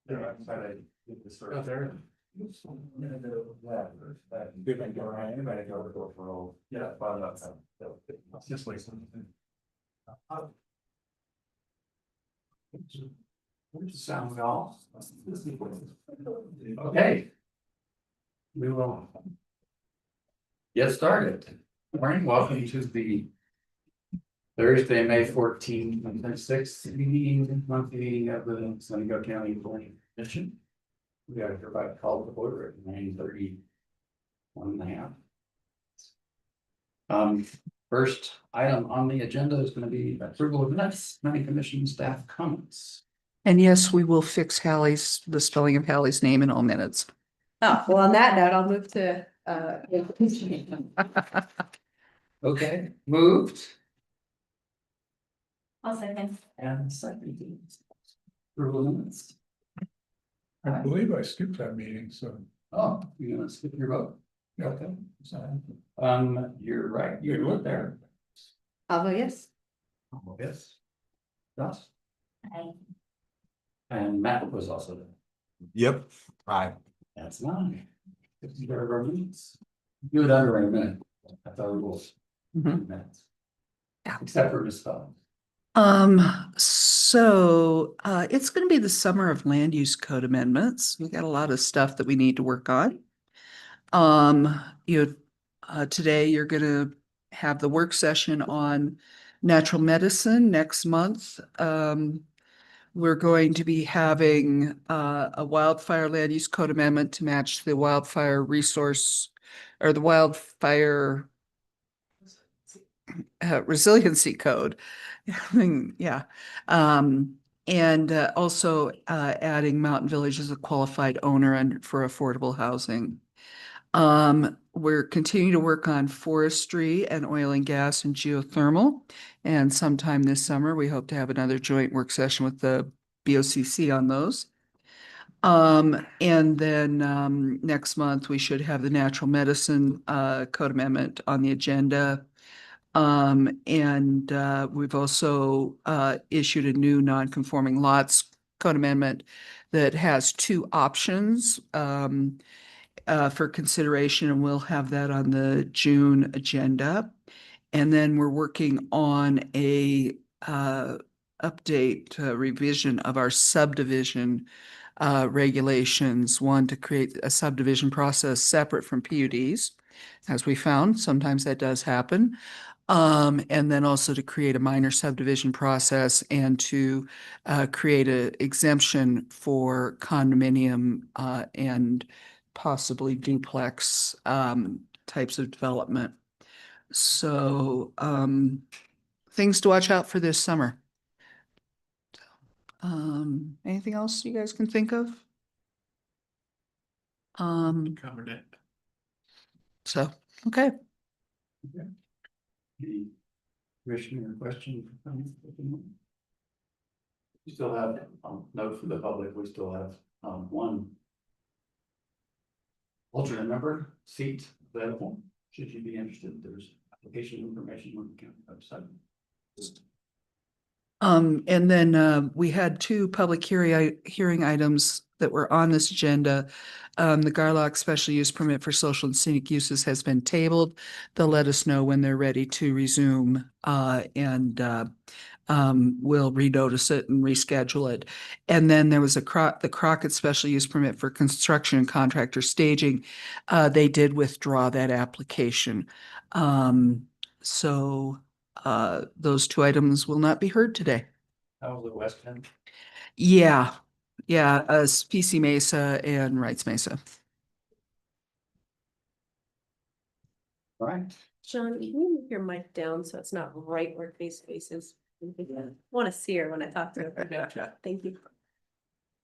There, I'm sorry, I did this sort of. there. Anybody go to for all. Yeah. Just like something. Sound off. Okay. We will. Get started. Morning, welcome to the. Thursday, May 14th, 2026 meeting, monthly meeting of the Senegal County Planning Commission. We got to provide call to order at 9:30. 1.5. First item on the agenda is going to be approval of minutes, planning commission staff comments. And yes, we will fix the spelling of Hallie's name in all minutes. Oh, well, on that note, I'll move to, Okay, moved I'll second. and seconded. Approval of minutes. I believe I skipped that meeting, so. Oh, you're gonna skip your vote? Yeah. Okay. You're right, you were there. I'll vote yes. Oh, yes. Josh? And Matt was also there. Yep. Aye. That's 9. Our minutes. Do it under a minute. That's our rules. Mhm. Minutes. Yeah. Except for misspelling. So it's going to be the summer of land use code amendments. We got a lot of stuff that we need to work on. Today you're going to have the work session on natural medicine next month. We're going to be having a wildfire land use code amendment to match the wildfire resource or the wildfire resiliency code. Yeah. And also adding Mountain Village as a qualified owner and for affordable housing. We're continuing to work on forestry and oil and gas and geothermal. And sometime this summer, we hope to have another joint work session with the BOCC on those. And then next month, we should have the natural medicine code amendment on the agenda. And we've also issued a new non-conforming lots code amendment that has 2 options for consideration, and we'll have that on the June agenda. And then we're working on a update revision of our subdivision regulations, one to create a subdivision process separate from PUDs. As we found, sometimes that does happen. And then also to create a minor subdivision process and to create an exemption for condominium and possibly duplex types of development. So things to watch out for this summer. Anything else you guys can think of? Covered it. So, okay. Any commissioner question? We still have, note for the public, we still have one alternate member seat available. Should you be interested, there's application information on the county website. And then we had 2 public hearing items that were on this agenda. The Garlock special use permit for social and scenic uses has been tabled. They'll let us know when they're ready to resume and we'll renotice it and reschedule it. And then there was the Crockett special use permit for construction and contractor staging. They did withdraw that application. So those 2 items will not be heard today. How was the West End? Yeah, PC Mesa and Wrights Mesa. All right. John, can you move your mic down so it's not right where Grace faces? Want to see her when I talk to her. Thank you.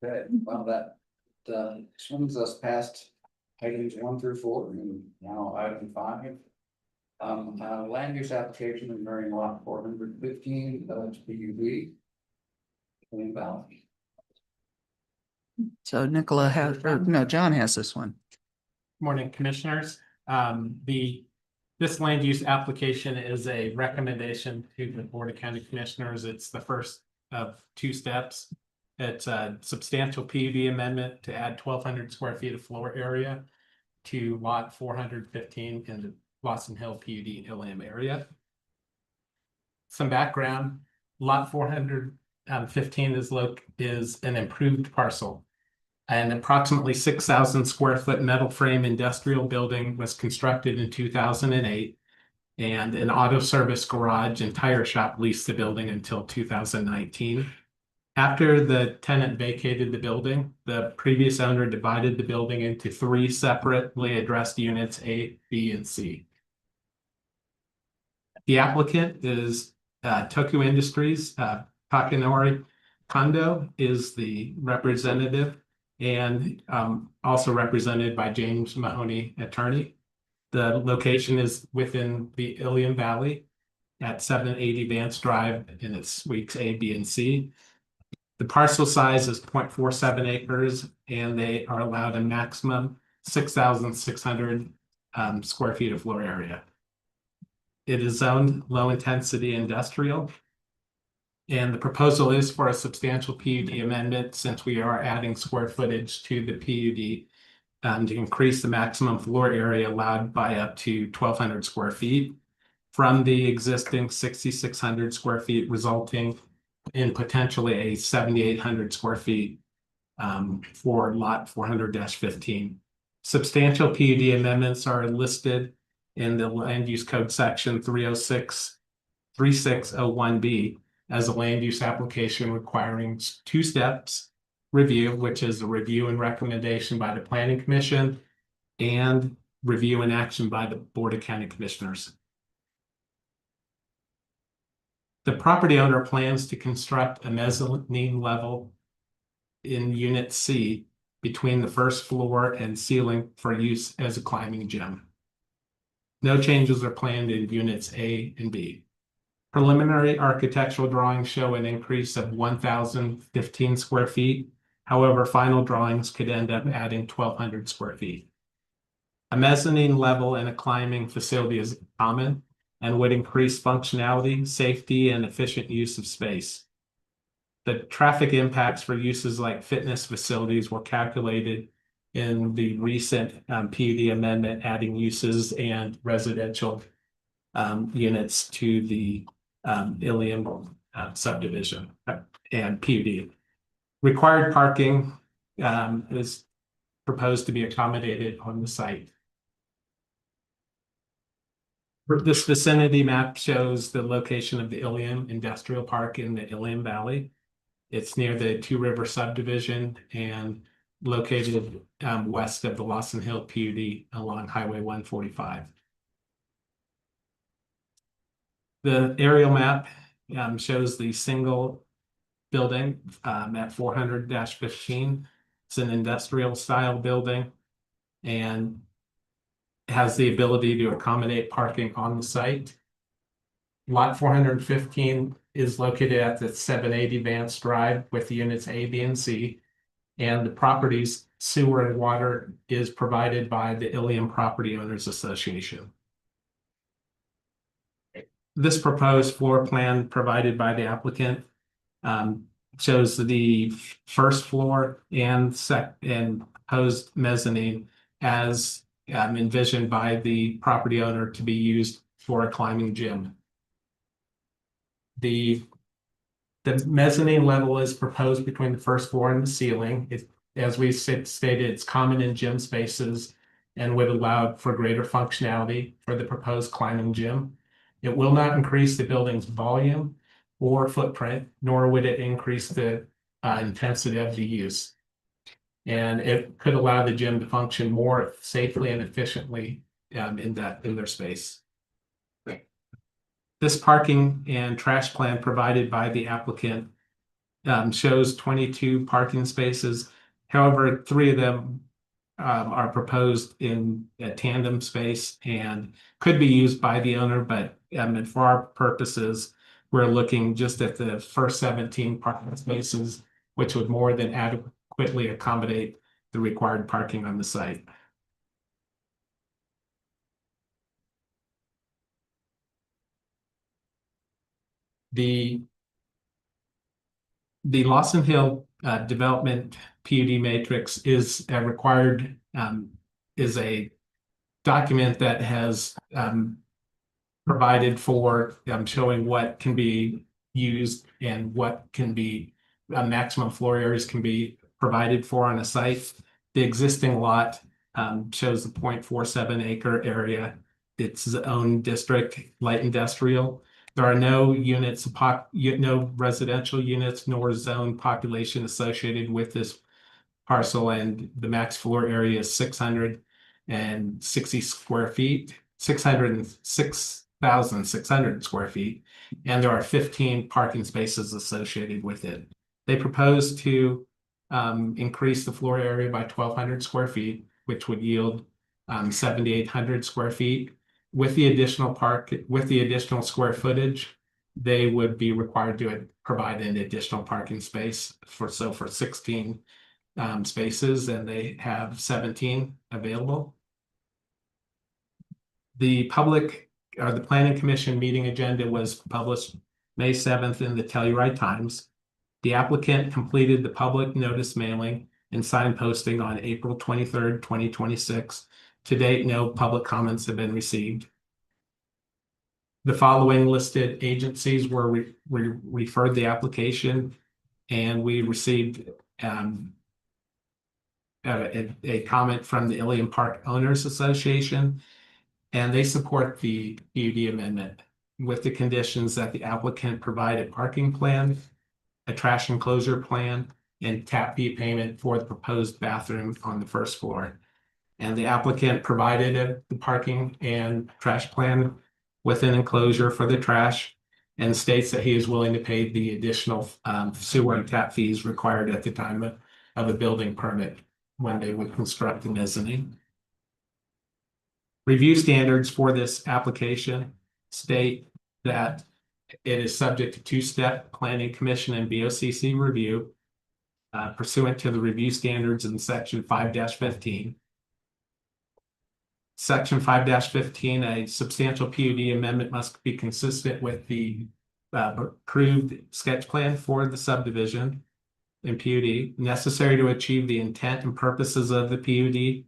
Okay, well, that swings us past items 1 through 4, and now item 5. Land use application in Marion Lot 415, PUD. William Valley. So Nicola has, or no, John has this one. Morning, commissioners. This land use application is a recommendation to the Board of County Commissioners. It's the first of 2 steps. It's a substantial PUD amendment to add 1,200 square feet of floor area to lot 415 in the Lawson Hill PUD Ilium area. Some background, lot 415 is an improved parcel. An approximately 6,000 square foot metal frame industrial building was constructed in 2008. And an auto service garage and tire shop leased the building until 2019. After the tenant vacated the building, the previous owner divided the building into 3 separately addressed units, A, B, and C. The applicant is Toku Industries. Takanori Kondo is the representative, and also represented by James Mahoney, attorney. The location is within the Ilium Valley at 780 Vance Drive in its suites A, B, and C. The parcel size is 0.47 acres, and they are allowed a maximum 6,600 square feet of floor area. It is zoned low intensity industrial. And the proposal is for a substantial PUD amendment, since we are adding square footage to the PUD to increase the maximum floor area allowed by up to 1,200 square feet from the existing 6,600 square feet, resulting in potentially a 7,800 square feet for lot 400-15. Substantial PUD amendments are listed in the land use code section 3601B as a land use application requiring 2 steps review, which is a review and recommendation by the Planning Commission and review and action by the Board of County Commissioners. The property owner plans to construct a mezzanine level in Unit C between the first floor and ceiling for use as a climbing gym. No changes are planned in Units A and B. Preliminary architectural drawings show an increase of 1,015 square feet. However, final drawings could end up adding 1,200 square feet. A mezzanine level in a climbing facility is common and would increase functionality, safety, and efficient use of space. The traffic impacts for uses like fitness facilities were calculated in the recent PUD amendment, adding uses and residential units to the Ilium subdivision and PUD. Required parking is proposed to be accommodated on the site. This vicinity map shows the location of the Ilium Industrial Park in the Ilium Valley. It's near the Two River subdivision and located west of the Lawson Hill PUD along Highway 145. The aerial map shows the single building at 400-15. It's an industrial style building and has the ability to accommodate parking on the site. Lot 415 is located at the 780 Vance Drive with units A, B, and C. And the property's sewer and water is provided by the Ilium Property Owners Association. This proposed floor plan provided by the applicant shows the first floor and proposed mezzanine as envisioned by the property owner to be used for a climbing gym. The mezzanine level is proposed between the first floor and the ceiling. As we stated, it's common in gym spaces and would allow for greater functionality for the proposed climbing gym. It will not increase the building's volume or footprint, nor would it increase the intensity of the use. And it could allow the gym to function more safely and efficiently in their space. This parking and trash plan provided by the applicant shows 22 parking spaces. However, 3 of them are proposed in a tandem space and could be used by the owner, but for our purposes, we're looking just at the first 17 parking spaces, which would more than adequately accommodate the required parking on the site. The Lawson Hill development PUD matrix is a required, is a document that has provided for showing what can be used and what can be maximum floor areas can be provided for on a site. The existing lot shows the 0.47 acre area. It's its own district, light industrial. There are no units, no residential units nor zone population associated with this parcel, and the max floor area is 660 square feet, 606,600 square feet, and there are 15 parking spaces associated with it. They propose to increase the floor area by 1,200 square feet, which would yield 7,800 square feet. With the additional square footage, they would be required to provide an additional parking space for 16 spaces, and they have 17 available. The Planning Commission meeting agenda was published May 7th in the Telluride Times. The applicant completed the public notice mailing and sign posting on April 23rd, 2026. To date, no public comments have been received. The following listed agencies were referred the application, and we received a comment from the Ilium Park Owners Association, and they support the PUD amendment with the conditions that the applicant provide a parking plan, a trash enclosure plan, and tap fee payment for the proposed bathroom on the first floor. And the applicant provided the parking and trash plan with an enclosure for the trash, and states that he is willing to pay the additional sewer and tap fees required at the time of a building permit when they would construct the mezzanine. Review standards for this application state that it is subject to two-step Planning Commission and BOCC review pursuant to the review standards in Section 5-15. Section 5-15, a substantial PUD amendment must be consistent with the approved sketch plan for the subdivision in PUD, necessary to achieve the intent and purposes of the PUD,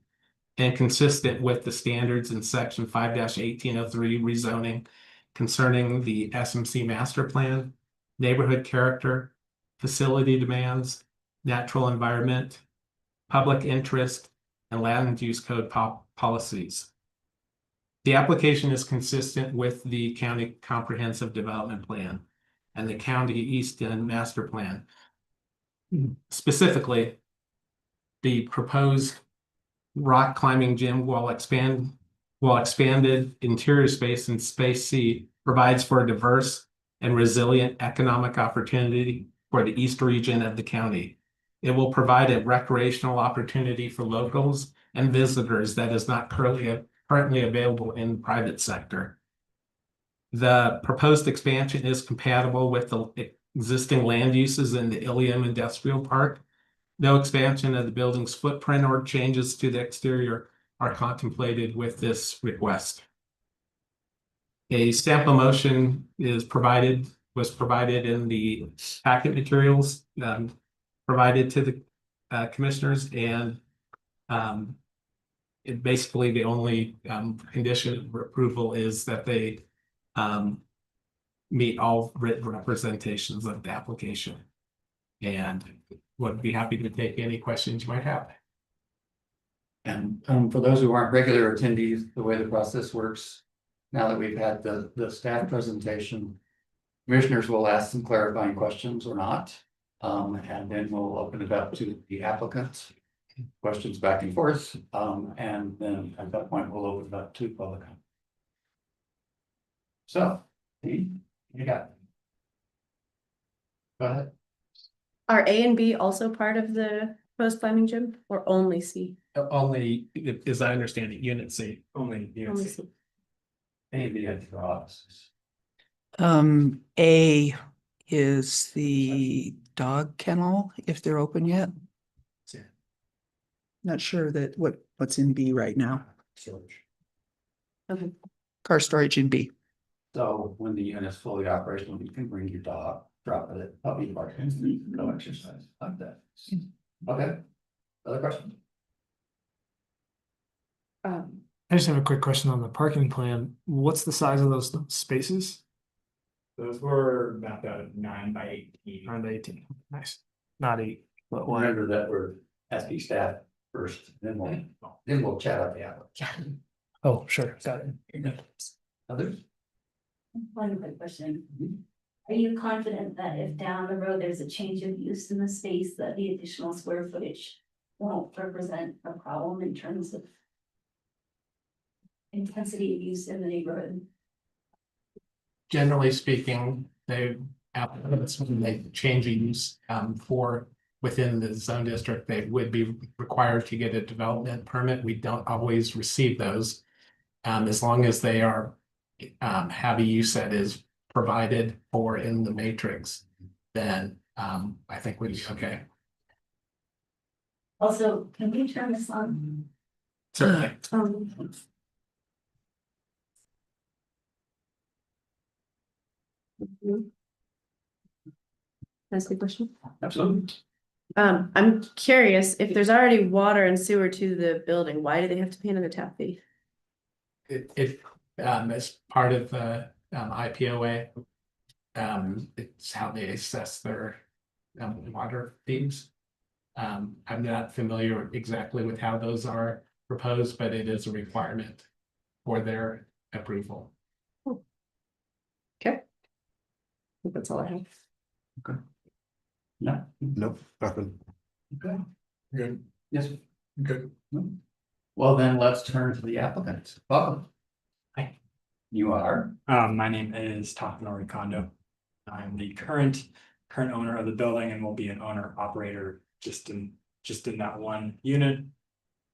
and consistent with the standards in Section 5-1803 rezoning concerning the SMC master plan, neighborhood character, facility demands, natural environment, public interest, and land use code policies. The application is consistent with the county comprehensive development plan and the county East End master plan. Specifically, the proposed rock climbing gym, while expanded interior space in Space C, provides for a diverse and resilient economic opportunity for the east region of the county. It will provide a recreational opportunity for locals and visitors that is not currently available in the private sector. The proposed expansion is compatible with the existing land uses in the Ilium Industrial Park. No expansion of the building's footprint or changes to the exterior are contemplated with this request. A sample motion was provided in the packet materials provided to the commissioners, and basically the only condition of approval is that they meet all written representations of the application, and would be happy to take any questions you might have. And for those who aren't regular attendees, the way the process works, now that we've had the staff presentation, commissioners will ask some clarifying questions or not. And then we'll open it up to the applicants, questions back and forth. And then at that point, we'll open it up to public comment. So, Dean, you got it. Go ahead. Are A and B also part of the proposed climbing gym, or only C? Only, as I understand it, unit C. Only, you know, Only C. Maybe at your offices. A is the dog kennel, if they're open yet. Yeah. Not sure that what's in B right now. Okay. Car storage in B. So when the unit's fully operational, you can bring your dog. drop it, puppy park, no exercise, like that. Okay, other questions? I just have a quick question on the parking plan. What's the size of those spaces? Those were mapped out at 9 by 18. Around 18. Nice. Not 8, but wide. Remember that we're asking staff first, then we'll chat out the applicant. Oh, sure. Got it. Others? One quick question. Are you confident that if down the road there's a change of use in the space, that the additional square footage won't represent a problem in terms of intensity of use in the neighborhood? Generally speaking, they applicants, when they change a use for within the zone district, they would be required to get a development permit. We don't always receive those. As long as they are have a use that is provided for in the matrix, then I think we'd be okay. Also, can we turn this on? Certainly. That's the question. Absolutely. I'm curious, if there's already water and sewer to the building, why do they have to pay another tap fee? It as part of the IPOA. It's how they assess their water fees. I'm not familiar exactly with how those are proposed, but it is a requirement for their approval. Okay. I think that's all I have. No, Nope, nothing. okay, Good, yes, good. well then let's turn to the applicant. Welcome. Hi. You are, My name is Takanori Kondo. I'm the current owner of the building and will be an owner operator just in that one unit.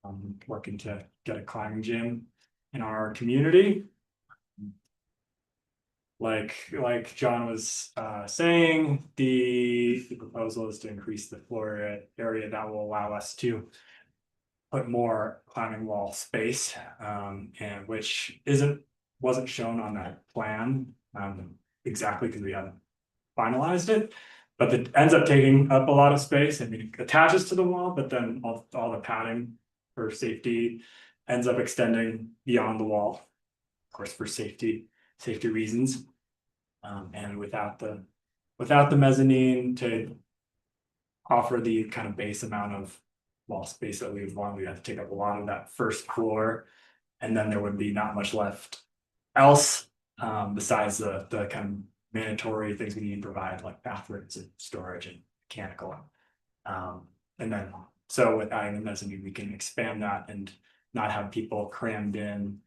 I'm working to get a climbing gym in our community. Like John was saying, the proposal is to increase the floor area that will allow us to put more climbing wall space, and which wasn't shown on that plan exactly because we haven't finalized it, but it ends up taking up a lot of space. I mean, it attaches to the wall, but then all the padding for safety ends up extending beyond the wall, of course, for safety reasons. And without the mezzanine to offer the kind of base amount of wall space that we would want, we have to take up a lot of that first floor, and then there would be not much left else besides the kind of mandatory things we need to provide, like bathrooms and storage and mechanical. And then so with adding the mezzanine, we can expand that and not have people crammed in,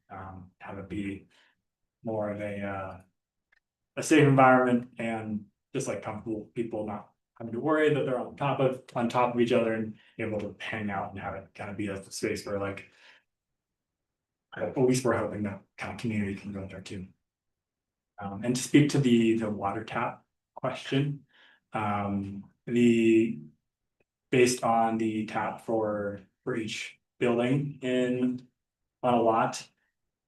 have it be more of a safe environment and just like comfortable people not having to worry that they're on top of each other and able to hang out and have it kind of be a space where like at least we're hoping that kind of community can go there too. And to speak to the water tap question, based on the tap for each building on a lot,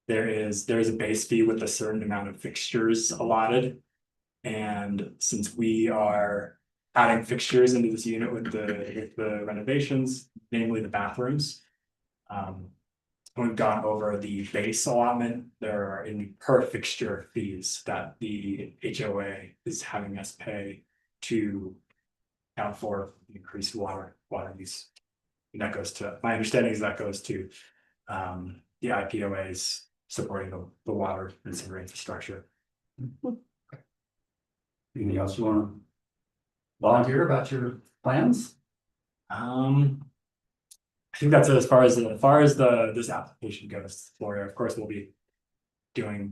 there is a base fee with a certain amount of fixtures allotted. And since we are adding fixtures into this unit with the renovations, namely the bathrooms, when we've gone over the base allotment, there are per fixture fees that the HOA is having us pay to account for the increased water use. And that goes to, my understanding is that goes to the IPOAs supporting the water and sewer infrastructure. anything else you want to volunteer about your plans? I think that's it as far as this application goes. Florida, of course, we'll be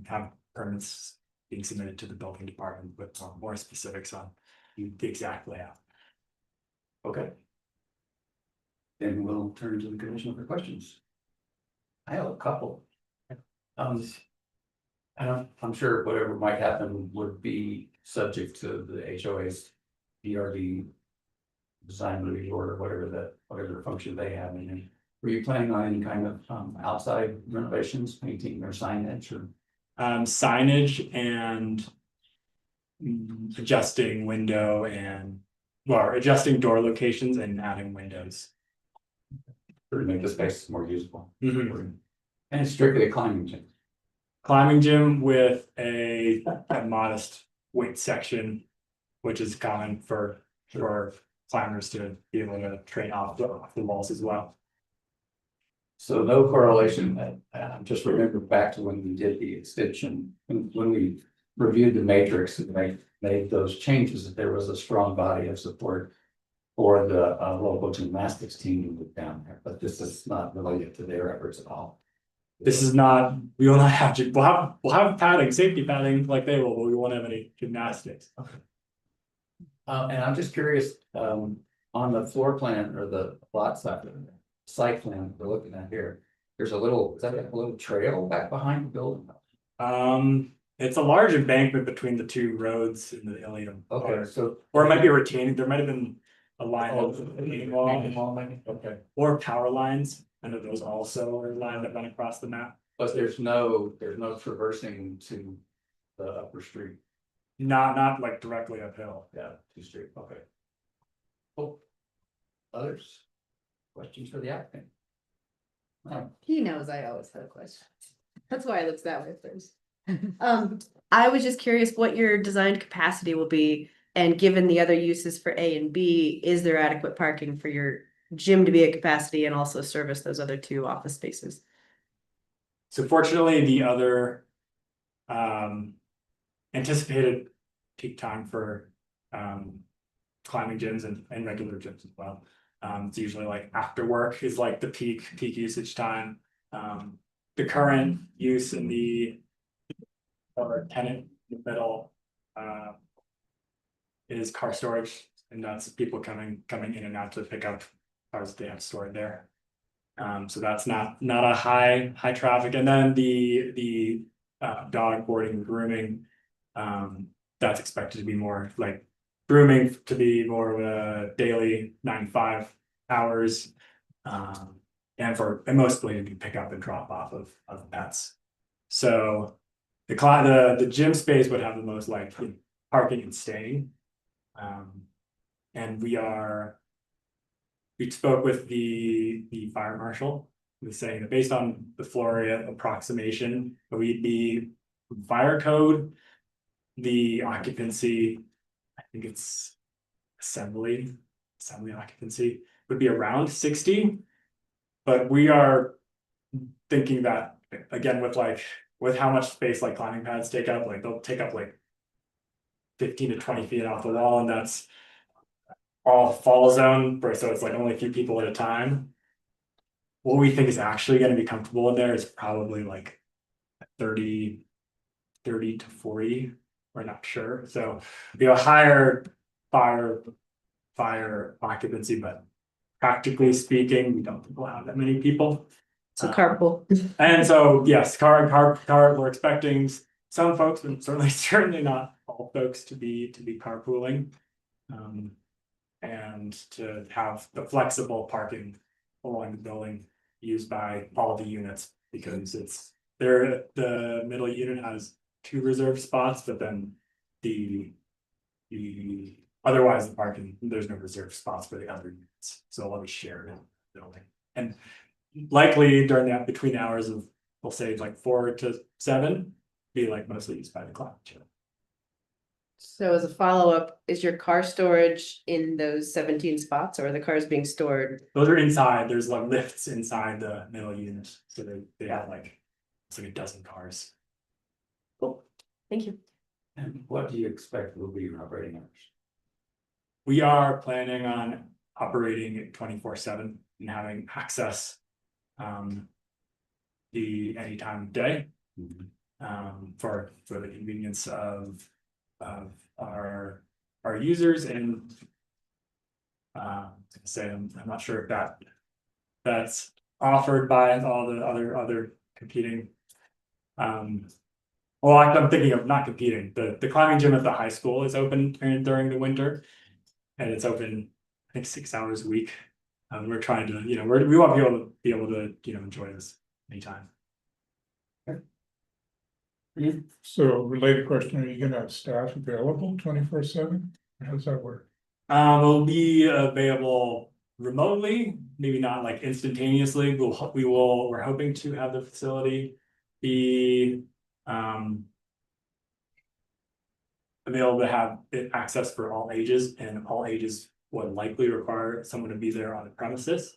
have permits being submitted to the building department with more specifics on the exact layout. Okay. Then we'll turn to the commission for questions. I have a couple. I'm sure whatever might happen would be subject to the HOA's DRD design review or whatever function they have in it. Were you planning on any kind of outside renovations, painting or signage or? Signage and adjusting window and, well, adjusting door locations and adding windows. To make the space more usable. Mhm. And it's strictly a climbing gym. Climbing gym with a modest weight section, which is common for climbers to be able to train off the walls as well. So no correlation, just remember back to when we did the extension, when we reviewed the matrix and made those changes, that there was a strong body of support for the local gymnastics team who was down there, but this is not related to their efforts at all. This is not, we will not have, we'll have padding, safety padding like they will, but we won't have any gymnastics. And I'm just curious, on the floor plan or the lot site plan we're looking at here, there's a little, is that a little trail back behind the building? It's a large embankment between the two roads in the Ilium. Okay, so. Or it might be retaining, there might have been a line of retaining wall, Okay, or power lines. I know those also are lined that run across the map. but there's no traversing to the upper street. Not like directly uphill. Yeah, to street, okay. Cool. Others? Questions for the applicant? He knows I always have questions. That's why it looks that way first. I was just curious what your designed capacity will be, and given the other uses for A and B, is there adequate parking for your gym to be at capacity and also service those other two office spaces? So fortunately, the other anticipated peak time for climbing gyms and regular gyms as well. It's usually like after work is like the peak usage time. The current use in the tenant in the middle is car storage, and that's people coming in and out to pick up cars that they have stored there. So that's not a high traffic. And then the dog boarding and grooming, that's expected to be more like grooming to be more of a daily 9 to 5 hours. And mostly to be pick up and drop off of pets. So the gym space would have the most like parking and staying. And we spoke with the fire marshal, who was saying that based on the floor area approximation, we'd be fire code, the occupancy, I think it's assembly occupancy would be around 60. But we are thinking that again with how much space like climbing pads take up, like they'll take up like 15 to 20 feet off the wall, and that's all fall zone, so it's like only a few people at a time. What we think is actually going to be comfortable in there is probably like 30 to 40. We're not sure. So we have a higher fire occupancy, but practically speaking, we don't allow that many people. So carpool. And so, yes, car, we're expecting some folks, and certainly not all folks to be carpooling. And to have the flexible parking along the building used by all the units, because the middle unit has 2 reserved spots, but then otherwise the parking, there's no reserved spots for the other units, so it'll be shared in the building. And likely during that between hours of, we'll say like 4 to 7, be like mostly used by the client. So as a follow-up, is your car storage in those 17 spots, or are the cars being stored? Those are inside, there's like lifts inside the middle unit, so they have like, it's like a dozen cars. Cool, thank you. And what do you expect will be your operating hours? We are planning on operating at 24/7 and having access the anytime of day for the convenience of our users. And I'm not sure if that's offered by all the other competing. Well, I'm thinking of not competing. The climbing gym at the high school is open during the winter, and it's open, I think, 6 hours a week. We're trying to, we want to be able to enjoy this anytime. So related question, are you gonna have staff available 24/7? How does that work? It'll be available remotely, maybe not like instantaneously. We're hoping to have the facility be available to have it access for all ages, and all ages would likely require someone to be there on the premises.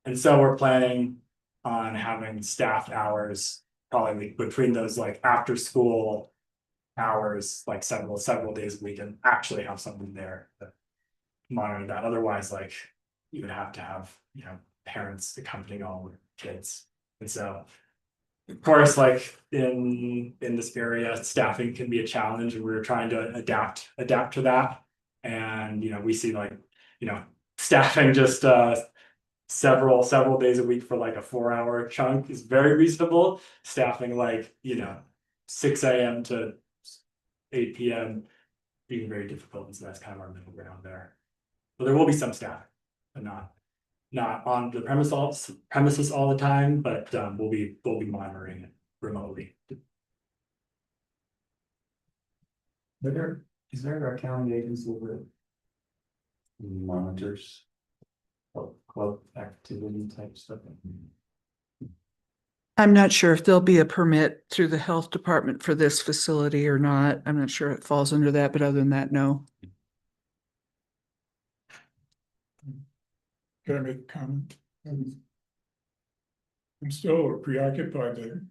And so we're planning on having staffed hours, probably between those like after school hours, like several days a week, and actually have someone there to monitor that. Otherwise, like you would have to have, parents accompanying all the kids. And so, of course, like in this area, staffing can be a challenge, and we're trying to adapt to that. And we see like, staffing just several days a week for like a 4-hour chunk is very reasonable. Staffing like 6 a.m. to 8 p.m. being very difficult, and so that's kind of our middle ground there. But there will be some staff, but not on the premises all the time, but we'll be monitoring it remotely. Is there a county agency that monitors club activity type stuff? I'm not sure if there'll be a permit through the health department for this facility or not. I'm not sure it falls under that, but other than that, no. Can I make a comment? I'm still preoccupied that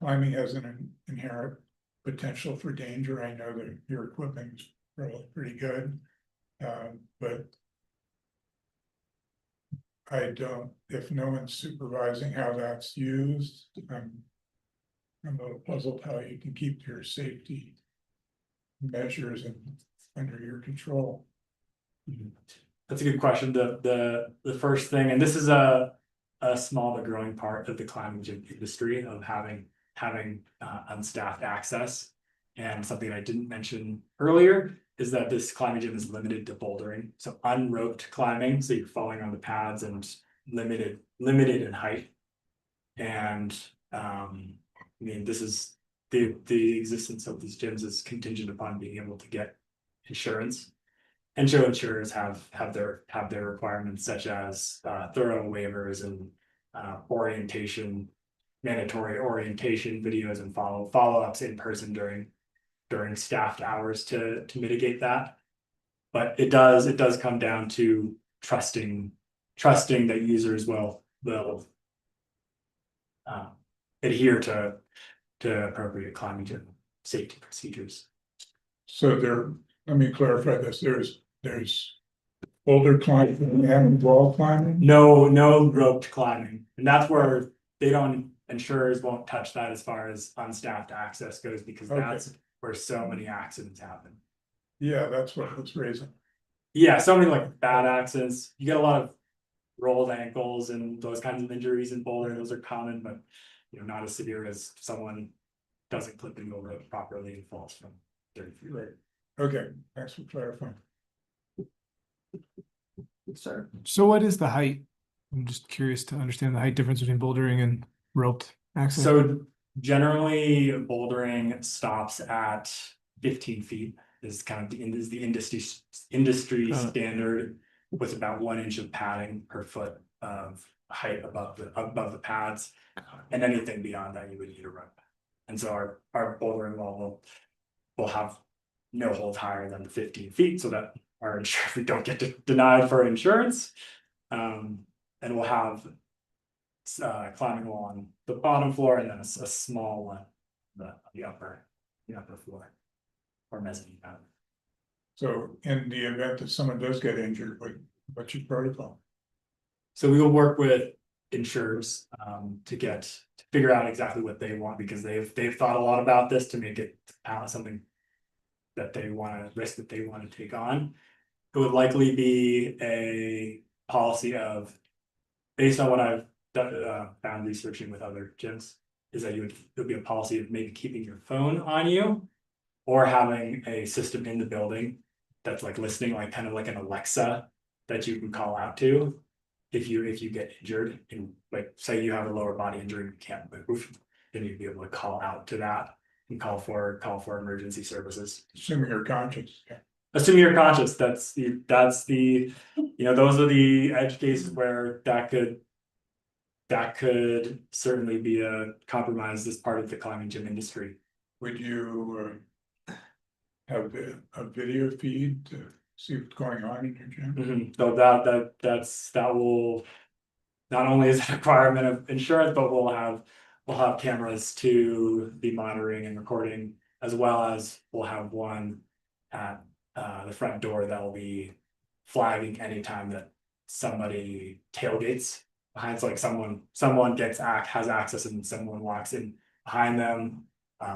climbing has an inherent potential for danger. I know that your equipment's probably pretty good, but I don't, if no one's supervising how that's used, I'm a little puzzled how you can keep your safety measures under your control. That's a good question. The first thing, and this is a small but growing part of the climbing gym industry, of having unstaffed access. And something I didn't mention earlier is that this climbing gym is limited to bouldering, so unroped climbing, so you're falling on the pads, and limited in height. And this is the existence of these gyms is contingent upon being able to get insurance. And so insurers have their requirements, such as thorough waivers and mandatory orientation videos, and follow-ups in person during staffed hours to mitigate that. But it does come down to trusting that users will adhere to appropriate climbing gym safety procedures. So let me clarify this, there's boulder climbing and wall climbing? No roped climbing, and that's where insurers won't touch that as far as unstaffed access goes, because that's where so many accidents happen. Yeah, that's what was raising. Yeah, so many like bad accidents. You get a lot of rolled ankles and those kinds of injuries in bouldering. Those are common, but not as severe as someone doesn't clip into a rope properly and falls from 30 feet. Right. Okay, thanks for clarifying. Sir. So what is the height? I'm just curious to understand the height difference between bouldering and roped access. So generally, bouldering stops at 15 feet. Is kind of the industry standard, with about 1 inch of padding per foot of height above the pads, and anything beyond that you would need a rope. And so our bouldering wall will have no hold higher than the 15 feet, so that our insurance, we don't get denied for insurance. And we'll have climbing wall on the bottom floor, and then a small one on the upper floor, or mezzanine. So in the event that someone does get injured, what's your protocol? So we will work with insurers to figure out exactly what they want, because they've thought a lot about this to make it something that they want to risk, that they want to take on. It would likely be a policy of, based on what I've found researching with other gyms, is that it would be a policy of maybe keeping your phone on you, or having a system in the building that's like listening, like kind of like an Alexa that you can call out to if you get injured, and like say you have a lower body injury and you can't move. they need to be able to call out to that and call for emergency services. Assuming you're conscious. Assuming you're conscious, that's the, those are the edge cases where that could certainly be a compromise as part of the climbing gym industry. Would you have a video feed to see what's going on in your gym? So that will, not only is it a requirement of insurance, but we'll have cameras to be monitoring and recording, as well as we'll have one at the front door that will be flagging anytime that somebody tailgates behind, so like someone has access and someone walks in behind them.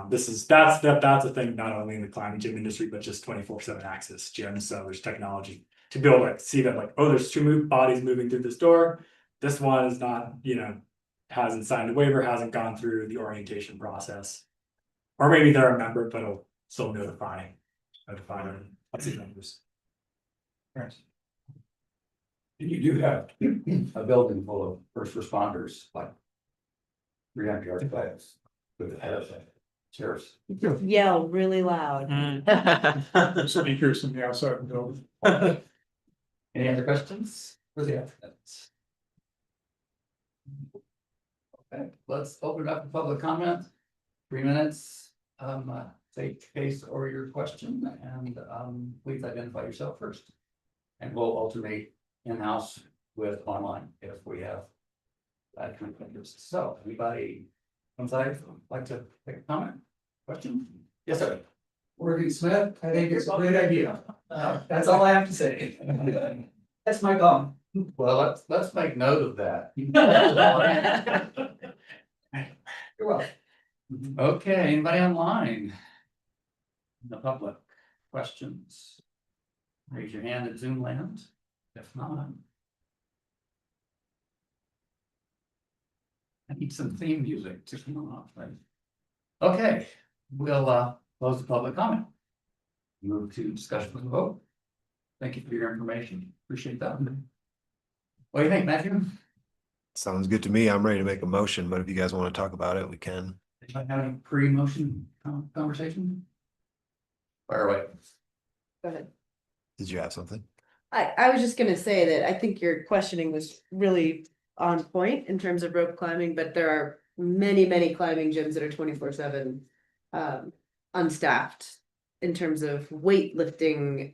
That's a thing not only in the climbing gym industry, but just 24/7 access gyms. So there's technology to be able to see that, like, oh, there's two bodies moving through this door. This one is not, hasn't signed a waiver, hasn't gone through the orientation process. Or maybe they're a member, but it'll still notify them. That's the numbers. Yes. And you do have a building full of first responders, like 300 yards away, with the head of the sheriff's. Yell really loud. Speakers from the outside of the building. Any other questions for the applicants? Okay, let's open it up to public comment. 3 minutes, state case or your question, and please identify yourself first. And we'll alternate in-house with online if we have that kind of interest. So anybody on side like to make a comment, question? Yes, sir. Working Smith, I think it's a great idea. That's all I have to say. That's my comment. Well, let's make note of that. You're welcome. Okay, anybody online? In the public, questions? Raise your hand at Zoom land. If not. I need some theme music to come off, right? Okay, we'll close the public comment. Move to discussion and vote. Thank you for your information. Appreciate that. What do you think, Matthew? Sounds good to me. I'm ready to make a motion, but if you guys want to talk about it, we can. Anybody have any pre-motion conversation? Fire away. Go ahead. Did you have something? I was just gonna say that I think your questioning was really on point in terms of rope climbing, but there are many climbing gyms that are 24/7 unstaffed in terms of weightlifting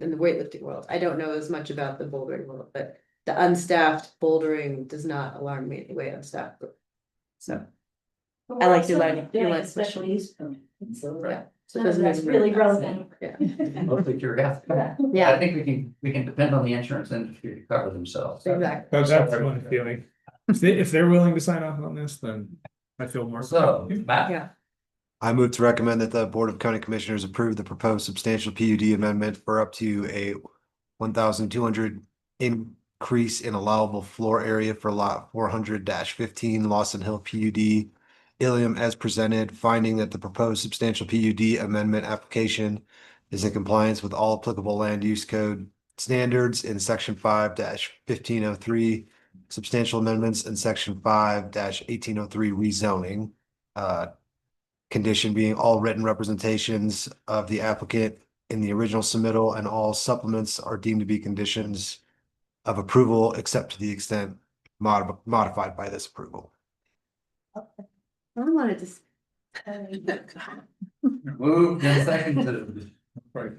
in the weightlifting world. I don't know as much about the bouldering world, but the unstaffed bouldering does not alarm me anyway, unstaffed. So I like your line. Your line Special use permit. So yeah. So none of that's really relevant. Yeah. Mostly curiosity. I Yeah, think we can depend on the insurance industry to cover themselves. exactly. That's my feeling. If they're willing to sign off on this, then I feel more. So, Matt, Yeah. I move to recommend that the Board of County Commissioners approve the proposed substantial PUD amendment for up to a 1,200 increase in allowable floor area for lot 400-15 Lawson Hill PUD, Ilium as presented, finding that the proposed substantial PUD amendment application is in compliance with all applicable land use code standards in section 5-1503, substantial amendments in section 5-1803 rezoning. Condition being all written representations of the applicant in the original submittal and all supplements are deemed to be conditions of approval, except to the extent modified by this approval. I wanted to. moved and seconded. Right.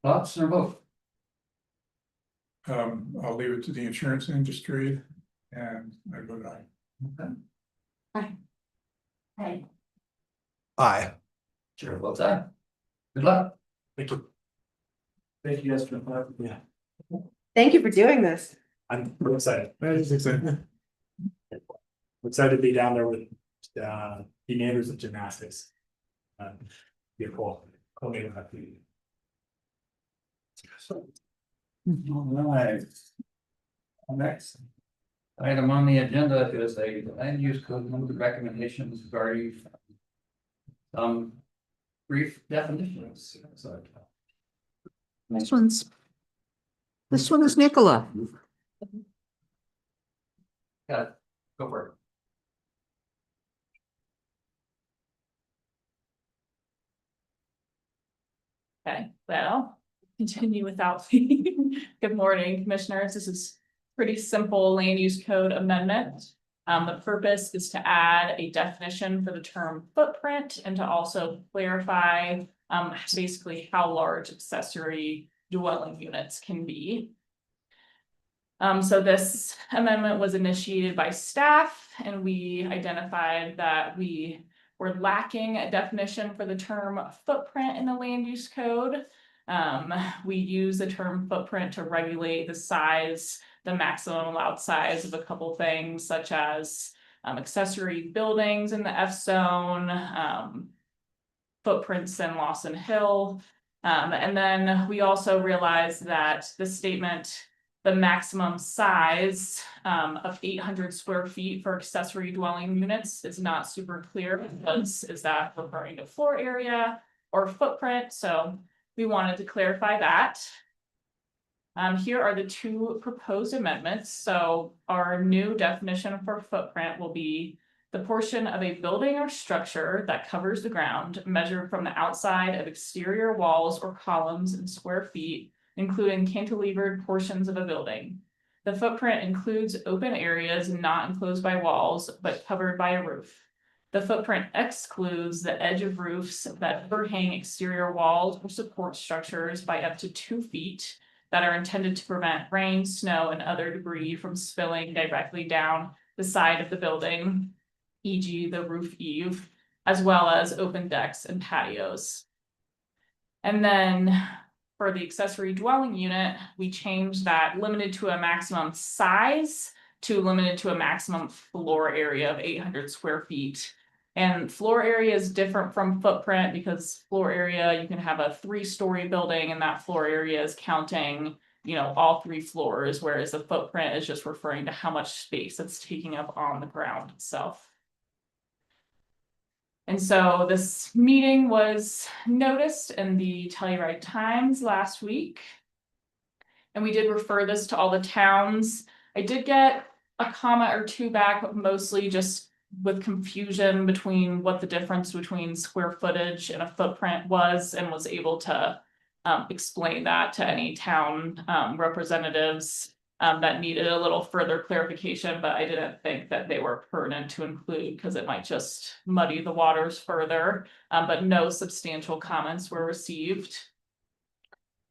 Thoughts or vote? I'll leave it to the insurance industry and I vote aye. Okay. Hey, Aye. Chair votes aye. Good luck. Thank you. Thank you guys for the, yeah, Thank you for doing this. I'm real excited. That is exciting. I'm excited to be down there with the neighbors of gymnastics. Be a cool neighborhood. All right. Next item on the agenda is a land use code amendment recommendations regarding some brief definitions. So, This one is Nicola. got it. Go for it. Okay, well, continue without me. Good morning, commissioners. This is pretty simple land use code amendment. The purpose is to add a definition for the term footprint and to also clarify basically how large accessory dwelling units can be. So this amendment was initiated by staff, and we identified that we were lacking a definition for the term footprint in the land use code. We use the term footprint to regulate the size, the maximum allowed size of a couple things such as accessory buildings in the F zone, footprints in Lawson Hill. And then we also realized that the statement, the maximum size of 800 square feet for accessory dwelling units is not super clear because is that referring to floor area or footprint? So we wanted to clarify that. Here are the two proposed amendments. So our new definition for footprint will be the portion of a building or structure that covers the ground measured from the outside of exterior walls or columns in square feet, including cantilevered portions of a building. The footprint includes open areas not enclosed by walls, but covered by a roof. The footprint excludes the edge of roofs that overhang exterior walls or support structures by up to 2 feet that are intended to prevent rain, snow, and other debris from spilling directly down the side of the building, e.g. the roof eave, as well as open decks and patios. And then for the accessory dwelling unit, we changed that limited to a maximum size to limited to a maximum floor area of 800 square feet. And floor area is different from footprint because floor area, you can have a 3-story building and that floor area is counting, you know, all 3 floors, whereas the footprint is just referring to how much space it's taking up on the ground itself. And so this meeting was noticed in the Telluride Times last week. And we did refer this to all the towns. I did get a comment or two back, but mostly just with confusion between what the difference between square footage and a footprint was, and was able to explain that to any town representatives that needed a little further clarification, but I didn't think that they were pertinent to include because it might just muddy the waters further, but no substantial comments were received.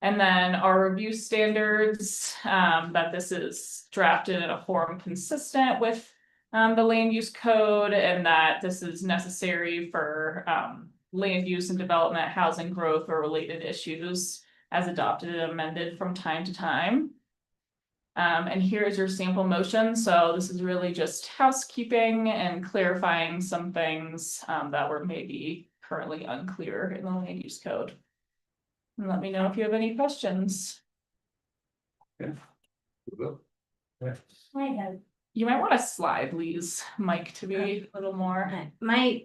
And then our review standards, that this is drafted in a form consistent with the land use code, and that this is necessary for land use and development, housing growth, or related issues as adopted and amended from time to time. And here's your sample motion. So this is really just housekeeping and clarifying some things that were maybe currently unclear in the land use code. And let me know if you have any questions. Okay. I have, You might want to slide, please, Mike, to be a little more. my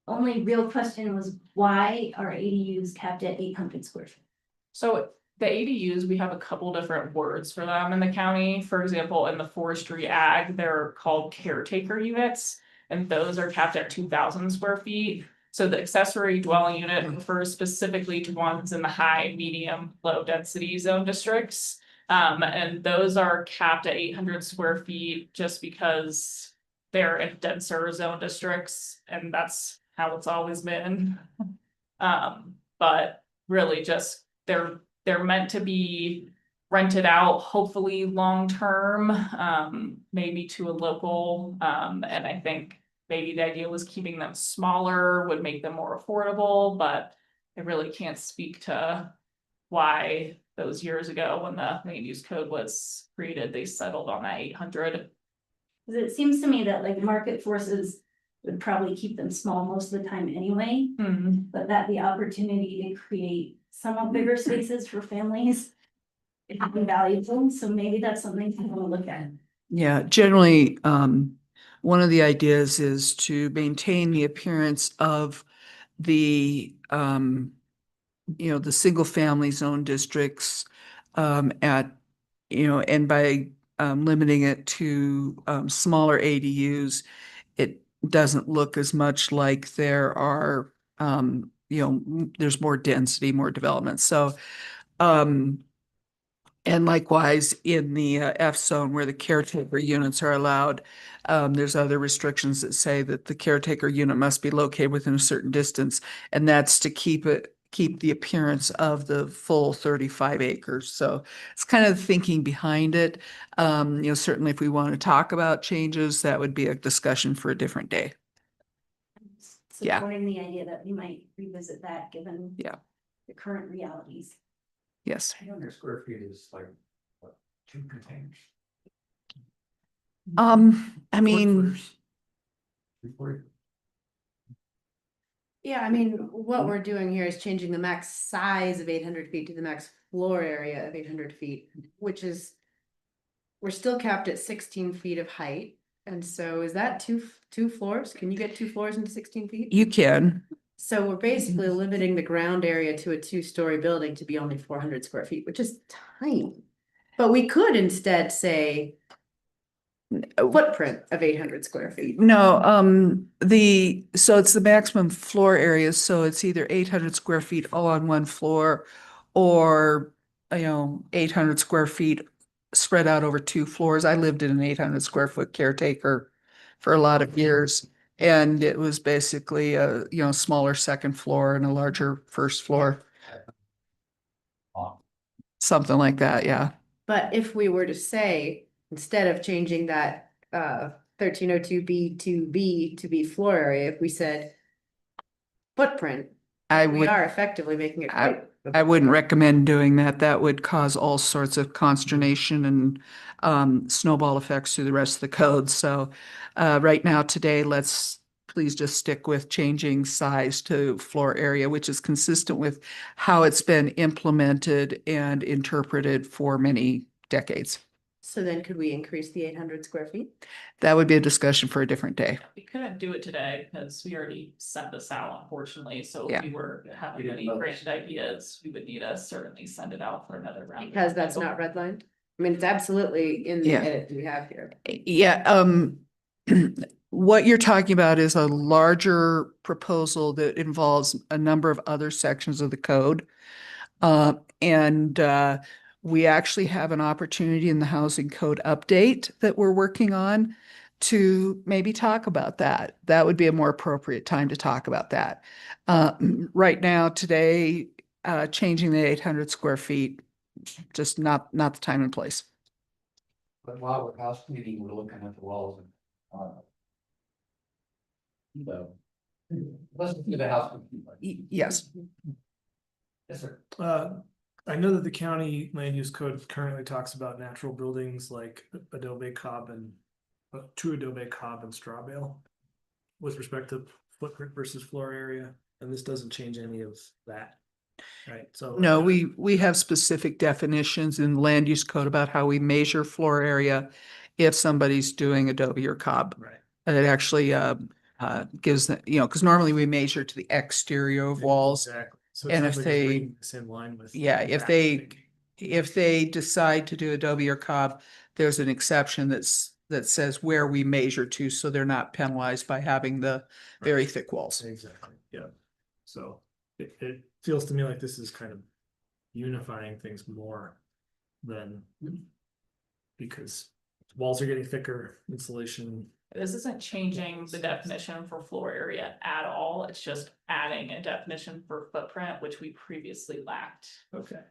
only real question was why are ADUs capped at 800 square feet? So the ADUs, we have a couple different words for them in the county. For example, in the forestry ag, they're called caretaker units, and those are capped at 2,000 square feet. So the accessory dwelling unit refers specifically to ones in the high, medium, low density zone districts. And those are capped at 800 square feet just because they're in denser zone districts, and that's how it's always been. But really just they're meant to be rented out, hopefully long-term, maybe to a local, and I think maybe the idea was keeping them smaller would make them more affordable, but I really can't speak to why those years ago when the land use code was created, they settled on that 800. Because it seems to me that like market forces would probably keep them small most of the time anyway, but that the opportunity to create somewhat bigger spaces for families is valuable. So maybe that's something to want to look at. Yeah, generally, one of the ideas is to maintain the appearance of the, the single family zone districts at, and by limiting it to smaller ADUs, it doesn't look as much like there are there's more density, more development. So, and likewise in the F zone where the caretaker units are allowed, there's other restrictions that say that the caretaker unit must be located within a certain distance. And that's to keep the appearance of the full 35 acres. So it's kind of the thinking behind it. Certainly if we want to talk about changes, that would be a discussion for a different day. Yeah. Supporting the idea that we might revisit that given. Yeah. The current realities. Yes. 800 square feet is like, what, 2 containers? I mean, Yeah, I mean, what we're doing here is changing the max size of 800 feet to the max floor area of 800 feet, which is. We're still capped at 16 feet of height, and so is that two floors? Can you get 2 floors into 16 feet? you can. So we're basically limiting the ground area to a 2-story building to be only 400 square feet, which is tiny. But we could instead say a footprint of 800 square feet. No, so it's the maximum floor area, so it's either 800 square feet all on one floor or, 800 square feet spread out over 2 floors. I lived in an 800 square foot caretaker for a lot of years. And it was basically a, smaller second floor and a larger first floor. Something like that, yeah. But if we were to say, instead of changing that 1302B to B to be floor area, if we said footprint, we are effectively making it quite. I wouldn't recommend doing that. That would cause all sorts of consternation and snowball effects through the rest of the code. So right now, today, let's please just stick with changing size to floor area, which is consistent with how it's been implemented and interpreted for many decades. So then could we increase the 800 square feet? That would be a discussion for a different day. We couldn't do it today because we already sent this out, unfortunately. So Yeah. if we were having any grand ideas, we would need to certainly send it out for another round. Because that's not redlined? I mean, it's absolutely in the Yeah. edit we have here. Yeah, what you're talking about is a larger proposal that involves a number of other sections of the code. And we actually have an opportunity in the housing code update that we're working on to maybe talk about that. That would be a more appropriate time to talk about that. Right now, today, changing the 800 square feet, just not the time and place. But while we're house cleaning, we're looking at the walls and. So. Let's do the house. Yes. Yes, sir. I know that the county land use code currently talks about natural buildings like adobe cob and true adobe cob and straw bale with respect to footprint versus floor area, and this doesn't change any of that. Right, so. No, we have specific definitions in the land use code about how we measure floor area if somebody's doing adobe or cob. Right. And it actually gives the, because normally we measure to the exterior of walls. Exactly. So And it's if like it's they- bringing this in line with. Yeah, if that they- thinking. If they decide to do adobe or cob, there's an exception that says where we measure to, so they're not penalized by having the very thick walls. Exactly, yeah. So it feels to me like this is kind of unifying things more than. Because walls are getting thicker, insulation. This isn't changing the definition for floor area at all. It's just adding a definition for footprint, which we previously lacked. Okay.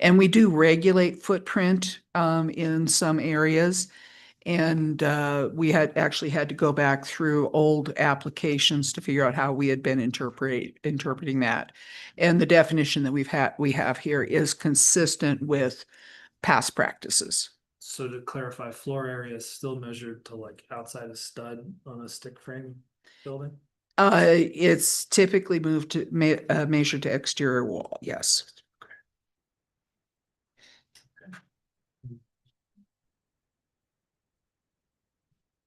And we do regulate footprint in some areas. And we had actually had to go back through old applications to figure out how we had been interpreting that. And the definition that we have here is consistent with past practices. So to clarify, floor area is still measured to like outside a stud on a stick frame building? It's typically moved to measured to exterior wall, yes.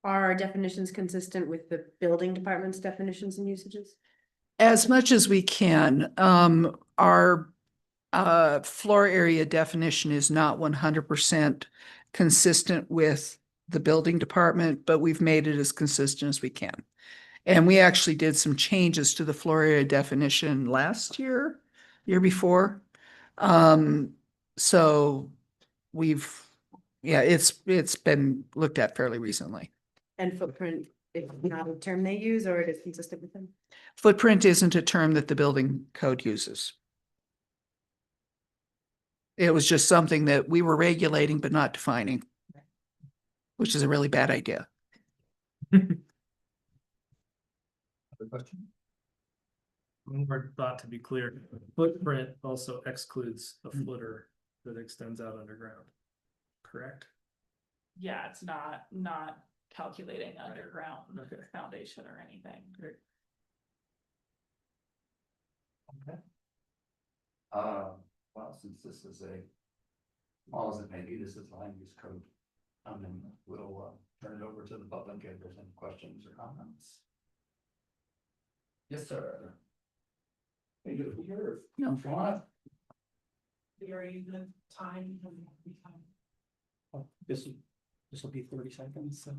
Are our definitions consistent with the building department's definitions and usages? As much as we can, our floor area definition is not 100% consistent with the building department, but we've made it as consistent as we can. And we actually did some changes to the floor area definition last year, year before. So we've, yeah, it's been looked at fairly recently. And footprint is not a term they use, or it is consistent with them? Footprint isn't a term that the building code uses. It was just something that we were regulating but not defining, which is a really bad idea. Other question? One more thought to be clear, footprint also excludes a footer that extends out underground. Correct? Yeah, it's not calculating underground foundation or anything. Well, since this is a, small as it may be, this is land use code. Then we'll turn it over to the public if there's any questions or comments. Yes, sir. Hey, you're No. front. This will be 30 seconds. So.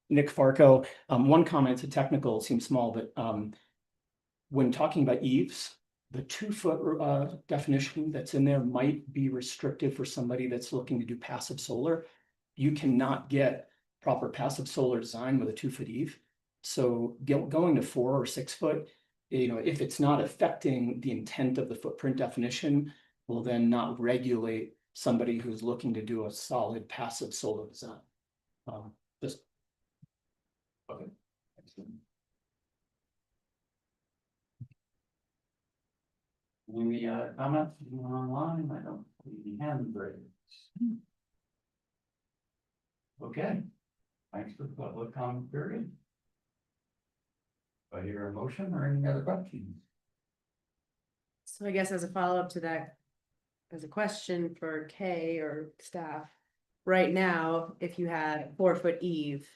Nick Farco, one comment, it's a technical, seems small, but when talking about eaves, the 2-foot definition that's in there might be restrictive for somebody that's looking to do passive solar. You cannot get proper passive solar design with a 2-foot eave. So going to 4 or 6 foot, if it's not affecting the intent of the footprint definition, will then not regulate somebody who's looking to do a solid passive solar design. Just Okay. Excellent. Any comments online? I don't see any hands raised. Okay. Thanks for the public comment period. Do I hear a motion or any other questions? So I guess as a follow-up to that, as a question for Kay or staff, right now, if you had 4-foot eave,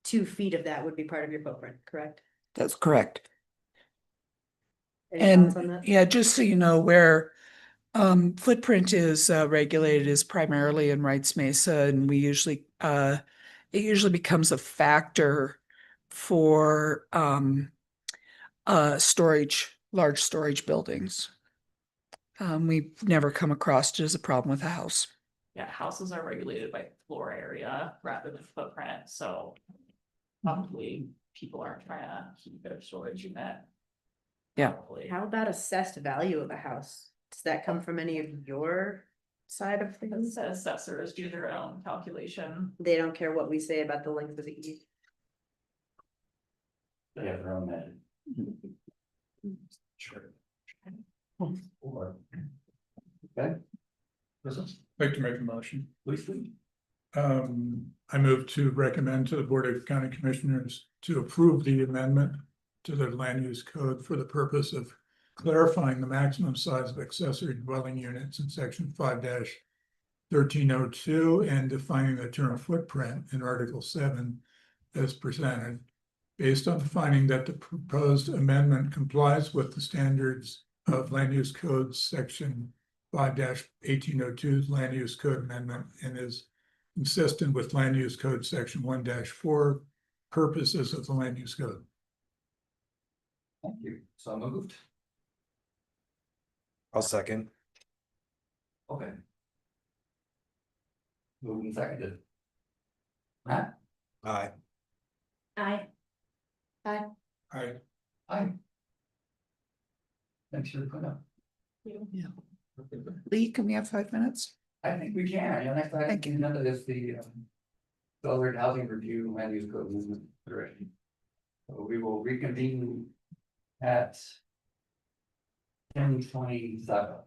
2 feet of that would be part of your footprint, correct? That's correct. Any thoughts on And that? yeah, just so you know, where footprint is regulated is primarily in Wrights Mesa, and we usually it usually becomes a factor for storage, large storage buildings. We've never come across it as a problem with a house. Yeah, houses are regulated by floor area rather than footprint, so probably people aren't trying to keep their storage unit. Yeah. Probably. How about assessed value of a house? Does that come from any of your side of things? The assessors do their own calculation. They don't care what we say about the length of the eave. They have their own method. Sure. Or. Okay. I'd like to make a motion. Please do. I move to recommend to the Board of County Commissioners to approve the amendment to the land use code for the purpose of clarifying the maximum size of accessory dwelling units in section 5-1302 and defining the term footprint in Article 7 as presented, based on the finding that the proposed amendment complies with the standards of land use code section 5-1802 land use code amendment and is consistent with land use code section 1-4 purposes of the land use code. Thank you. So moved. I'll second. Okay. Moved and seconded. Matt? Aye. I, I Aye. Thanks for the cleanup. Yeah. Lee, can we have 5 minutes? I think we can. Your next item Thank you. agenda is the accelerated housing review land use code movement. So we will reconvene at 10:27.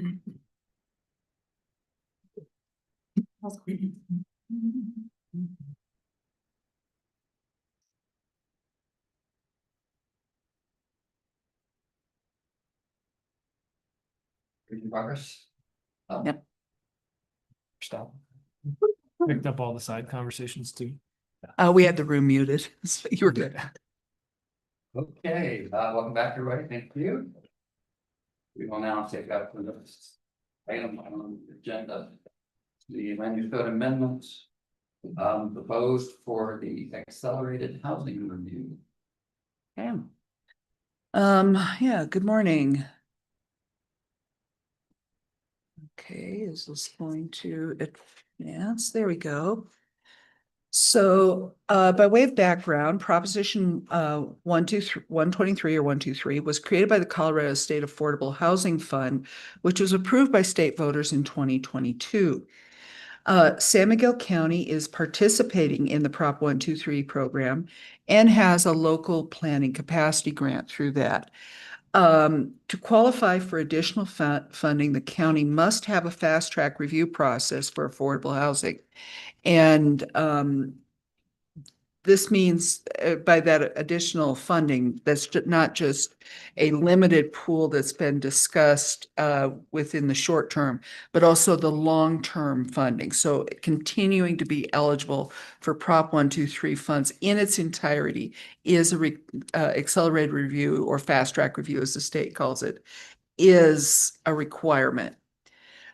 Making progress. Yep. Stop. Picked up all the side conversations too. We had the room muted, so you were good. Okay, welcome back, everybody. Thank you. We will now take up the next item on the agenda. The land use code amendments proposed for the accelerated housing review. Okay. Yeah, good morning. Okay, is this going to advance? There we go. So, by way of background, Proposition 123 or 123 was created by the Colorado State Affordable Housing Fund, which was approved by state voters in 2022. San Miguel County is participating in the Prop 123 program and has a local planning capacity grant through that. To qualify for additional funding, the county must have a fast track review process for affordable housing. And this means by that additional funding, that's not just a limited pool that's been discussed within the short term, but also the long-term funding. So continuing to be eligible for Prop 123 funds in its entirety is a accelerated review, or fast track review as the state calls it, is a requirement.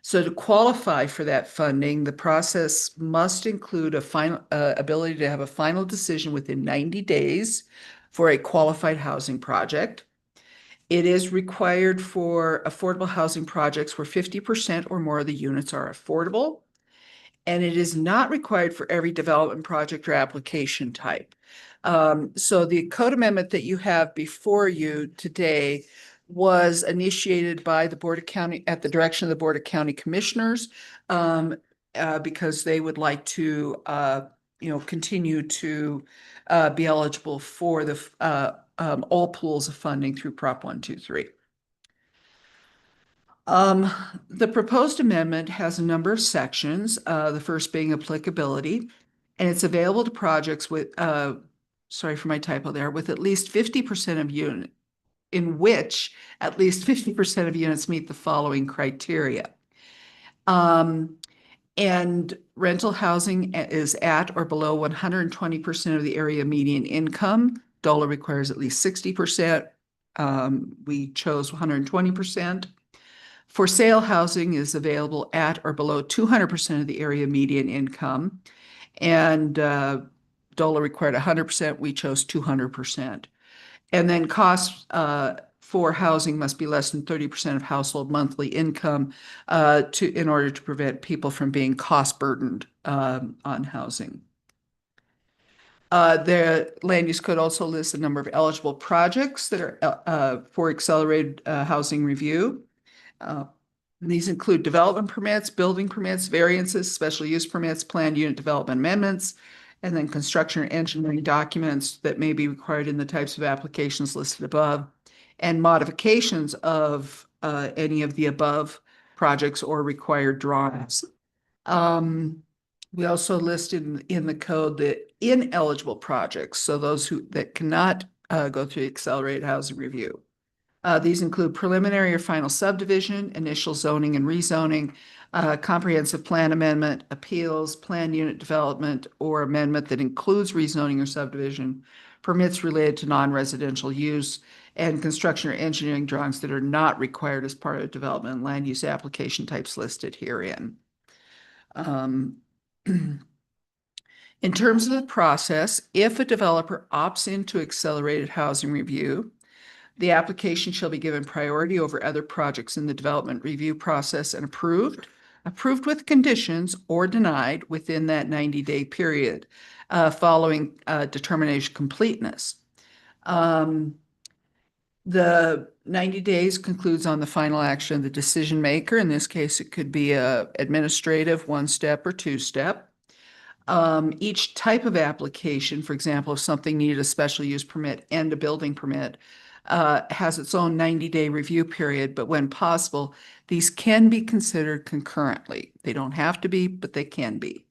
So to qualify for that funding, the process must include a final ability to have a final decision within 90 days for a qualified housing project. It is required for affordable housing projects where 50% or more of the units are affordable. And it is not required for every development project or application type. So the code amendment that you have before you today was initiated by the Board of County, at the direction of the Board of County Commissioners, because they would like to, continue to be eligible for the all pools of funding through Prop 123. The proposed amendment has a number of sections, the first being applicability, and it's available to projects with, sorry for my typo there, with at least 50% of unit, in which at least 50% of units meet the following criteria. And rental housing is at or below 120% of the area median income. DOLA requires at least 60%. We chose 120%. For sale housing is available at or below 200% of the area median income. And DOLA required 100%. We chose 200%. And then costs for housing must be less than 30% of household monthly income in order to prevent people from being cost burdened on housing. The land use code also lists a number of eligible projects that are for accelerated housing review. These include development permits, building permits, variances, special use permits, planned unit development amendments, and then construction or engineering documents that may be required in the types of applications listed above, and modifications of any of the above projects or required drawings. We also list in the code the ineligible projects, so those that cannot go through the accelerated housing review. These include preliminary or final subdivision, initial zoning and rezoning, comprehensive plan amendment, appeals, plan unit development, or amendment that includes rezoning or subdivision, permits related to non-residential use, and construction or engineering drawings that are not required as part of development and land use application types listed herein. In terms of the process, if a developer opts into accelerated housing review, the application shall be given priority over other projects in the development review process and approved with conditions, or denied within that 90-day period following determination completeness. The 90 days concludes on the final action of the decision maker. In this case, it could be a administrative one-step or two-step. Each type of application, for example, if something needed a special use permit and a building permit, has its own 90-day review period, but when possible, these can be considered concurrently. They don't have to be, but they can be.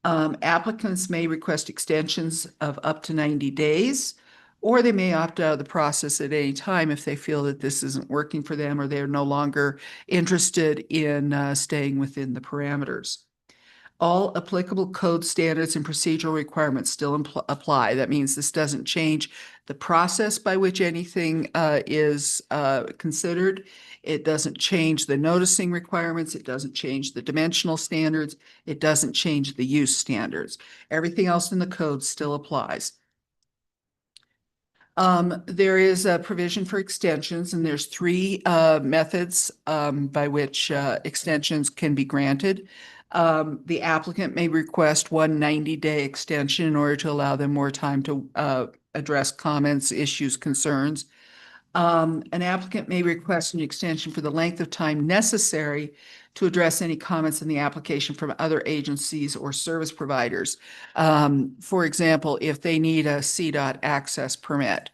Applicants may request extensions of up to 90 days, or they may opt out of the process at any time if they feel that this isn't working for them or they're no longer interested in staying within the parameters. All applicable code standards and procedural requirements still apply. That means this doesn't change the process by which anything is considered. It doesn't change the noticing requirements. It doesn't change the dimensional standards. It doesn't change the use standards. Everything else in the code still applies. There is a provision for extensions, and there's three methods by which extensions can be granted. The applicant may request one 90-day extension in order to allow them more time to address comments, issues, concerns. An applicant may request an extension for the length of time necessary to address any comments in the application from other agencies or service providers. For example, if they need a CDOT access permit,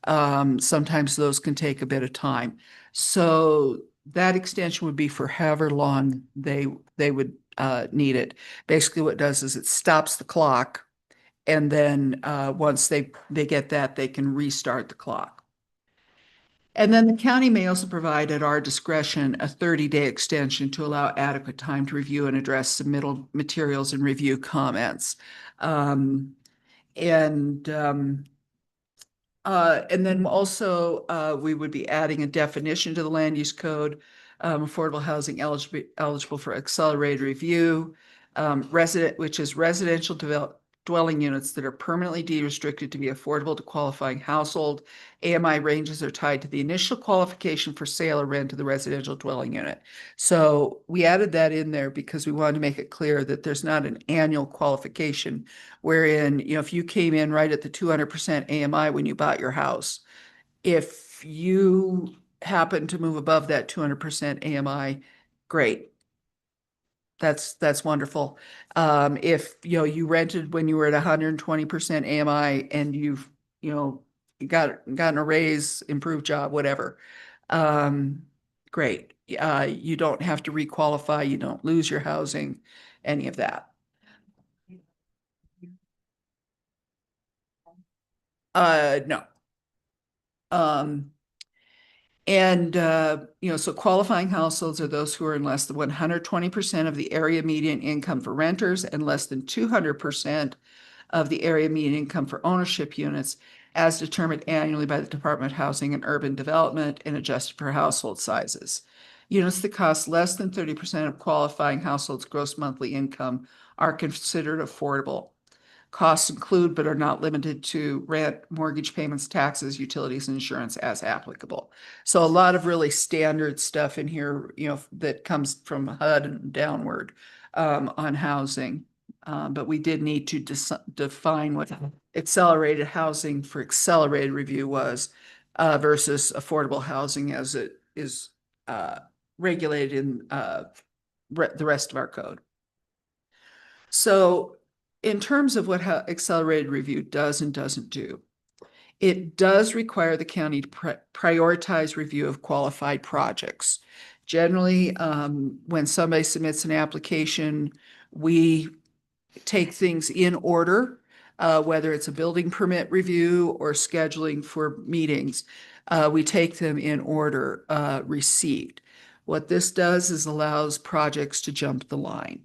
sometimes those can take a bit of time. So that extension would be for however long they would need it. Basically, what it does is it stops the clock, and then once they get that, they can restart the clock. And then the county may also provide at our discretion a 30-day extension to allow adequate time to review and address submittal materials and review comments. And then also we would be adding a definition to the land use code, affordable housing eligible for accelerated review, which is residential dwelling units that are permanently de-restricted to be affordable to qualifying household. AMI ranges are tied to the initial qualification for sale or rent of the residential dwelling unit. So we added that in there because we wanted to make it clear that there's not an annual qualification wherein, if you came in right at the 200% AMI when you bought your house, if you happen to move above that 200% AMI, great. That's wonderful. If you rented when you were at 120% AMI and you've gotten a raise, improved job, whatever, great. You don't have to requalify. You don't lose your housing, any of that. No. So qualifying households are those who are in less than 120% of the area median income for renters and less than 200% of the area median income for ownership units as determined annually by the Department of Housing and Urban Development and adjusted for household sizes. Units that cost less than 30% of qualifying households' gross monthly income are considered affordable. Costs include, but are not limited to, rent, mortgage payments, taxes, utilities, and insurance as applicable. So a lot of really standard stuff in here, that comes from HUD and downward on housing. But we did need to define what accelerated housing for accelerated review was versus affordable housing as it is regulated in the rest of our code. So in terms of what accelerated review does and doesn't do, it does require the county to prioritize review of qualified projects. Generally, when somebody submits an application, we take things in order, whether it's a building permit review or scheduling for meetings. We take them in order received. What this does is allows projects to jump the line.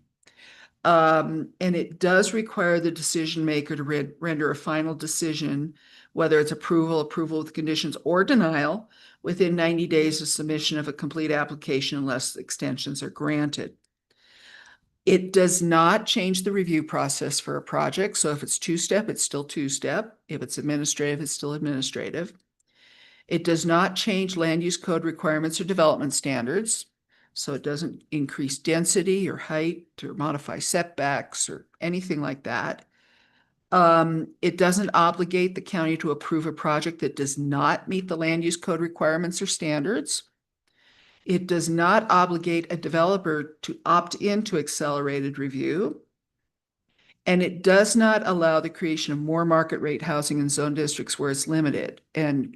And it does require the decision maker to render a final decision, whether it's approval with conditions, or denial within 90 days of submission of a complete application unless extensions are granted. It does not change the review process for a project. So if it's two-step, it's still two-step. If it's administrative, it's still administrative. It does not change land use code requirements or development standards. So it doesn't increase density or height or modify setbacks or anything like that. It doesn't obligate the county to approve a project that does not meet the land use code requirements or standards. It does not obligate a developer to opt into accelerated review. And it does not allow the creation of more market rate housing in zone districts where it's limited. And,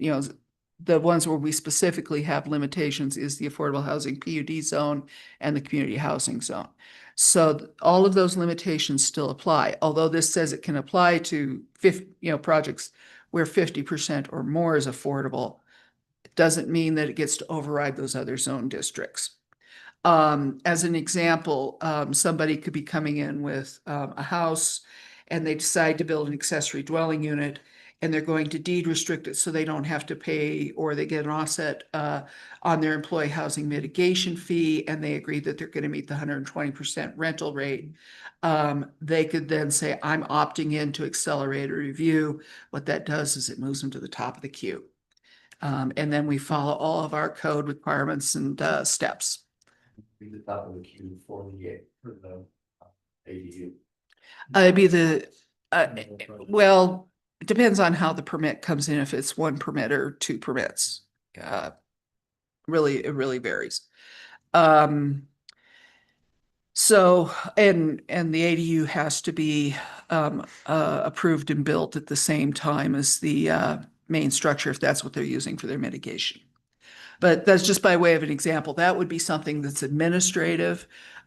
the ones where we specifically have limitations is the affordable housing PUD zone and the community housing zone. So all of those limitations still apply, although this says it can apply to projects where 50% or more is affordable. It doesn't mean that it gets to override those other zone districts. As an example, somebody could be coming in with a house and they decide to build an accessory dwelling unit and they're going to deed restrict it so they don't have to pay, or they get an offset on their employee housing mitigation fee, and they agree that they're going to meet the 120% rental rate. They could then say, I'm opting in to accelerated review. What that does is it moves them to the top of the queue. And then we follow all of our code requirements and steps. Be the top of the queue for the ADU. It'd be the, well, it depends on how the permit comes in, if it's one permit or two permits. It really varies. So, and the ADU has to be approved and built at the same time as the main structure, if that's what they're using for their mitigation. But that's just by way of an example. That would be something that's administrative.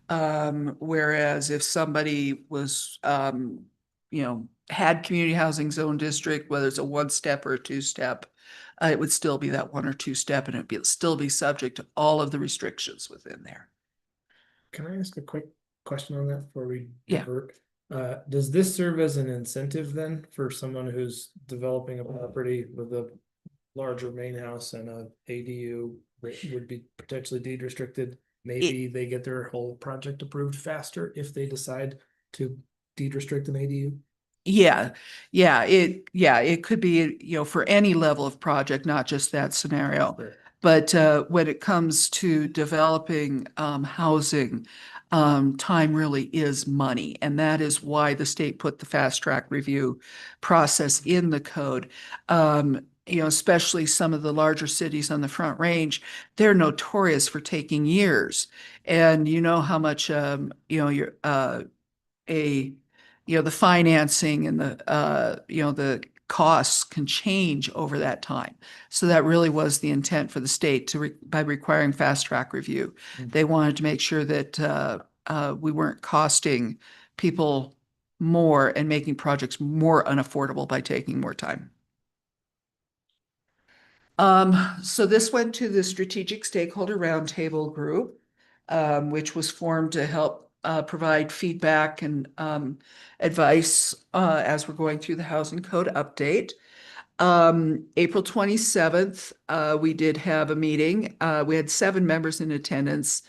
Whereas if somebody was, had community housing zone district, whether it's a 1-step or a 2-step, it would still be that 1 or 2-step, and it'd still be subject to all of the restrictions within there. Can I ask a quick question on that before we Yeah. divert? Does this serve as an incentive then for someone who's developing a property with a larger main house and a ADU that would be potentially deed restricted? Maybe they get their whole project approved faster if they decide to deed restrict an ADU? Yeah, it could be, for any level of project, not just that scenario. Sure. But when it comes to developing housing, time really is money. And that is why the state put the fast track review process in the code. Especially some of the larger cities on the Front Range, they're notorious for taking years. And you know how much, the financing and the costs can change over that time. So that really was the intent for the state by requiring fast track review. They wanted to make sure that we weren't costing people more and making projects more unaffordable by taking more time. So this went to the Strategic Stakeholder Roundtable Group, which was formed to help provide feedback and advice as we're going through the Housing Code update. April 27th, we did have a meeting. We had 7 members in attendance.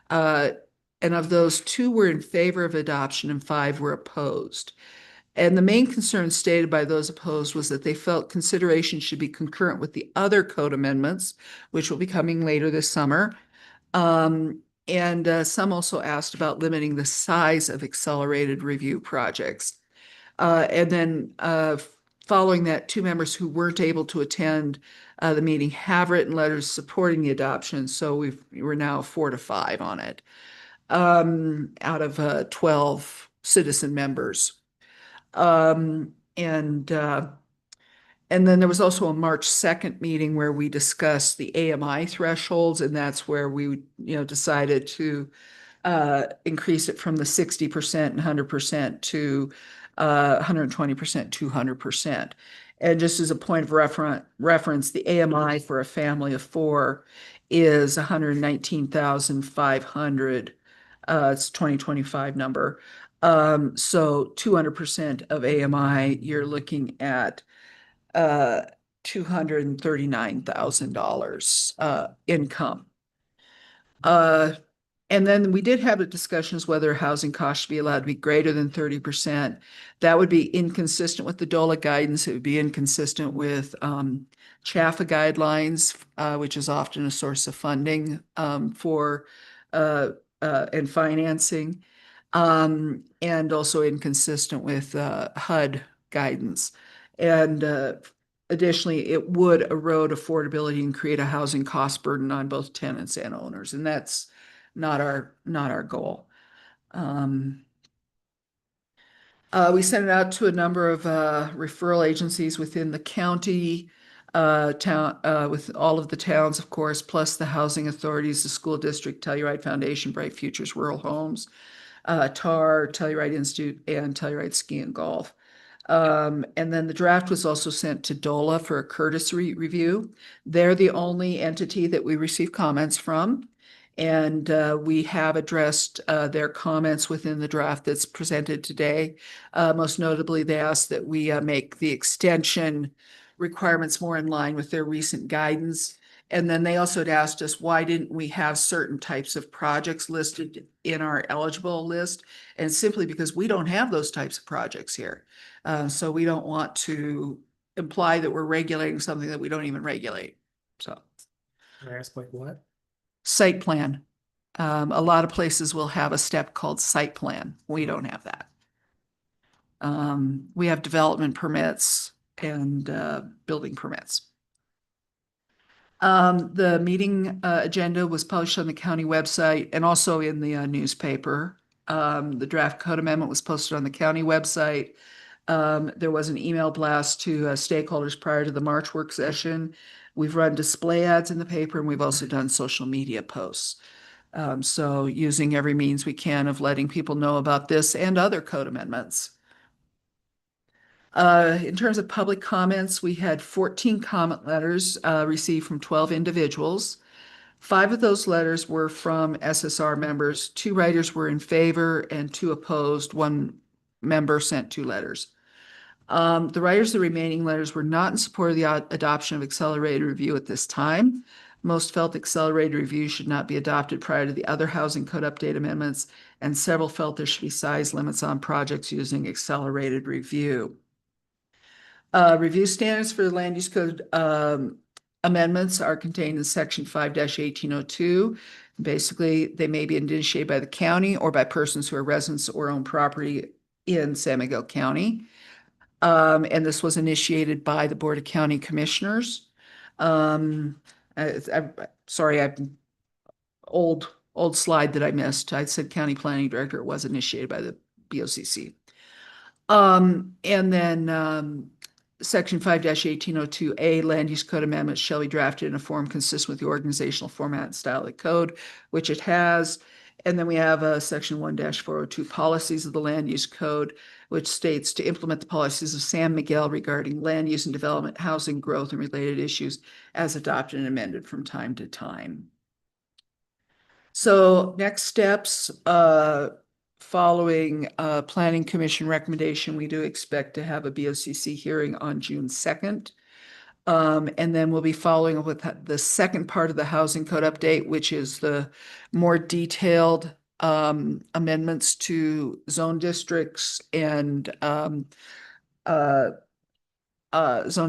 And of those, 2 were in favor of adoption and 5 were opposed. And the main concern stated by those opposed was that they felt consideration should be concurrent with the other code amendments, which will be coming later this summer. And some also asked about limiting the size of accelerated review projects. And then following that, 2 members who weren't able to attend the meeting have written letters supporting the adoption. So we're now 4 to 5 on it out of 12 citizen members. And then there was also a March 2nd meeting where we discussed the AMI thresholds, and that's where we, decided to increase it from the 60% and 100% to 120%, 200%. And just as a point of reference, the AMI for a family of 4 is 119,500. It's 2025 number. So 200% of AMI, you're looking at $239,000 income. And then we did have a discussion as whether housing costs should be allowed to be greater than 30%. That would be inconsistent with the DOLA guidance. It would be inconsistent with CHAFA guidelines, which is often a source of funding for and financing, and also inconsistent with HUD guidance. And additionally, it would erode affordability and create a housing cost burden on both tenants and owners, and that's not our goal. We sent it out to a number of referral agencies within the county. with all of the towns, of course, plus the housing authorities, the school district, Telluride Foundation, Bright Futures Rural Homes, TAR, Telluride Institute, and Telluride Ski and Golf. And then the draft was also sent to DOLA for a courtesy review. They're the only entity that we received comments from. And we have addressed their comments within the draft that's presented today. Most notably, they asked that we make the extension requirements more in line with their recent guidance. And then they also had asked us, why didn't we have certain types of projects listed in our eligible list? And simply because we don't have those types of projects here. So we don't want to imply that we're regulating something that we don't even regulate. So. Can I ask like what? Site plan. A lot of places will have a step called site plan. We don't have that. We have development permits and building permits. The meeting agenda was published on the county website and also in the newspaper. The draft code amendment was posted on the county website. There was an email blast to stakeholders prior to the March work session. We've run display ads in the paper, and we've also done social media posts. So using every means we can of letting people know about this and other code amendments. In terms of public comments, we had 14 comment letters received from 12 individuals. 5 of those letters were from SSR members. 2 writers were in favor and 2 opposed. 1 member sent 2 letters. The writers of the remaining letters were not in support of the adoption of accelerated review at this time. Most felt accelerated review should not be adopted prior to the other housing code update amendments, and several felt there should be size limits on projects using accelerated review. Review standards for the land use code amendments are contained in section 5-1802. Basically, they may be initiated by the county or by persons who are residents or own property in San Miguel County. And this was initiated by the Board of County Commissioners. I'm sorry, old slide that I missed. I said County Planning Director. It was initiated by the BOCC. And then section 5-1802A, land use code amendments shall be drafted in a form consistent with the organizational format and style of the code, which it has. And then we have section 1-402 policies of the land use code, which states to implement the policies of San Miguel regarding land use and development, housing growth, and related issues as adopted and amended from time to time. So next steps, following Planning Commission recommendation, we do expect to have a BOCC hearing on June 2nd. And then we'll be following up with the second part of the housing code update, which is the more detailed amendments to zone districts and zone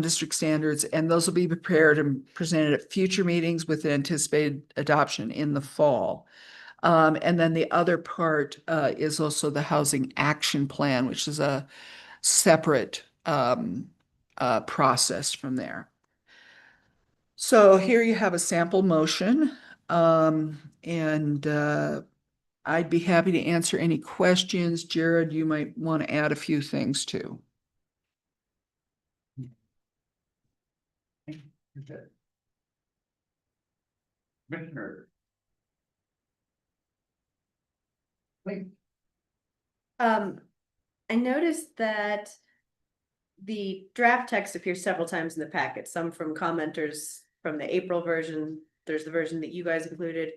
district standards. And those will be prepared and presented at future meetings with anticipated adoption in the fall. And then the other part is also the housing action plan, which is a separate process from there. So here you have a sample motion, and I'd be happy to answer any questions. Jared, you might want to add a few things too. Okay. Commissioner. Wait. I noticed that the draft text appears several times in the packet, some from commenters from the April version. There's the version that you guys included.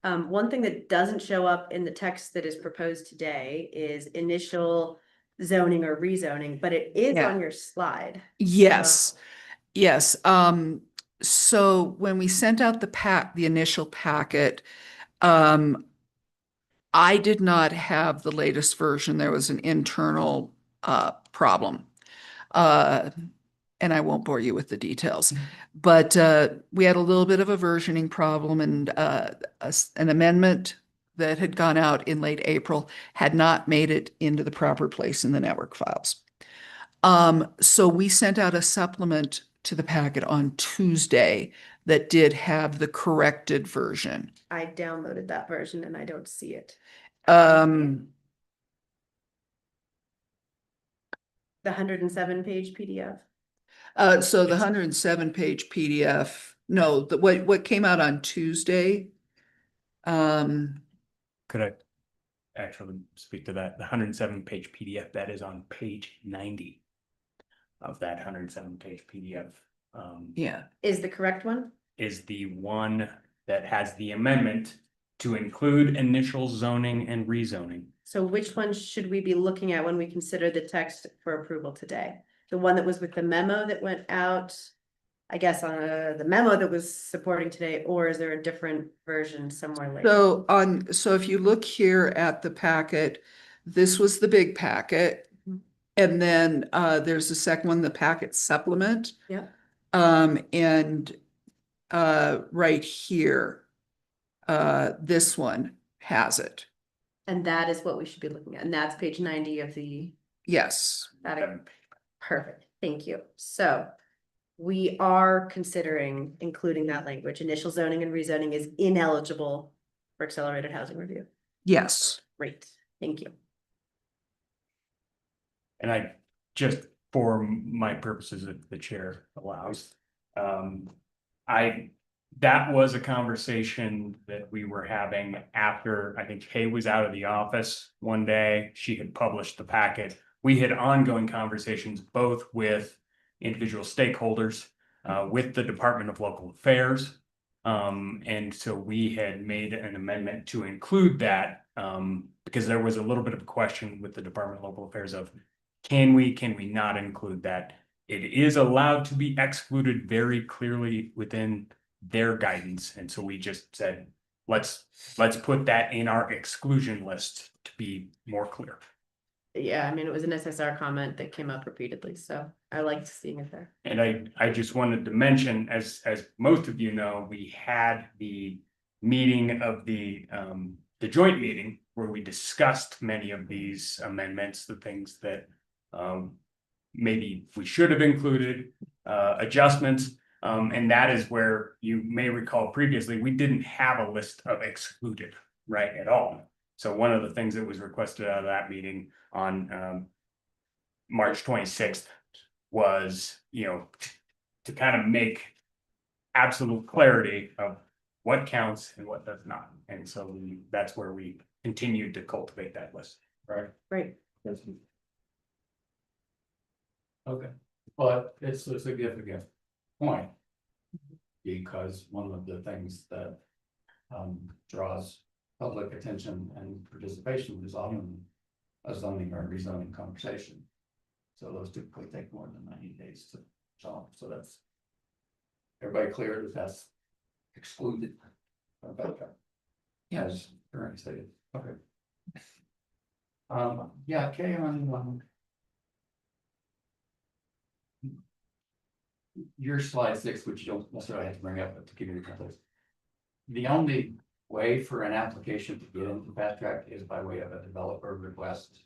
One thing that doesn't show up in the text that is proposed today is initial zoning or rezoning, but it is on your slide. Yes, yes. So when we sent out the initial packet, I did not have the latest version. There was an internal problem. And I won't bore you with the details, but we had a little bit of a versioning problem, and an amendment that had gone out in late April had not made it into the proper place in the network files. So we sent out a supplement to the packet on Tuesday that did have the corrected version. I downloaded that version and I don't see it. The 107 page PDF. So the 107-page PDF, no, what came out on Tuesday? Could I actually speak to that? The 107-page PDF, that is on page 90 of that 107-page PDF. Yeah, Is the correct one? Is the one that has the amendment to include initial zoning and rezoning. So which one should we be looking at when we consider the text for approval today? The one that was with the memo that went out, I guess, on the memo that was supporting today, or is there a different version somewhere later? so if you look here at the packet, this was the big packet. And then there's the second one, the packet supplement. Yeah. And right here, this one has it. And that is what we should be looking at, and that's page 90 of the. Yes. Perfect, thank you. So we are considering including that language. Initial zoning and rezoning is ineligible for accelerated housing review. Yes. Great, thank you. And I, just for my purposes, if the chair allows, that was a conversation that we were having after, I think Kay was out of the office one day. She had published the packet. We had ongoing conversations both with individual stakeholders, with the Department of Local Affairs. And so we had made an amendment to include that, because there was a little bit of a question with the Department of Local Affairs of, can we not include that? It is allowed to be excluded very clearly within their guidance. And so we just said, let's put that in our exclusion list to be more clear. Yeah, I mean, it was an SSR comment that came up repeatedly, so I liked seeing it there. And I just wanted to mention, as most of you know, we had the meeting of the joint meeting where we discussed many of these amendments, the things that maybe we should have included, adjustments. And that is where you may recall previously, we didn't have a list of excluded, right, at all. So one of the things that was requested out of that meeting on March 26th was, to kind of make absolute clarity of what counts and what does not. And so that's where we continued to cultivate that list, right? Right. Okay, but it's a significant point. Because one of the things that draws public attention and participation is often a zoning or rezoning conversation. So those typically take more than 90 days to solve. So that's everybody clear that that's excluded. As currently stated. Okay. Yeah, Kay, on your slide 6, which you don't necessarily have to bring up, but to give you the context. The only way for an application to get into fast track is by way of a developer request.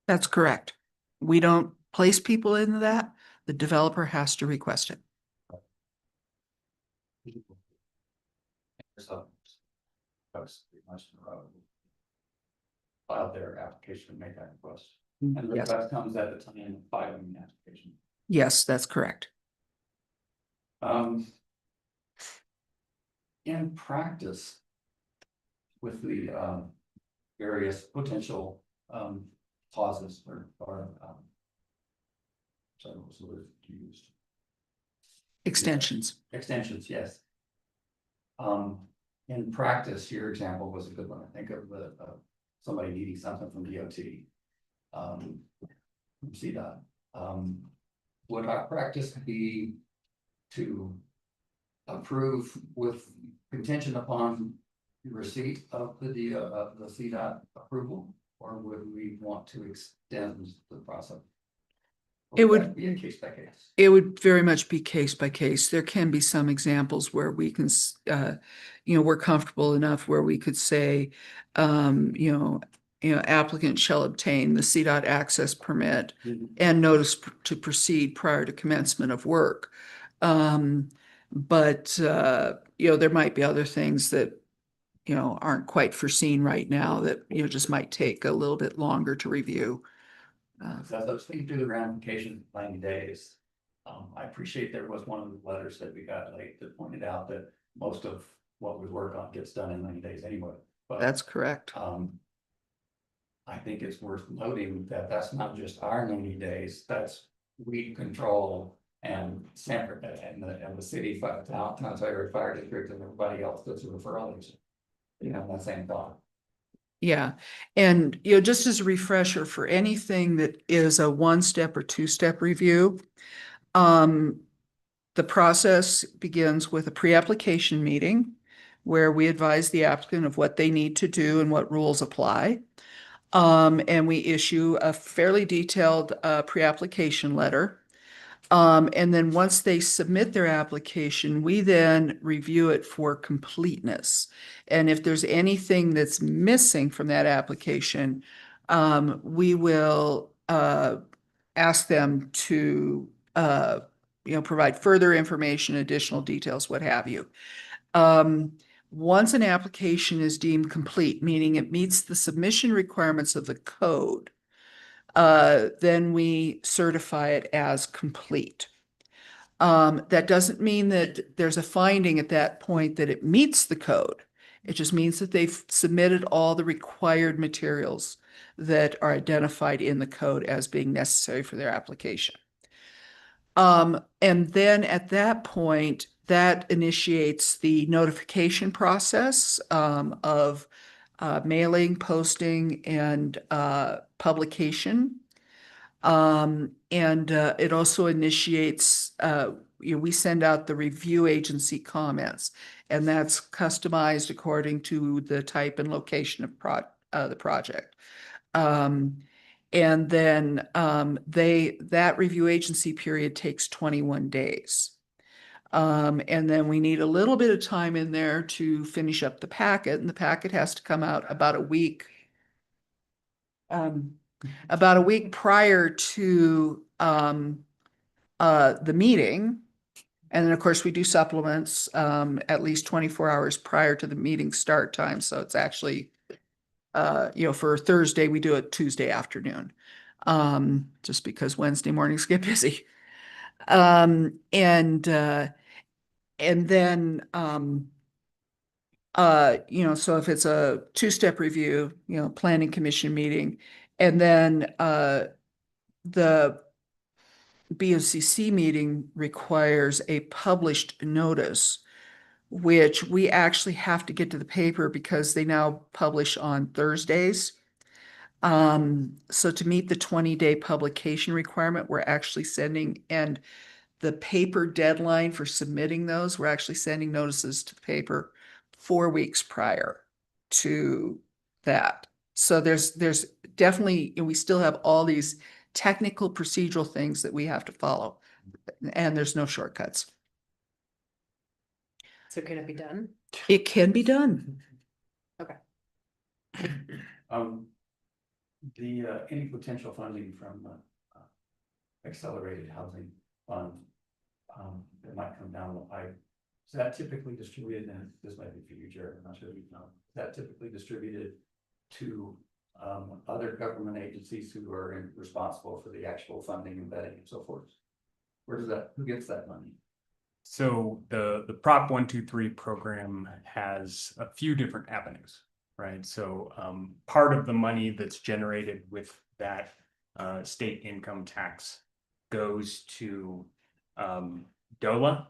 That's correct. We don't place people into that. The developer has to request it. So, folks pretty much file their application and make that request. And the Yes. request comes at the time of filing the application. Yes, that's correct. In practice, with the various potential clauses or sorry, what was the word you used? Extensions. Extensions, yes. In practice, your example was a good one. I think of the somebody needing something from DOT. From CDOT. Would our practice be to approve with contingent upon receipt of the CDOT approval, or would we want to extend the process? It would be a case by case. It would very much be case by case. There can be some examples where we can, we're comfortable enough where we could say, applicant shall obtain the CDOT access permit and notice to proceed prior to commencement of work. But there might be other things that, aren't quite foreseen right now that, just might take a little bit longer to review. So those things do the ramification 90 days. I appreciate there was one of the letters that we got late that pointed out that most of what we work on gets done in 90 days anyway. But That's correct. I think it's worth noting that that's not just our 90 days, that's weed control and Sanford and the city, Town Fire District and everybody else that's a referral. You know, that same thought. Yeah, and you know, just as a refresher for anything that is a one-step or two-step review, the process begins with a pre-application meeting where we advise the applicant of what they need to do and what rules apply. And we issue a fairly detailed pre-application letter. And then once they submit their application, we then review it for completeness. And if there's anything that's missing from that application, we will ask them to provide further information, additional details, what have you. Once an application is deemed complete, meaning it meets the submission requirements of the code, then we certify it as complete. That doesn't mean that there's a finding at that point that it meets the code. It just means that they've submitted all the required materials that are identified in the code as being necessary for their application. And then at that point, that initiates the notification process of mailing, posting, and publication. And it also initiates, we send out the review agency comments, and that's customized according to the type and location of the project. And then that review agency period takes 21 days. And then we need a little bit of time in there to finish up the packet, and the packet has to come out about a week prior to the meeting. And then, of course, we do supplements at least 24 hours prior to the meeting start time. So it's actually, for Thursday, we do it Tuesday afternoon, just because Wednesday mornings get busy. And then, so if it's a two-step review, planning commission meeting, and then the BOCC meeting requires a published notice, which we actually have to get to the paper because they now publish on Thursdays. So to meet the 20-day publication requirement, we're actually sending, and the paper deadline for submitting those, we're actually sending notices to the paper 4 weeks prior to that. So there's definitely, we still have all these technical procedural things that we have to follow, and there's no shortcuts. So can it be done? It can be done. Okay. Any potential funding from accelerated housing fund that might come down the pipe, is that typically distributed, and this might be for you, Jared, I'm not sure if you know, is that typically distributed to other government agencies who are responsible for the actual funding and vetting and so forth? Who gets that money? So the Prop 123 program has a few different avenues, right? So part of the money that's generated with that state income tax goes to DOLA,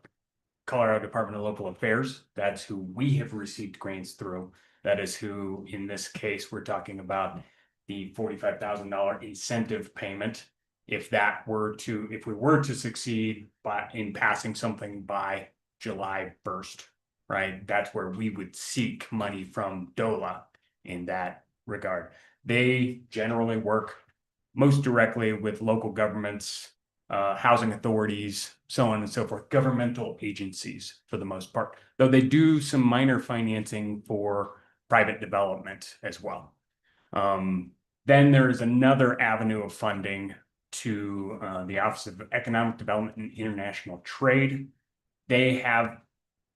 Colorado Department of Local Affairs. That's who we have received grants through. That is who, in this case, we're talking about the $45,000 incentive payment. If we were to succeed in passing something by July 1st, right? That's where we would seek money from DOLA in that regard. They generally work most directly with local governments, housing authorities, so on and so forth, governmental agencies for the most part, though they do some minor financing for private development as well. Then there is another avenue of funding to the Office of Economic Development and International Trade. They have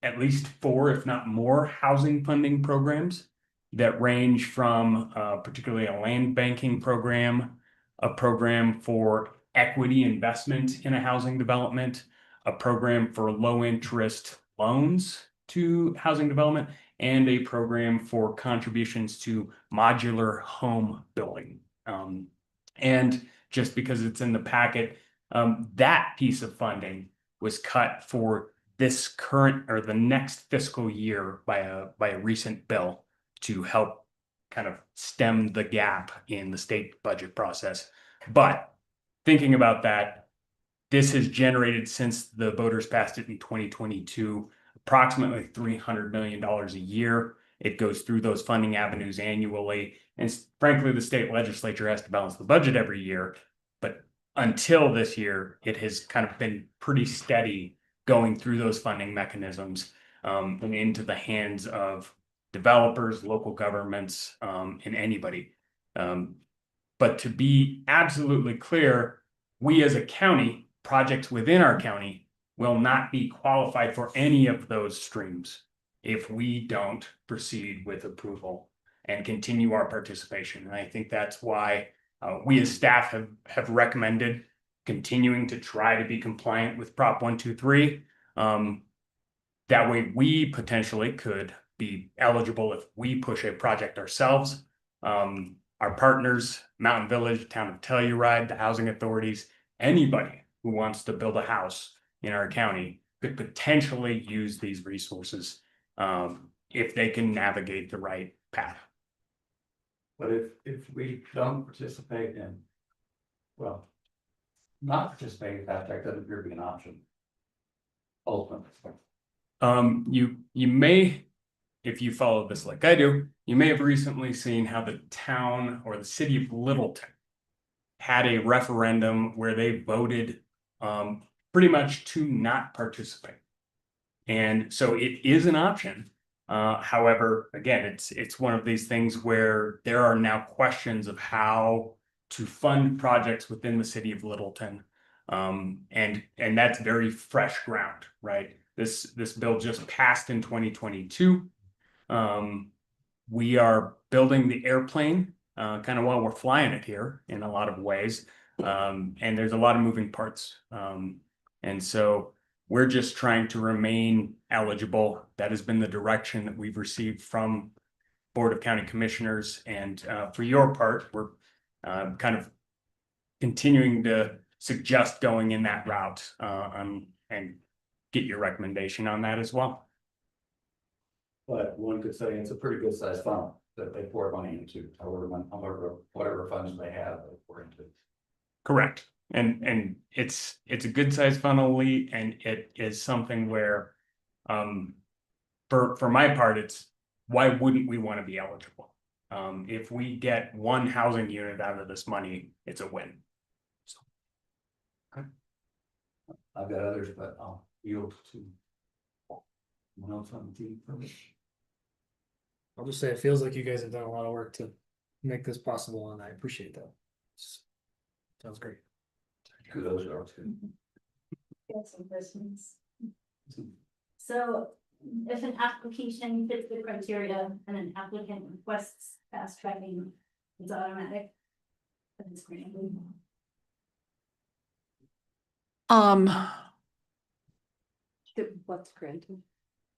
at least 4, if not more, housing funding programs that range from particularly a land banking program, a program for equity investment in a housing development, a program for low interest loans to housing development, and a program for contributions to modular home building. And just because it's in the packet, that piece of funding was cut for this current or the next fiscal year by a recent bill to help kind of stem the gap in the state budget process. But thinking about that, this has generated, since the voters passed it in 2022, approximately $300 million a year. It goes through those funding avenues annually. And frankly, the state legislature has to balance the budget every year. But until this year, it has kind of been pretty steady going through those funding mechanisms and into the hands of developers, local governments, and anybody. But to be absolutely clear, we as a county, projects within our county will not be qualified for any of those streams if we don't proceed with approval and continue our participation. And I think that's why we as staff have recommended continuing to try to be compliant with Prop 123. That way we potentially could be eligible if we push a project ourselves. Our partners, Mountain Village, Town of Telluride, the housing authorities, anybody who wants to build a house in our county could potentially use these resources if they can navigate the right path. But if we don't participate in, well, not participate in fast track doesn't appear to be an option. Ultimately. You may, if you follow this like I do, you may have recently seen how the town or the city of Littleton had a referendum where they voted pretty much to not participate. And so it is an option. However, again, it's one of these things where there are now questions of how to fund projects within the city of Littleton. And that's very fresh ground, right? This bill just passed in 2022. We are building the airplane kind of while we're flying it here in a lot of ways. And there's a lot of moving parts. And so we're just trying to remain eligible. That has been the direction that we've received from Board of County Commissioners. And for your part, we're kind of continuing to suggest going in that route and get your recommendation on that as well. But one could say it's a pretty good sized funnel that they pour money into, whatever funds they have, they pour into. Correct. And it's a good sized funnel, Lee, and it is something where for my part, it's why wouldn't we want to be eligible? If we get one housing unit out of this money, it's a win. So. Okay. I've got others, but I'll yield to someone else on the team for me. I'll just say it feels like you guys have done a lot of work to make this possible, and I appreciate that. Sounds great. Kudos, are too. Got some questions. So if an application fits the criteria and an applicant requests fast tracking, it's automatic. But it's granted. What's granted?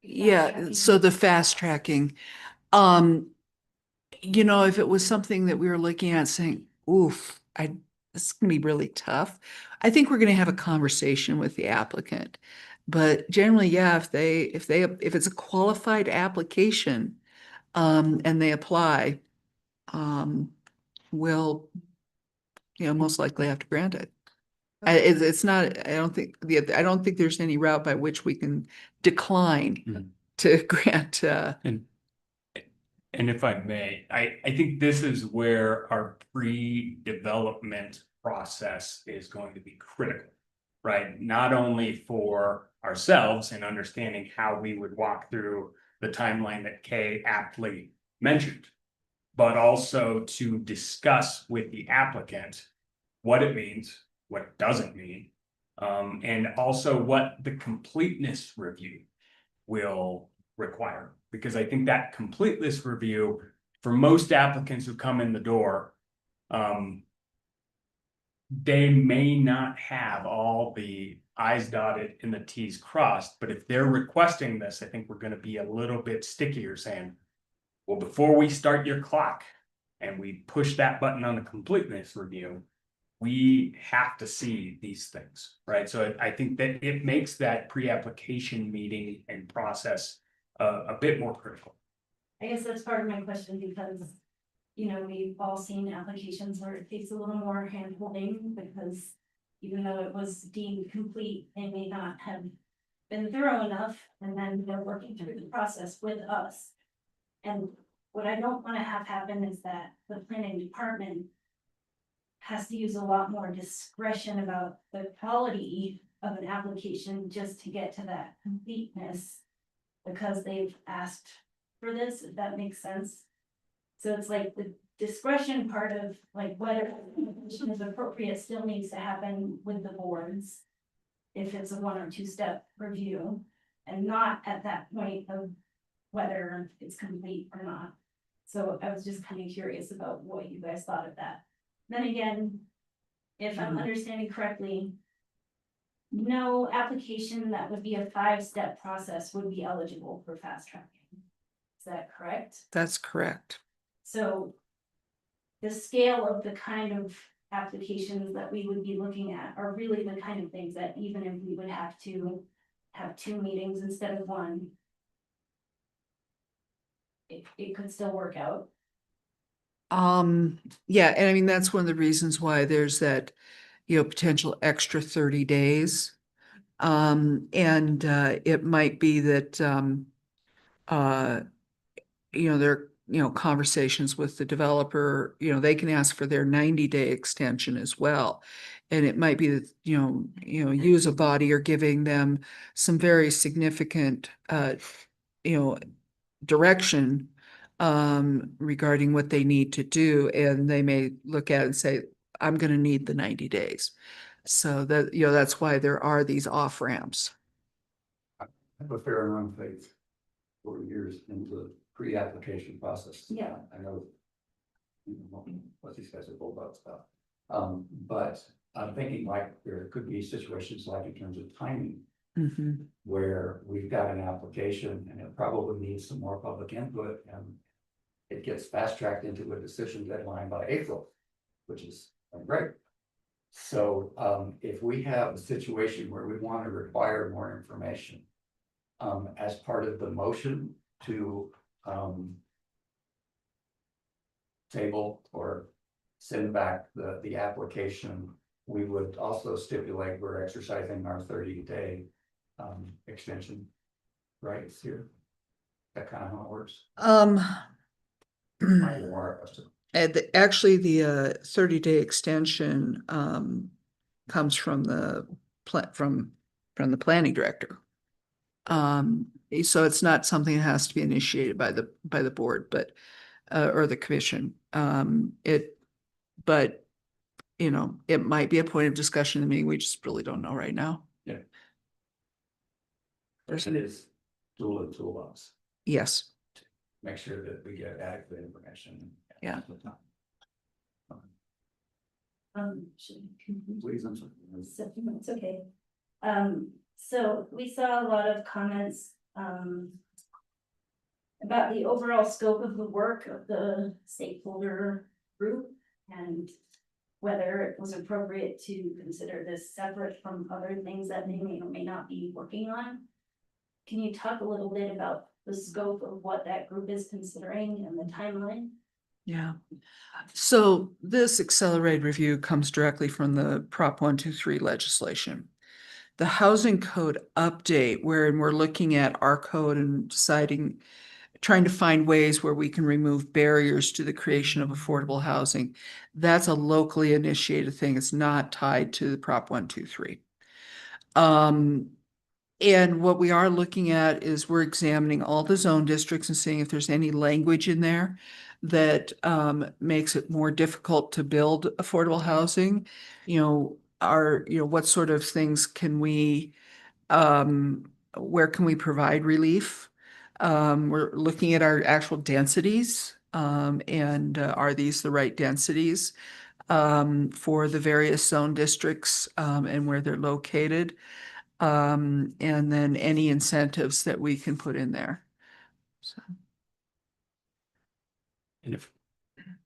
Yeah, so the fast tracking, you know, if it was something that we were looking at saying, oof, it's gonna be really tough. I think we're gonna have a conversation with the applicant. But generally, yeah, if it's a qualified application, and they apply, we'll, you know, most likely have to grant it. It's not, I don't think there's any route by which we can decline to grant. And if I may, I think this is where our pre-development process is going to be critical, right? Not only for ourselves in understanding how we would walk through the timeline that Kay aptly mentioned, but also to discuss with the applicant what it means, what it doesn't mean, and also what the completeness review will require. Because I think that completeness review for most applicants who come in the door, they may not have all the i's dotted and the t's crossed, but if they're requesting this, I think we're gonna be a little bit stickier saying, well, before we start your clock and we push that button on the completeness review, we have to see these things, right? So I think that it makes that pre-application meeting and process a bit more critical. I guess that's part of my question because, you know, we've all seen applications where it takes a little more hand holding because even though it was deemed complete, they may not have been thorough enough, and then they're working through the process with us. And what I don't want to have happen is that the planning department has to use a lot more discretion about the quality of an application just to get to that completeness because they've asked for this, if that makes sense. So it's like the discretion part of like whether application is appropriate still needs to happen with the boards. If it's a 1 or 2 step review and not at that point of whether it's complete or not. So I was just kind of curious about what you guys thought of that. Then again, if I'm understanding correctly, no application that would be a 5-step process would be eligible for fast tracking. Is that correct? That's correct. So the scale of the kind of applications that we would be looking at are really the kind of things that even if we would have to have 2 meetings instead of 1, it could still work out. Yeah, and I mean, that's one of the reasons why there's that, potential extra 30 days. It might be that, there are, conversations with the developer, they can ask for their 90-day extension as well. And it might be that, use a body or giving them some very significant, direction regarding what they need to do, and they may look at it and say, I'm going to need the 90 days. So that, that's why there are these off ramps. I have a fair amount of faith for years into the pre-application process. Yeah. I know what these guys are all about stuff. But I'm thinking like there could be situations like in terms of timing, where we've got an application and it probably needs some more public input and it gets fast tracked into a decision deadline by April, which is great. So if we have a situation where we want to require more information as part of the motion to table or send back the application, we would also stipulate we're exercising our 30-day extension rights here. That kind of how it works. Actually, the 30-day extension comes from the planning director. So it's not something that has to be initiated by the board, but or the commission. But it might be a point of discussion in the meeting. We just really don't know right now. Yeah. It is toolbox. Yes. Make sure that we get adequate information. Yeah. Please, I'm sorry. It's okay. So we saw a lot of comments about the overall scope of the work of the stakeholder group and whether it was appropriate to consider this separate from other things that they may or may not be working on. Can you talk a little bit about the scope of what that group is considering and the timeline? Yeah. So this accelerated review comes directly from the Prop 123 legislation. The housing code update, wherein we're looking at our code and trying to find ways where we can remove barriers to the creation of affordable housing. That's a locally initiated thing. It's not tied to the Prop 123. And what we are looking at is we're examining all the zone districts and seeing if there's any language in there that makes it more difficult to build affordable housing. What sort of things can we, where can we provide relief? We're looking at our actual densities, and are these the right densities? for the various zone districts, and where they're located. And then any incentives that we can put in there. So. And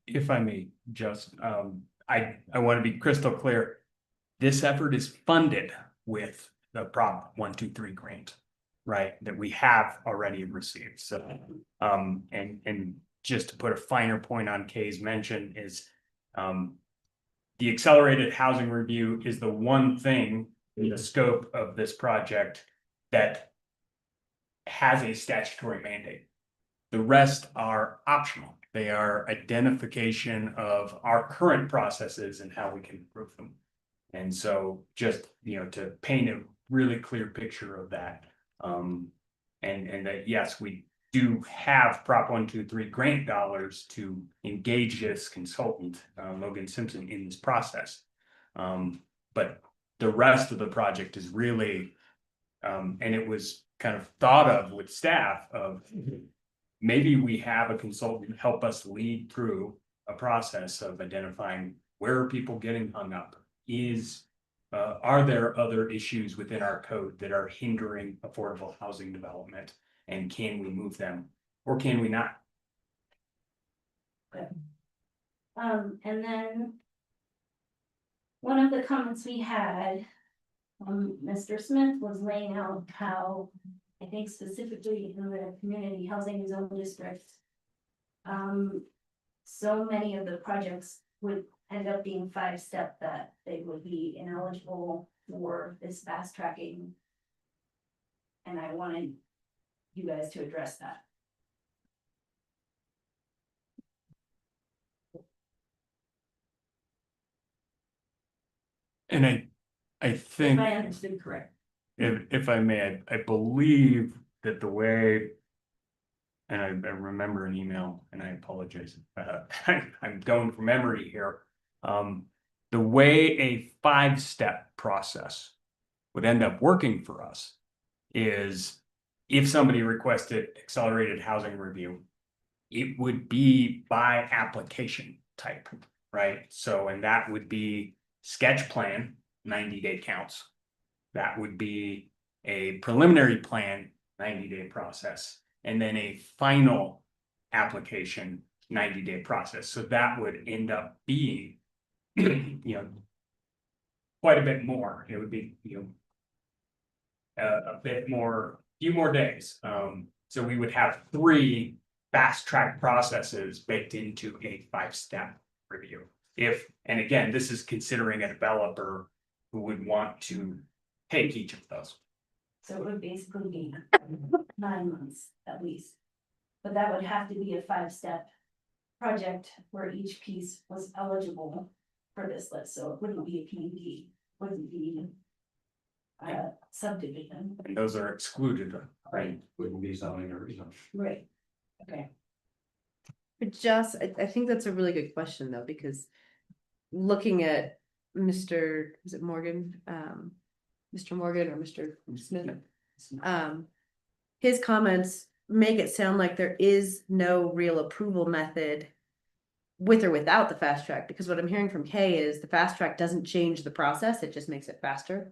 if I may, just, I want to be crystal clear. This effort is funded with the Prop 123 grant, right, that we have already received. So, and just to put a finer point on Kay's mention is, the accelerated housing review is the one thing in the scope of this project that has a statutory mandate. The rest are optional. They are identification of our current processes and how we can improve them. And so just, to paint a really clear picture of that. And that, yes, we do have Prop 123 grant dollars to engage this consultant, Logan Simpson, in this process. But the rest of the project is really, and it was kind of thought of with staff of, maybe we have a consultant help us lead through a process of identifying where are people getting hung up? Are there other issues within our code that are hindering affordable housing development? And can we move them or can we not? And then one of the comments we had, Mr. Smith was laying out how, I think specifically in the community housing zone district, so many of the projects would end up being 5-step, that they would be ineligible for this fast tracking. And I wanted you guys to address that. And I think, If I understood correct. if I may, I believe that the way, and I remember an email, and I apologize, I'm going from memory here. The way a 5-step process would end up working for us is if somebody requested accelerated housing review, it would be by application type, right? So, and that would be sketch plan, 90-day counts. That would be a preliminary plan, 90-day process, and then a final application, 90-day process. So that would end up being, quite a bit more. It would be, a bit more, few more days. So we would have 3 fast track processes baked into a 5-step review. And again, this is considering a developer who would want to take each of those. So it would basically be 9 months at least. But that would have to be a 5-step project where each piece was eligible for this list. So it wouldn't be a PUD, wouldn't be a subdivision. And those are excluded, right? Wouldn't be zoning or rezon. Right. Okay. But just, I think that's a really good question though, because looking at Mr., is it Morgan? Mr. Morgan or Mr. Smith? His comments make it sound like there is no real approval method with or without the fast track, because what I'm hearing from Kay is the fast track doesn't change the process, it just makes it faster.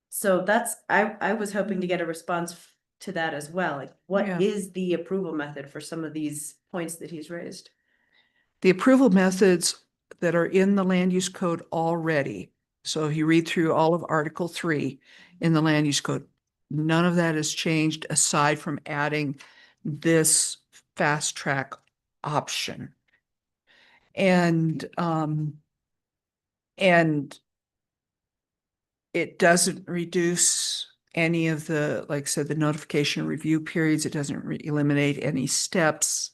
So that's, I was hoping to get a response to that as well, like what Yeah. is the approval method for some of these points that he's raised? The approval methods that are in the land use code already. So if you read through all of Article 3 in the land use code, none of that has changed aside from adding this fast track option. And it doesn't reduce any of the, like I said, the notification review periods. It doesn't eliminate any steps.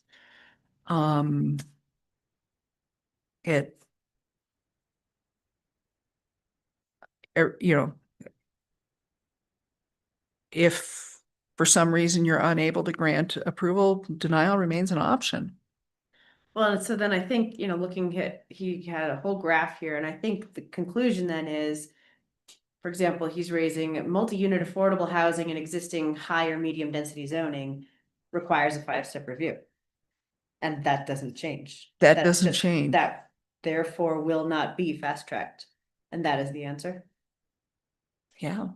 If for some reason you're unable to grant approval, denial remains an option. Well, so then I think, looking at, he had a whole graph here, and I think the conclusion then is, for example, he's raising multi-unit affordable housing and existing high or medium density zoning requires a 5-step review. And that doesn't change. That That's doesn't just- change. That therefore will not be fast tracked. And that is the answer. Yeah.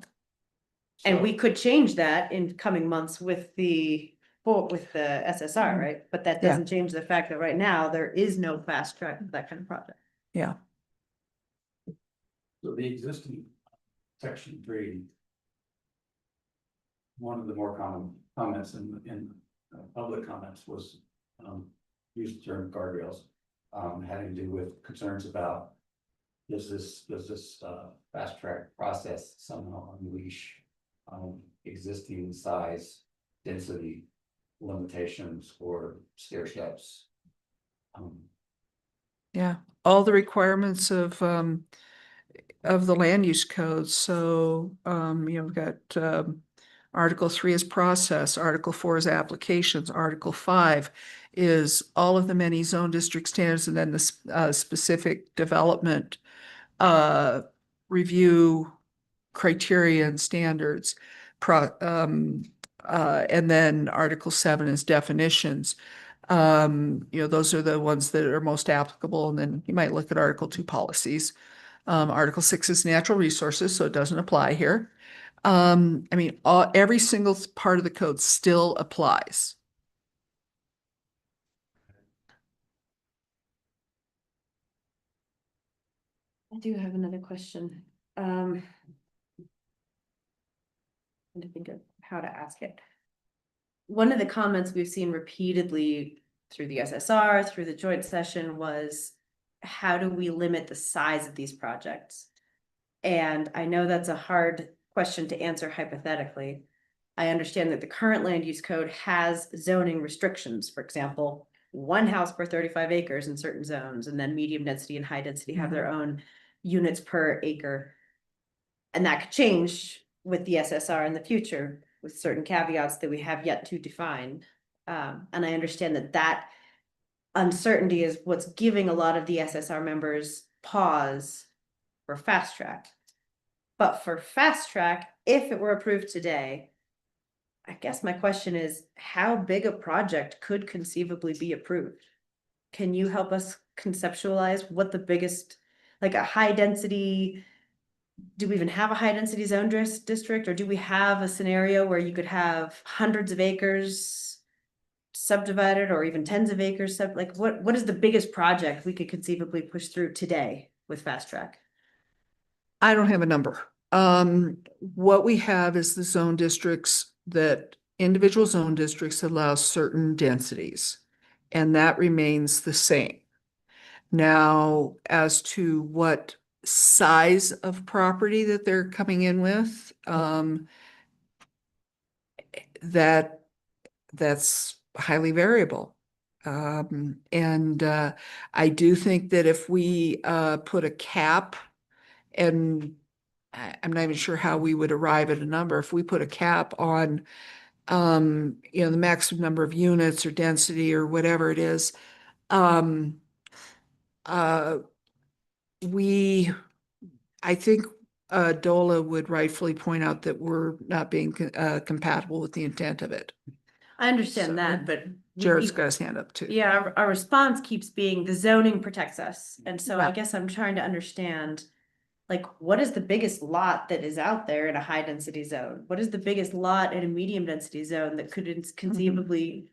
And we could change that in coming months with the, with the SSR, right? But that Yeah. doesn't change the fact that right now there is no fast track, for that kind of project. Yeah. So the existing section 3. One of the more common comments in public comments was, used the term guardrails, having to do with concerns about does this fast track process somehow unleash existing size, density limitations or stair steps? Yeah, all the requirements of the land use code. So, we've got, Article 3 is process, Article 4 is applications, Article 5 is all of the many zone district standards, and then the specific development review criteria and standards. And then Article 7 is definitions. Those are the ones that are most applicable, and then you might look at Article 2 policies. Article 6 is natural resources, so it doesn't apply here. Every single part of the code still applies. I do have another question. To think of how to ask it. One of the comments we've seen repeatedly through the SSR, through the joint session, was how do we limit the size of these projects? And I know that's a hard question to answer hypothetically. I understand that the current land use code has zoning restrictions. For example, 1 house per 35 acres in certain zones, and then medium density and high density have their own units per acre. And that could change with the SSR in the future, with certain caveats that we have yet to define. And I understand that uncertainty is what's giving a lot of the SSR members pause for fast track. But for fast track, if it were approved today, I guess my question is, how big a project could conceivably be approved? Can you help us conceptualize what the biggest, like a high density, do we even have a high density zone district, or do we have a scenario where you could have hundreds of acres subdivided, or even tens of acres what is the biggest project we could conceivably push through today with fast track? I don't have a number. What we have is the zone districts, that individual zone districts allow certain densities, and that remains the same. Now, as to what size of property that they're coming in with, that's highly variable. And I do think that if we put a cap, and I'm not even sure how we would arrive at a number, if we put a cap on the maximum number of units or density or whatever it is, I think DOLA would rightfully point out that we're not being compatible with the intent of it. I understand that, but Jared's got his hand up too. yeah, our response keeps being the zoning protects us. And so I Right. guess I'm trying to understand, like, what is the biggest lot that is out there in a high density zone? What is the biggest lot in a medium density zone that could conceivably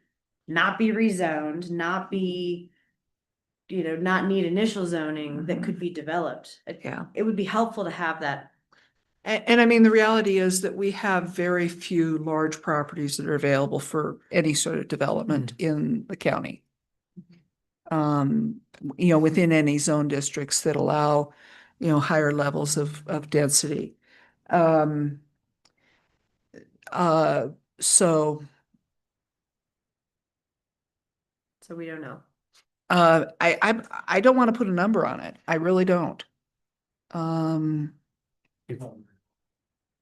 not be rezoned, not be, not need initial zoning that could be developed? Yeah. It would be helpful to have that. And I mean, the reality is that we have very few large properties that are available for any sort of development in the county. Within any zone districts that allow, higher levels of density. So we don't know. I don't want to put a number on it. I really don't.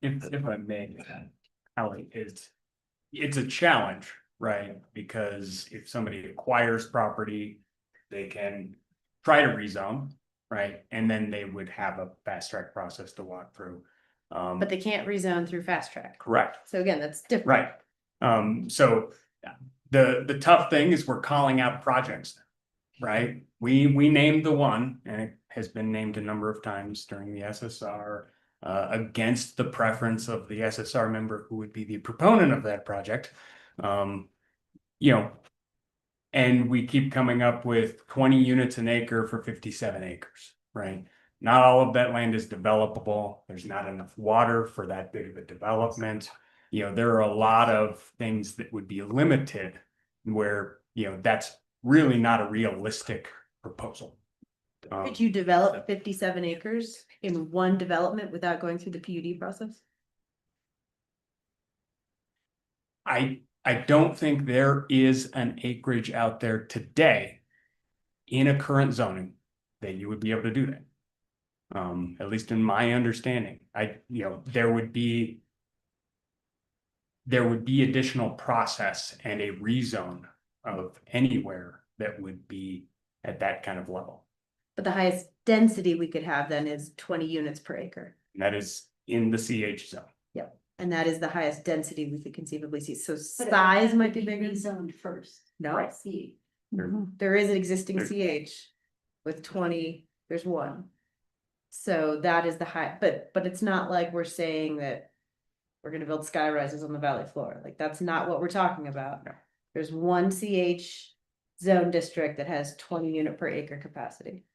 If I may, Ally, it's a challenge, right? Because if somebody acquires property, they can try to rezone, right? And then they would have a fast track process to walk through. But they can't rezone through fast track. Correct. So again, that's different. Right. So the tough thing is we're calling out projects. right? We named the one, and it has been named a number of times during the SSR. Against the preference of the SSR member who would be the proponent of that project. You know. And we keep coming up with 20 units an acre for 57 acres, right? Not all of that land is developable. There's not enough water for that big of a development. You know, there are a lot of things that would be limited where, you know, that's really not a realistic proposal. Could you develop 57 acres in one development without going through the PUD process? I don't think there is an acreage out there today in a current zoning that you would be able to do that. At least in my understanding, there would be additional process and a rezone of anywhere that would be at that kind of level. But the highest density we could have then is 20 units per acre. And that is in the CH zone. Yep. And that is the highest density we could conceivably see. So But it would size have might to be bigger. rezoned first. No. Right, see. There is an existing CH with 20, there's one. So that is the high, but it's not like we're saying that we're gonna build sky rises on the valley floor. Like, that's not what we're talking about. No. There's one CH zone district that has 20 unit per acre capacity,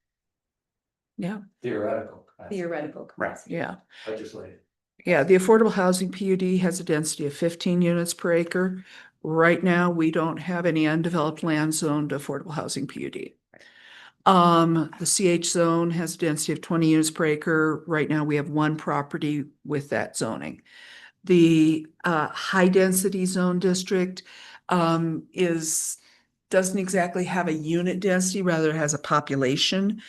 Theoretical. theoretical capacity. Yeah. Legislative. Yeah, the affordable housing PUD has a density of 15 units per acre. Right now, we don't have any undeveloped land zoned affordable housing PUD. The CH zone has a density of 20 units per acre. Right now, we have one property with that zoning. The high density zone district doesn't exactly have a unit density, rather it has a population.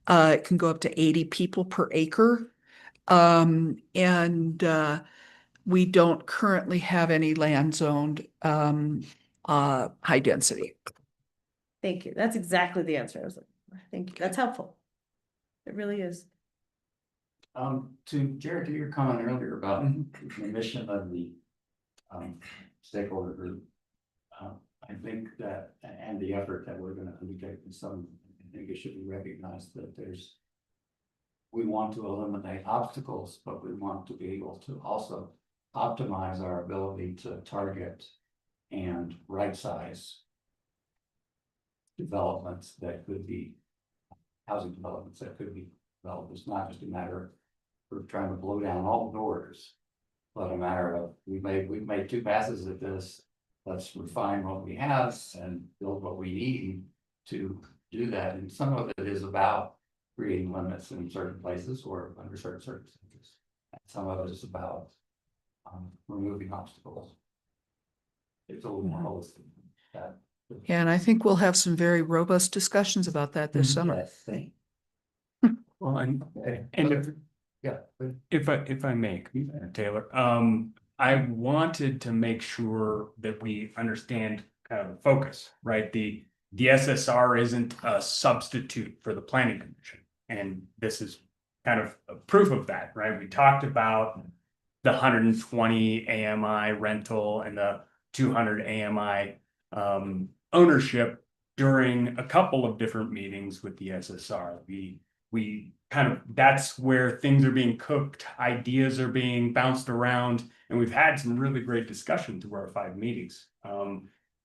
It can go up to 80 people per acre. We don't currently have any land zoned high density. Thank you. That's exactly the answer I was looking for. Thank you. That's helpful. It really is. To Jared, to your comment earlier about the mission of the stakeholder group. I think that, and the effort that we're gonna undertake in some, I think it should be recognized that we want to eliminate obstacles, but we want to be able to also optimize our ability to target and right size developments that could be housing developments that could be developed. It's not just a matter of trying to blow down all doors, but a matter of we've made two passes at this. Let's refine what we have and build what we need to do that. And some of it is about creating limits in certain places or under certain circumstances. And some of it is about removing obstacles. It's a little more holistic than that. Yeah, and I think we'll have some very robust discussions about that this summer. Yes, thank Well, and yeah. if I may, Taylor, I wanted to make sure that we understand kind of the focus, right? The SSR isn't a substitute for the planning commission. And this is kind of a proof of that, right? We talked about the 120 AMI rental and the 200 AMI ownership during a couple of different meetings with the SSR. We kind of, that's where things are being cooked, ideas are being bounced around, and we've had some really great discussion through our 5 meetings.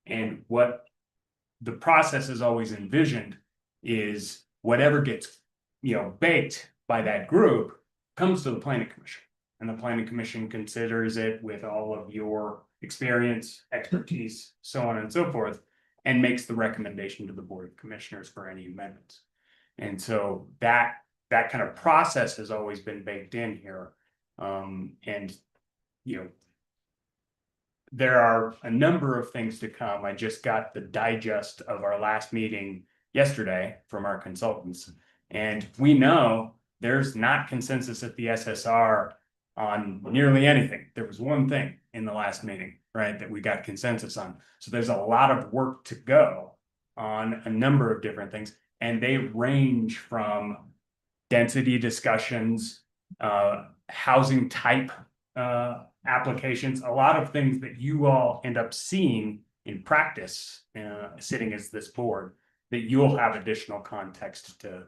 And what the process has always envisioned is whatever gets, baked by that group comes to the planning commission. And the planning commission considers it with all of your experience, expertise, so on and so forth, and makes the recommendation to the board of commissioners for any amendments. And so that kind of process has always been baked in here. There are a number of things to come. I just got the digest of our last meeting yesterday from our consultants. And we know there's not consensus at the SSR on nearly anything. There was one thing in the last meeting, right, that we got consensus on. So there's a lot of work to go on a number of different things. And they range from density discussions, housing type applications, a lot of things that you all end up seeing in practice, sitting as this board. that you'll have additional context to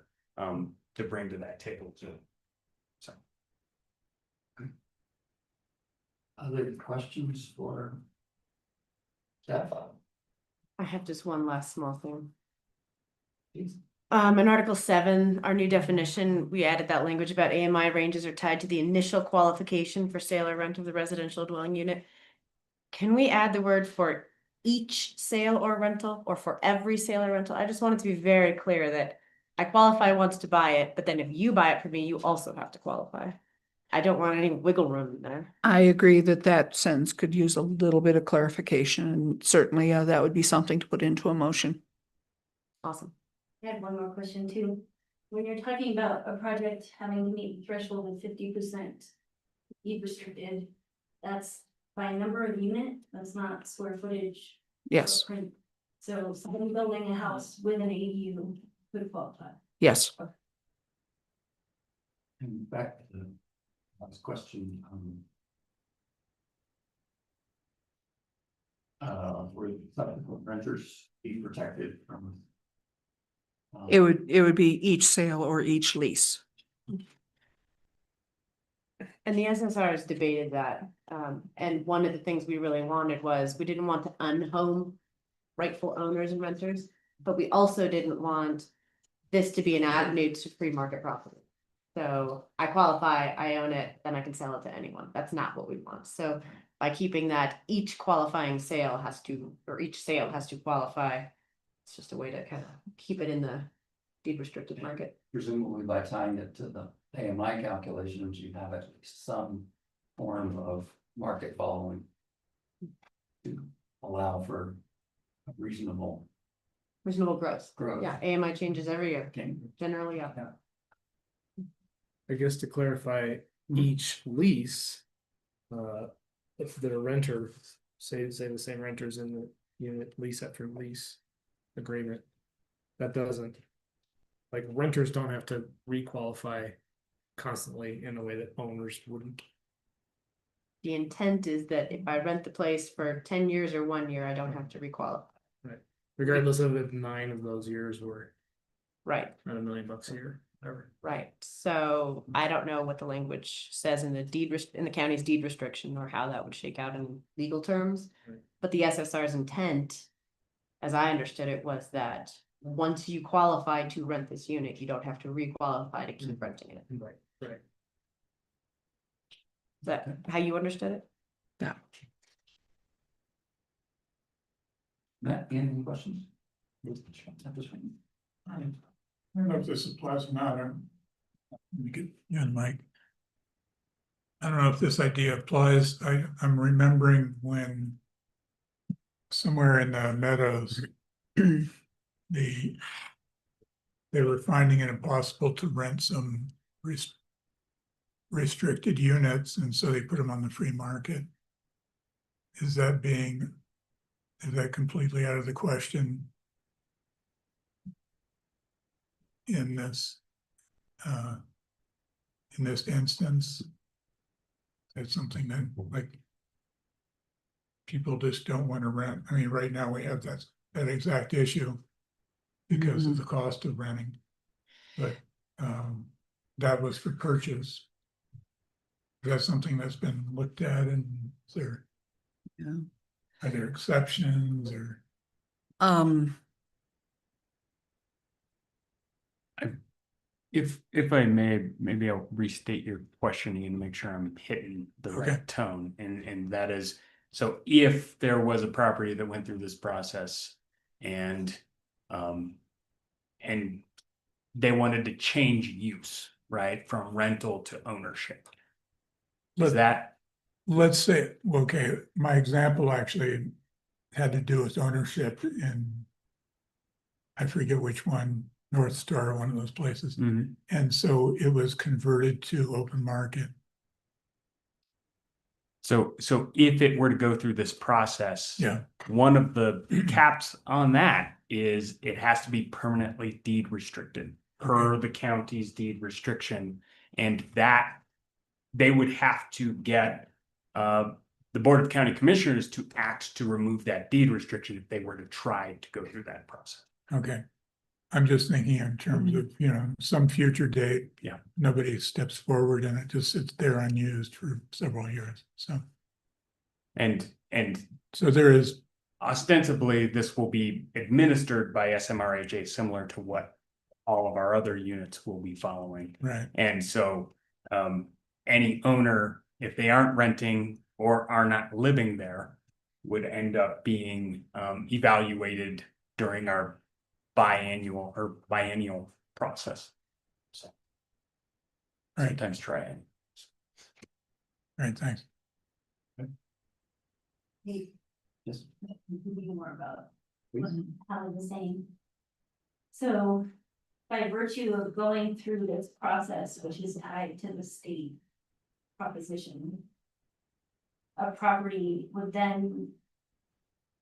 bring to that table too. So. Other questions for staff? I have just one last small thing. Please. In Article 7, our new definition, we added that language about AMI ranges are tied to the initial qualification for sale or rent of the residential dwelling unit. Can we add the word for each sale or rental, or for every sale or rental? I just want it to be very clear that I qualify once to buy it, but then if you buy it for me, you also have to qualify. I don't want any wiggle room in there. I agree that that sentence could use a little bit of clarification, and certainly that would be something to put into a motion. Awesome. I had one more question too. When you're talking about a project having to meet the threshold of 50% deed restricted, that's by number of unit, that's not square footage. Yes, footprint. So somebody building a house with an ADU could qualify. yes. And back to the last question, where subsequent renters be protected from. It would be each sale or each lease. And the SSR has debated that. And one of the things we really wanted was, we didn't want to unhome rightful owners and renters, but we also didn't want this to be an avenue to free market property. So I qualify, I own it, then I can sell it to anyone. That's not what we want. So by keeping that, each qualifying sale has to, or each sale has to qualify. It's just a way to kind of keep it in the deed restricted market. Presumably by tying it to the AMI calculations, you have at least some form of market following to allow for reasonable growth. growth. Yeah, AMI changes every year, Okay. generally, yeah. I guess to clarify, each lease. If the renter, say the same renters in the unit lease after lease agreement. That doesn't. Like renters don't have to requalify constantly in a way that owners wouldn't. The intent is that if I rent the place for 10 years or 1 year, I don't have to requalify. Regardless of if 9 of those years were Right, at $1 million a year, whatever. right. So I don't know what the language says in the in the county's deed restriction, or how that would shake out in legal terms. Right. But the SSR's intent, as I understood it, was that once you qualify to rent this unit, you don't have to requalify to keep renting it. Right, right. Is that how you understood it? Yeah. Matt, any questions? I don't know if this applies or not. Let me get you on mic. I don't know if this idea applies. I'm remembering when somewhere in the meadows, they were finding it impossible to rent some restricted units, and so they put them on the free market. Is that completely out of the question in this instance? That's something that, like, people just don't want to rent. I mean, right now we have that exact issue because of the cost of renting. But that was for purchase. Is that something that's been looked at, and is there, are there exceptions or? If I may, maybe I'll restate your questioning and make sure I'm hitting the Okay. right tone, and that is, so if there was a property that went through this process and they wanted to change use, right, from rental to ownership. Is that, Let's say, okay, my example actually had to do with ownership in, I forget which one, North Star, one of those places. Mhm. And so it was converted to open market. so if it were to go through this process. Yeah. One of the caps on that is it has to be permanently deed restricted per the county's deed restriction. And that they would have to get the Board of County Commissioners to act to remove that deed restriction if they were to try to go through that process. Okay, I'm just thinking in terms of, some future date. Yeah. Nobody steps forward and it just sits there unused for several years, so. And So there is, ostensibly, this will be administered by SMRHA, similar to what all of our other units will be following. right, And so, any owner, if they aren't renting or are not living there, would end up being, evaluated during our biennial process. So. Right. Sometimes try. right, thanks. Yes. Thinking more about how the same. So by virtue of going through this process, which is tied to the state proposition, a property would then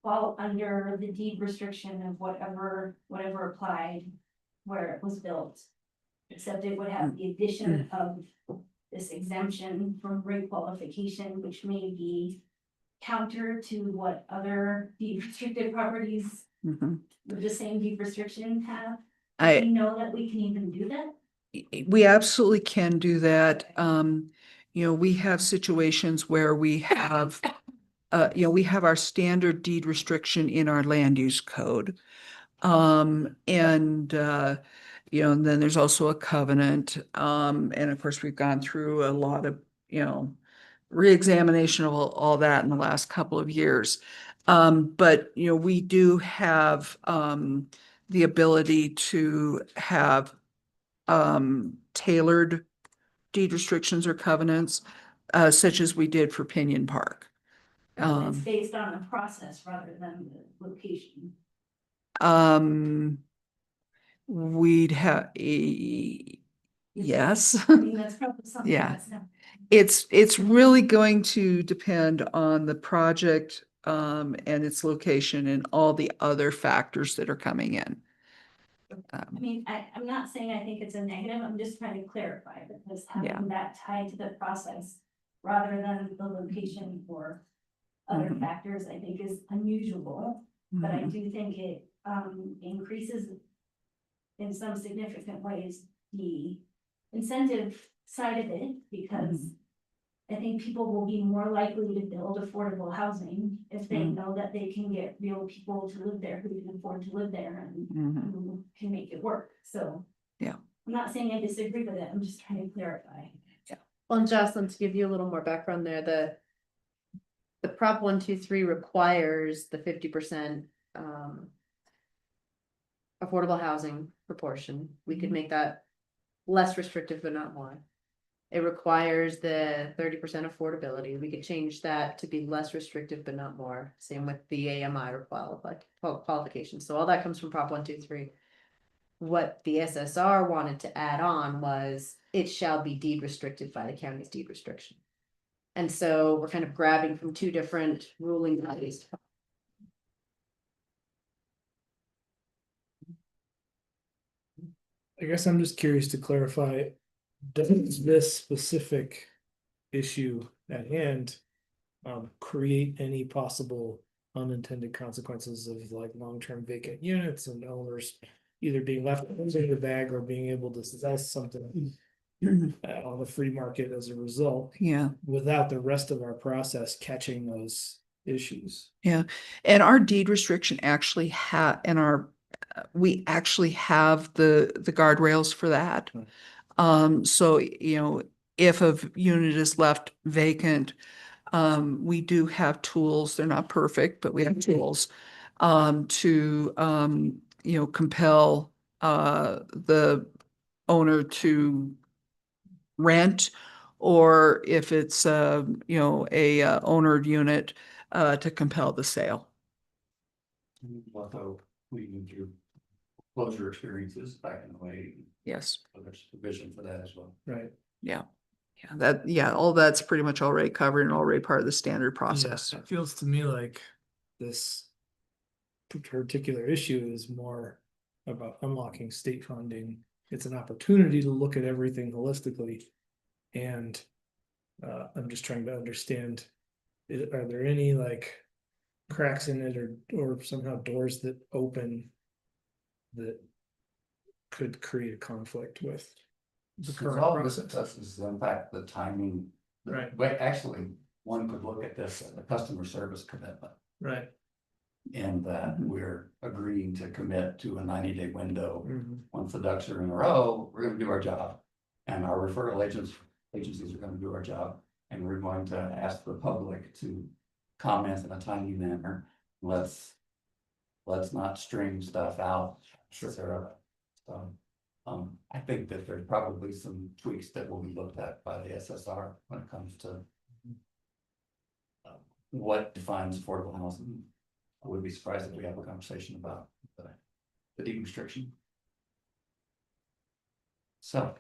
fall under the deed restriction of whatever applied where it was built. Except it would have the addition of this exemption from rate qualification, which may be counter to what other deed restricted properties Mhm. with the same deed restriction have. Do I, we know that we can even do that? we absolutely can do that. We have situations where we have, we have our standard deed restriction in our land use code. And then there's also a covenant. And of course, we've gone through a lot of, reexamination of all that in the last couple of years. But, we do have, the ability to have, tailored deed restrictions or covenants, such as we did for Pinion Park. It's based on the process rather than the location. We'd have, yes. I mean, that's probably something Yeah. that's not. It's really going to depend on the project, and its location and all the other factors that are coming in. I mean, I'm not saying I think it's a negative, I'm just trying to clarify, because Yeah. having that tied to the process rather than the location or other Mhm. factors, I think is unusual, but I Mhm. do think it increases in some significant ways the incentive side of it, because I think people will be more likely to build affordable housing if they Mhm. know that they can get real people to live there who can afford to live there and Mhm. who can make it work, so. Yeah. I'm not saying I disagree with it, I'm just trying to clarify. Well, and Jocelyn, to give you a little more background there, the Prop 123 requires the 50% affordable housing proportion. We could make that less restrictive, but not more. It requires the 30% affordability. We could change that to be less restrictive, but not more. Same with the AMI qualifications. So all that comes from Prop 123. What the SSR wanted to add on was it shall be deed restricted by the county's deed restriction. And so we're kind of grabbing from two different ruling bodies. I guess I'm just curious to clarify, does this specific issue at hand create any possible unintended consequences of like long-term vacant units and owners either being left in the bag or being able to sell something on the free market as a result, Yeah. without the rest of our process catching those issues? Yeah. And our deed restriction actually we actually have the guardrails for that. So, if a unit is left vacant, we do have tools. They're not perfect, but we have tools to compel the owner to rent, or if it's a ownered unit, to compel the sale. Although we went through closure experiences back in the way, Yes. so there's provision for that as well. Right. Yeah. All that's pretty much already covered and already part of the standard process. Yeah, it feels to me like this particular issue is more about unlocking state funding. It's an opportunity to look at everything holistically. And I'm just trying to understand, are there any like cracks in it or somehow doors that open that could create a conflict with the Because current all this process. is in fact the timing. Right. But actually, one could look at this as a customer service commitment. Right. In that we're agreeing to commit to a 90-day window. Mhm. Once the ducks are in a row, we're gonna do our job. And our referral agencies are gonna do our job. And we're going to ask the public to comment in a timely manner. Let's not string stuff out. Sarah. So, I think that there's probably some tweaks that will be looked at by the SSR when it comes to what defines affordable housing. I would be surprised if we have a conversation about the deed restriction. So,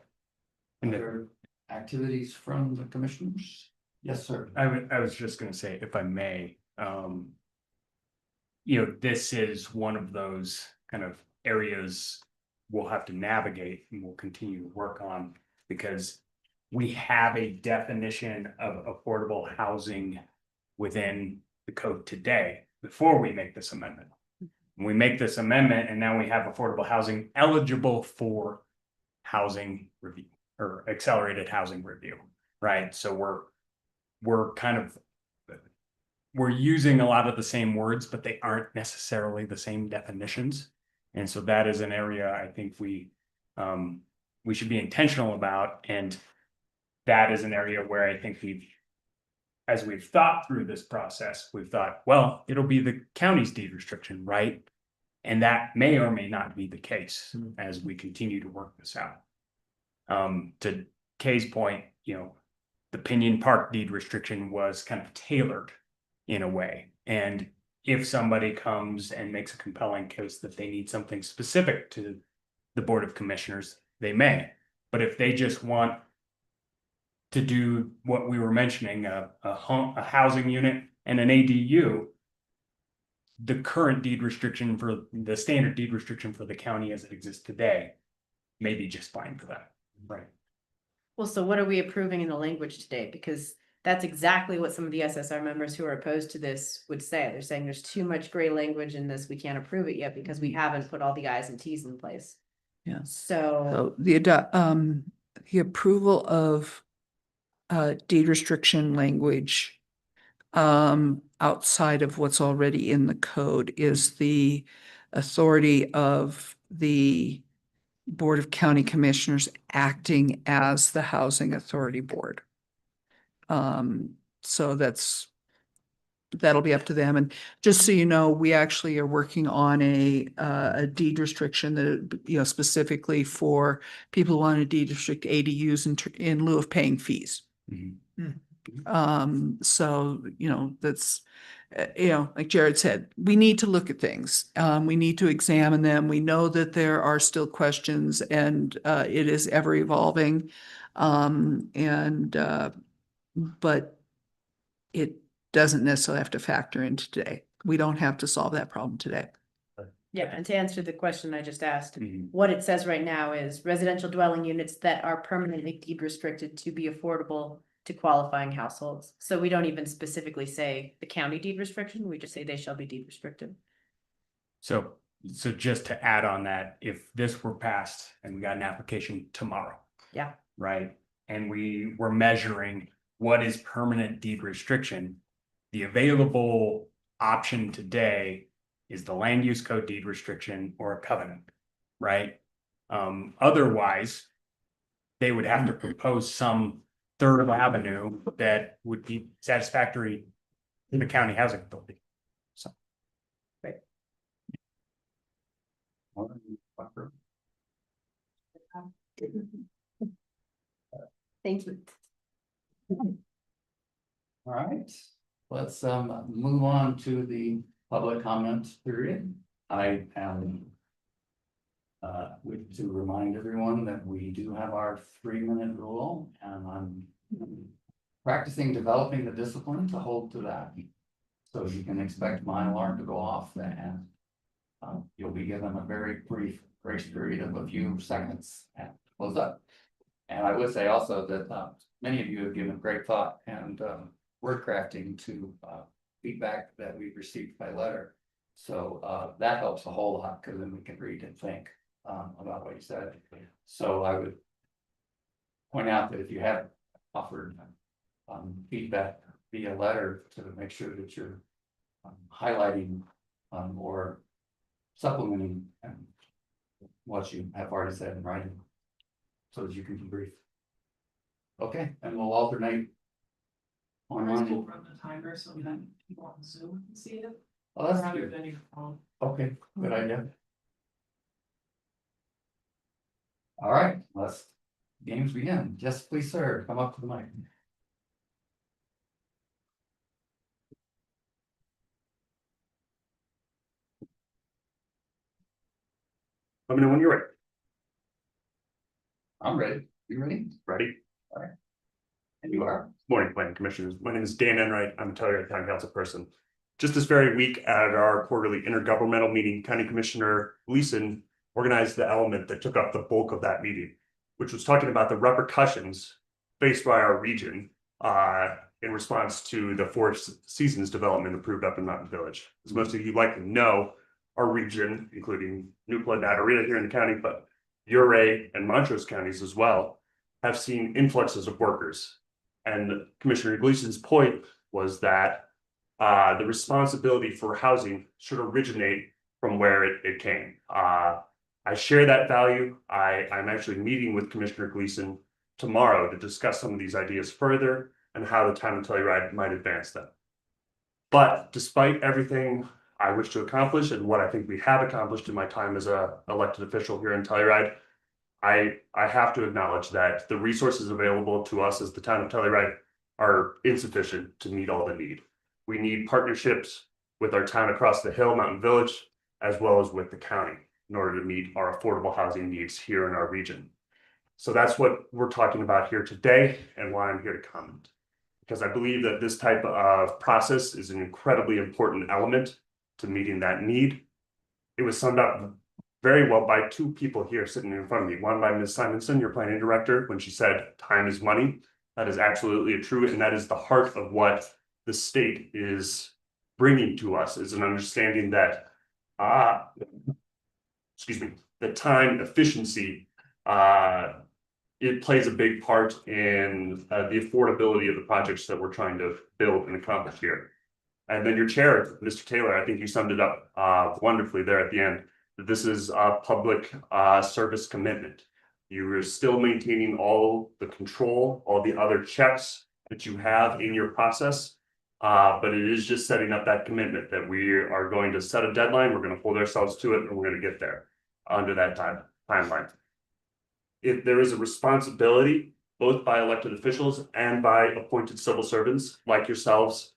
And other activities from the commissioners? Yes, sir. I was just gonna say, if I may, you know, this is one of those kind of areas we'll have to navigate and we'll continue to work on, because we have a definition of affordable housing within the code today before we make this amendment. When we make this amendment and now we have affordable housing eligible for housing review or accelerated housing review, right? So we're kind of, we're using a lot of the same words, but they aren't necessarily the same definitions. And so that is an area I think we should be intentional about. And that is an area where I think as we've thought through this process, we've thought, well, it'll be the county's deed restriction, right? And that may or may not be the case as we continue to work this out. To Kay's point, you know, the Pinion Park deed restriction was kind of tailored in a way. And if somebody comes and makes a compelling case that they need something specific to the Board of Commissioners, they may. But if they just want to do what we were mentioning, a housing unit and an ADU, the current deed restriction for the standard deed restriction for the county as it exists today may be just fine for that, right? Well, so what are we approving in the language today? Because that's exactly what some of the SSR members who are opposed to this would say. They're saying there's too much gray language in this. We can't approve it yet because we haven't put all the I's and T's in place. Yeah. So, So the approval of deed restriction language outside of what's already in the code is the authority of the Board of County Commissioners acting as the Housing Authority Board. So that'll be up to them. And just so you know, we actually are working on a deed restriction that, you know, specifically for people who want to deed restrict ADUs in lieu of paying fees. So, you know, that's, you know, like Jared said, we need to look at things. We need to examine them. We know that there are still questions and it is ever evolving. But it doesn't necessarily have to factor in today. We don't have to solve that problem today. yeah, and to answer the question I just asked, Mhm. what it says right now is residential dwelling units that are permanently deed restricted to be affordable to qualifying households. So we don't even specifically say the county deed restriction, we just say they shall be deed restricted. So just to add on that, if this were passed and we got an application tomorrow. Yeah. Right, and we were measuring what is permanent deed restriction, the available option today is the land use code deed restriction or a covenant, right? Otherwise, they would have to propose some third avenue that would be satisfactory to the county housing authority. So. Thank you. All right, let's move on to the public comment period. I am to remind everyone that we do have our 3-minute rule, and I'm practicing developing the discipline to hold to that. So you can expect my alarm to go off and you'll be given a very brief grace period of a few seconds and close up. And I would say also that many of you have given great thought and word crafting to feedback that we've received by letter. So that helps a whole lot because then we can read and think about what you said. So I would point out that if you have offered feedback via letter to make sure that you're highlighting or supplementing what you have already said in writing, so that you can debrief. Okay, and we'll alternate online. Run the timer so that people on Zoom can see it. Oh, that's Rather good. than your phone. Okay, good idea. All right, let's games begin. Yes, please, sir, come up to the mic. Let me know when you're ready. I'm ready. You ready? Ready? And you are? Morning, planning commissioners. My name is Dan Enright. I'm a Telluride Town Council person. Just this very week at our quarterly intergovernmental meeting, County Commissioner Gleason organized the element that took up the bulk of that meeting, which was talking about the repercussions faced by our region in response to the Four Seasons development approved up in Mountain Village. As most of you likely know, our region, including Newport, Natarita here in the county, but Ouray and Montrose counties as well, have seen influxes of workers. And Commissioner Gleason's point was that the responsibility for housing should originate from where it came. I share that value. I'm actually meeting with Commissioner Gleason tomorrow to discuss some of these ideas further and how the town of Telluride might advance them. But despite everything I wish to accomplish and what I think we have accomplished in my time as an elected official here in Telluride, I have to acknowledge that the resources available to us as the town of Telluride are insufficient to meet all the need. We need partnerships with our town across the hill, Mountain Village, as well as with the county in order to meet our affordable housing needs here in our region. So that's what we're talking about here today and why I'm here to comment. Because I believe that this type of process is an incredibly important element to meeting that need. It was summed up very well by two people here sitting in front of me. One by Ms. Simonson, your planning director, when she said time is money. That is absolutely true, and that is the heart of what the state is bringing to us, is an understanding that the time efficiency it plays a big part in the affordability of the projects that we're trying to build and accomplish here. And then your chair, Mr. Taylor, I think you summed it up wonderfully there at the end. That this is a public service commitment. You are still maintaining all the control, all the other checks that you have in your process. But it is just setting up that commitment that we are going to set a deadline, we're going to hold ourselves to it, and we're going to get there under that timeline. If there is a responsibility, both by elected officials and by appointed civil servants like yourselves,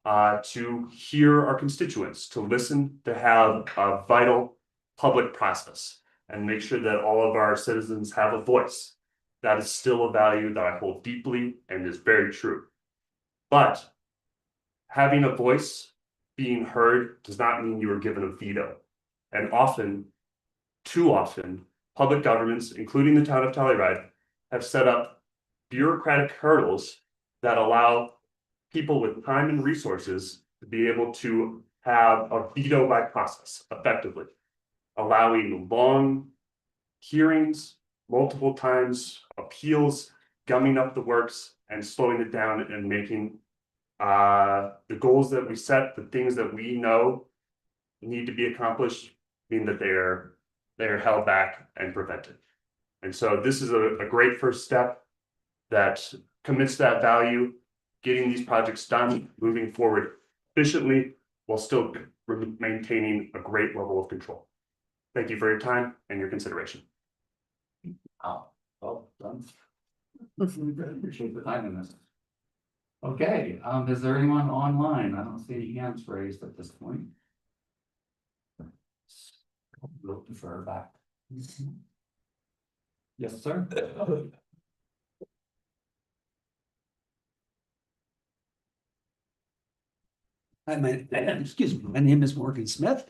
to hear our constituents, to listen, to have a vital public process and make sure that all of our citizens have a voice. That is still a value that I hold deeply and is very true. But having a voice, being heard, does not mean you are given a veto. And often, too often, public governments, including the town of Telluride, have set up bureaucratic hurdles that allow people with time and resources to be able to have a veto by process effectively, allowing long hearings, multiple times, appeals, gumming up the works and slowing it down and making the goals that we set, the things that we know need to be accomplished, mean that they're held back and prevented. And so this is a great first step that commits that value, getting these projects done, moving forward efficiently while still maintaining a great level of control. Thank you for your time and your consideration. Well done. Appreciate the time in this. Okay, is there anyone online? I don't see any hands raised at this point. We'll defer back. Yes, sir. Excuse me, my name is Morgan Smith.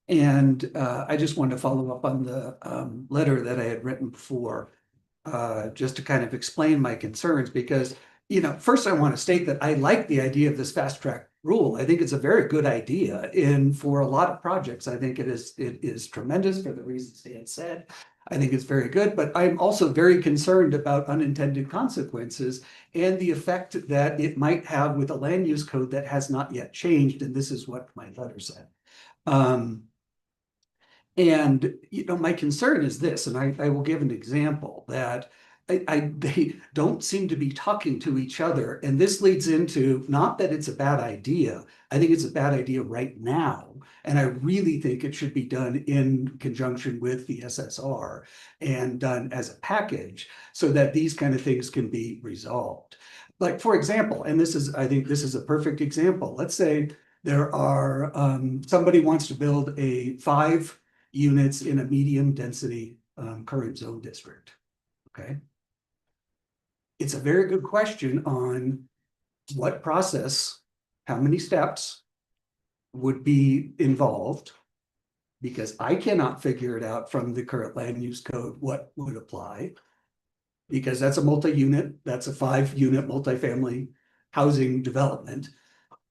And I just wanted to follow up on the letter that I had written before, just to kind of explain my concerns, because, you know, first I want to state that I like the idea of this fast track rule. I think it's a very good idea. And for a lot of projects, I think it is tremendous for the reasons Dan said. I think it's very good, but I'm also very concerned about unintended consequences and the effect that it might have with a land use code that has not yet changed. And this is what my letter said. And, you know, my concern is this, and I will give an example that they don't seem to be talking to each other. And this leads into, not that it's a bad idea. I think it's a bad idea right now. And I really think it should be done in conjunction with the SSR and done as a package so that these kind of things can be resolved. Like, for example, and I think this is a perfect example. Let's say there are, somebody wants to build 5 units in a medium density current zone district. Okay. It's a very good question on what process, how many steps would be involved, because I cannot figure it out from the current land use code what would apply, because that's a multi-unit, that's a 5-unit multifamily housing development.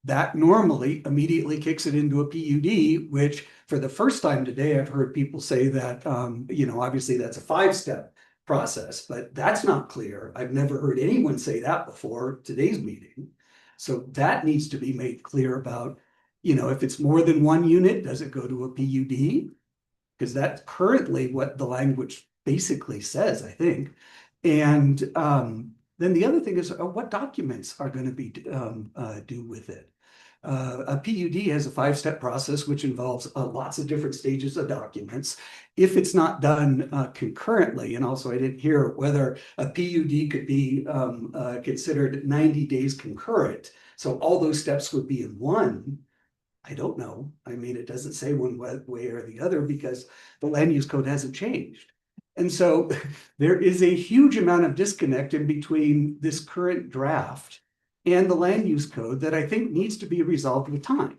That normally immediately kicks it into a PUD, which for the first time today, I've heard people say that, you know, obviously that's a 5-step process, but that's not clear. I've never heard anyone say that before today's meeting. So that needs to be made clear about, you know, if it's more than 1 unit, does it go to a PUD? Because that's currently what the language basically says, I think. And then the other thing is what documents are going to be due with it. A PUD has a 5-step process, which involves lots of different stages of documents. If it's not done concurrently, and also I didn't hear whether a PUD could be considered 90 days concurrent. So all those steps would be in one. I don't know. I mean, it doesn't say one way or the other because the land use code hasn't changed. And so there is a huge amount of disconnect in between this current draft and the land use code that I think needs to be resolved with time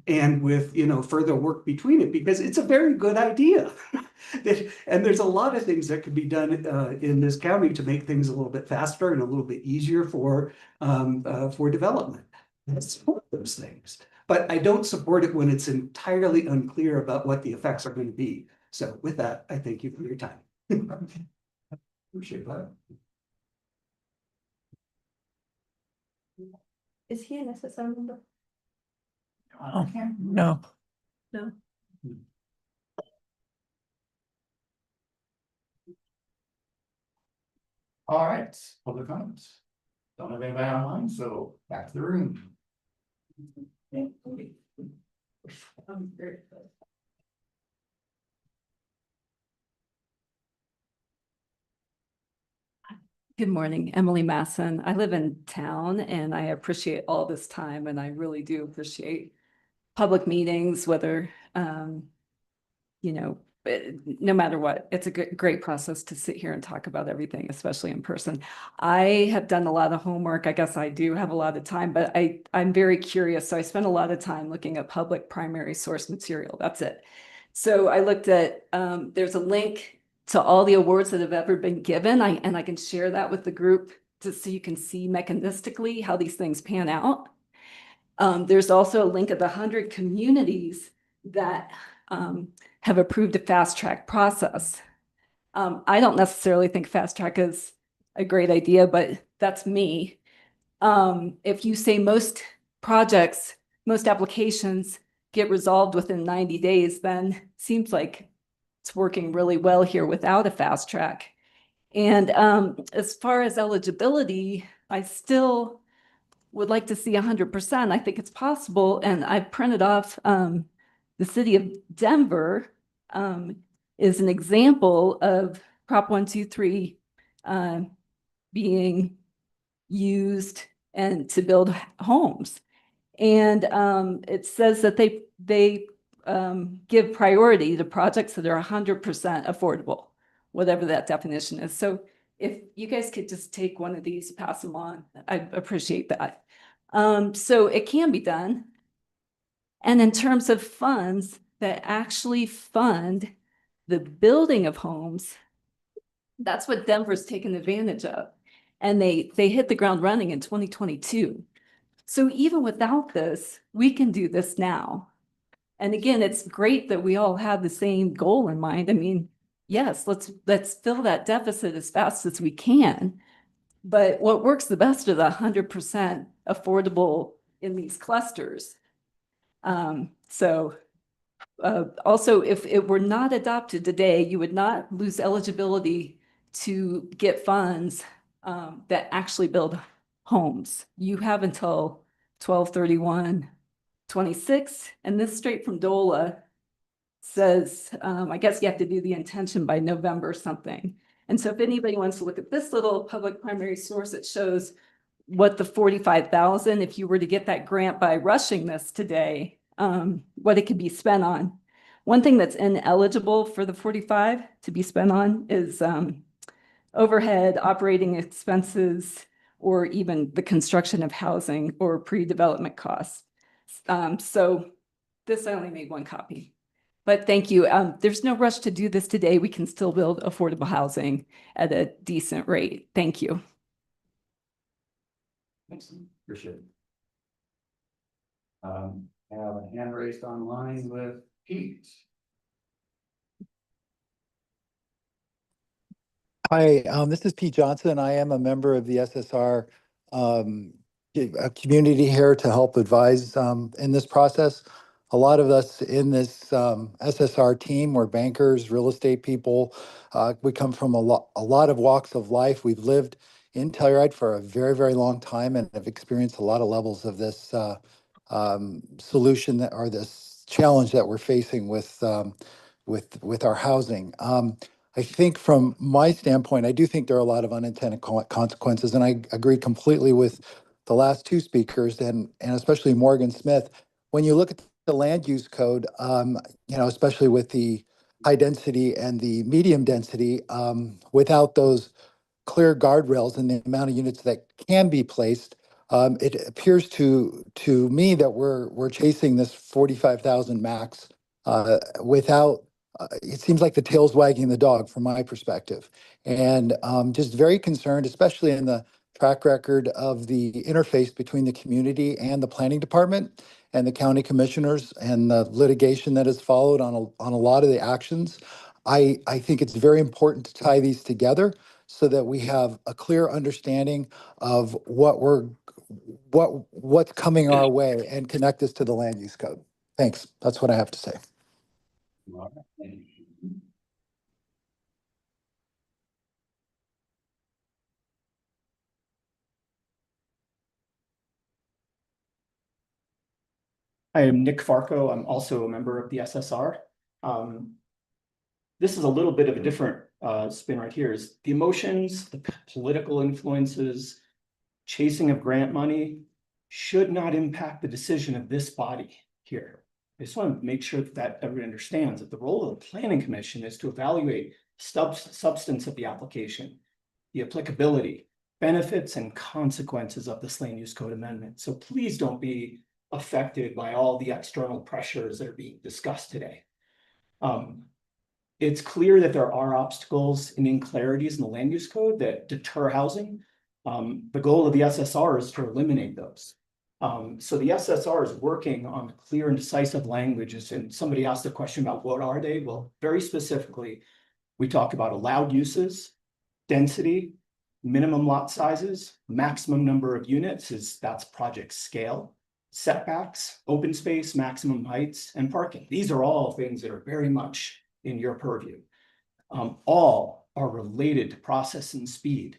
and with, you know, further work between it, because it's a very good idea. And there's a lot of things that could be done in this county to make things a little bit faster and a little bit easier for development. I support those things, but I don't support it when it's entirely unclear about what the effects are going to be. So with that, I thank you for your time. Appreciate that. Is he an SSR member? No. No. All right, public comments. Don't have anybody online, so back to the room. Good morning, Emily Masson. I live in town and I appreciate all this time, and I really do appreciate public meetings, whether, you know, no matter what, it's a great process to sit here and talk about everything, especially in person. I have done a lot of homework. I guess I do have a lot of time, but I'm very curious. So I spent a lot of time looking at public primary source material. That's it. So I looked at, there's a link to all the awards that have ever been given. And I can share that with the group so you can see mechanistically how these things pan out. There's also a link of the 100 communities that have approved a fast track process. I don't necessarily think fast track is a great idea, but that's me. If you say most projects, most applications get resolved within 90 days, then it seems like it's working really well here without a fast track. And as far as eligibility, I still would like to see 100%. I think it's possible. And I printed off the city of Denver is an example of Prop 123 being used and to build homes. And it says that they give priority to projects that are 100% affordable, whatever that definition is. So if you guys could just take one of these, pass them on, I'd appreciate that. So it can be done. And in terms of funds that actually fund the building of homes, that's what Denver's taken advantage of. And they hit the ground running in 2022. So even without this, we can do this now. And again, it's great that we all have the same goal in mind. I mean, yes, let's fill that deficit as fast as we can. But what works the best is 100% affordable in these clusters. Also, if it were not adopted today, you would not lose eligibility to get funds that actually build homes. You have until 12/31/26, and this straight from DOLA says, I guess you have to do the intention by November something. And so if anybody wants to look at this little public primary source, it shows what the 45,000, if you were to get that grant by rushing this today, what it could be spent on. One thing that's ineligible for the 45 to be spent on is overhead, operating expenses, or even the construction of housing or pre-development costs. So this, I only made one copy. But thank you. There's no rush to do this today. We can still build affordable housing at a decent rate. Thank you. Appreciate it. Have a hand raised online with Pete. Hi, this is Pete Johnson. I am a member of the SSR community here to help advise in this process. A lot of us in this SSR team, we're bankers, real estate people. We come from a lot of walks of life. We've lived in Telluride for a very, very long time and have experienced a lot of levels of this solution or this challenge that we're facing with our housing. I think from my standpoint, I do think there are a lot of unintended consequences, and I agree completely with the last two speakers and especially Morgan Smith. When you look at the land use code, especially with the high density and the medium density, without those clear guardrails and the amount of units that can be placed, it appears to me that we're chasing this 45,000 max without. It seems like the tail's wagging the dog from my perspective, and just very concerned, especially in the track record of the interface between the community and the planning department and the county commissioners and the litigation that has followed on a lot of the actions. I think it's very important to tie these together so that we have a clear understanding of what's coming our way and connect this to the land use code. Thanks. That's what I have to say. I am Nick Farco. I'm also a member of the SSR. This is a little bit of a different spin right here. Is the emotions, the political influences, chasing of grant money should not impact the decision of this body here. I just want to make sure that everyone understands that the role of the Planning Commission is to evaluate substance of the application, the applicability, benefits, and consequences of this land use code amendment. So please don't be affected by all the external pressures that are being discussed today. It's clear that there are obstacles and inclarities in the land use code that deter housing. The goal of the SSR is to eliminate those. So the SSR is working on clear and decisive languages. And somebody asked a question about what are they? Well, very specifically, we talk about allowed uses, density, minimum lot sizes, maximum number of units that's project scale, setbacks, open space, maximum heights, and parking. These are all things that are very much in your purview. All are related to process and speed.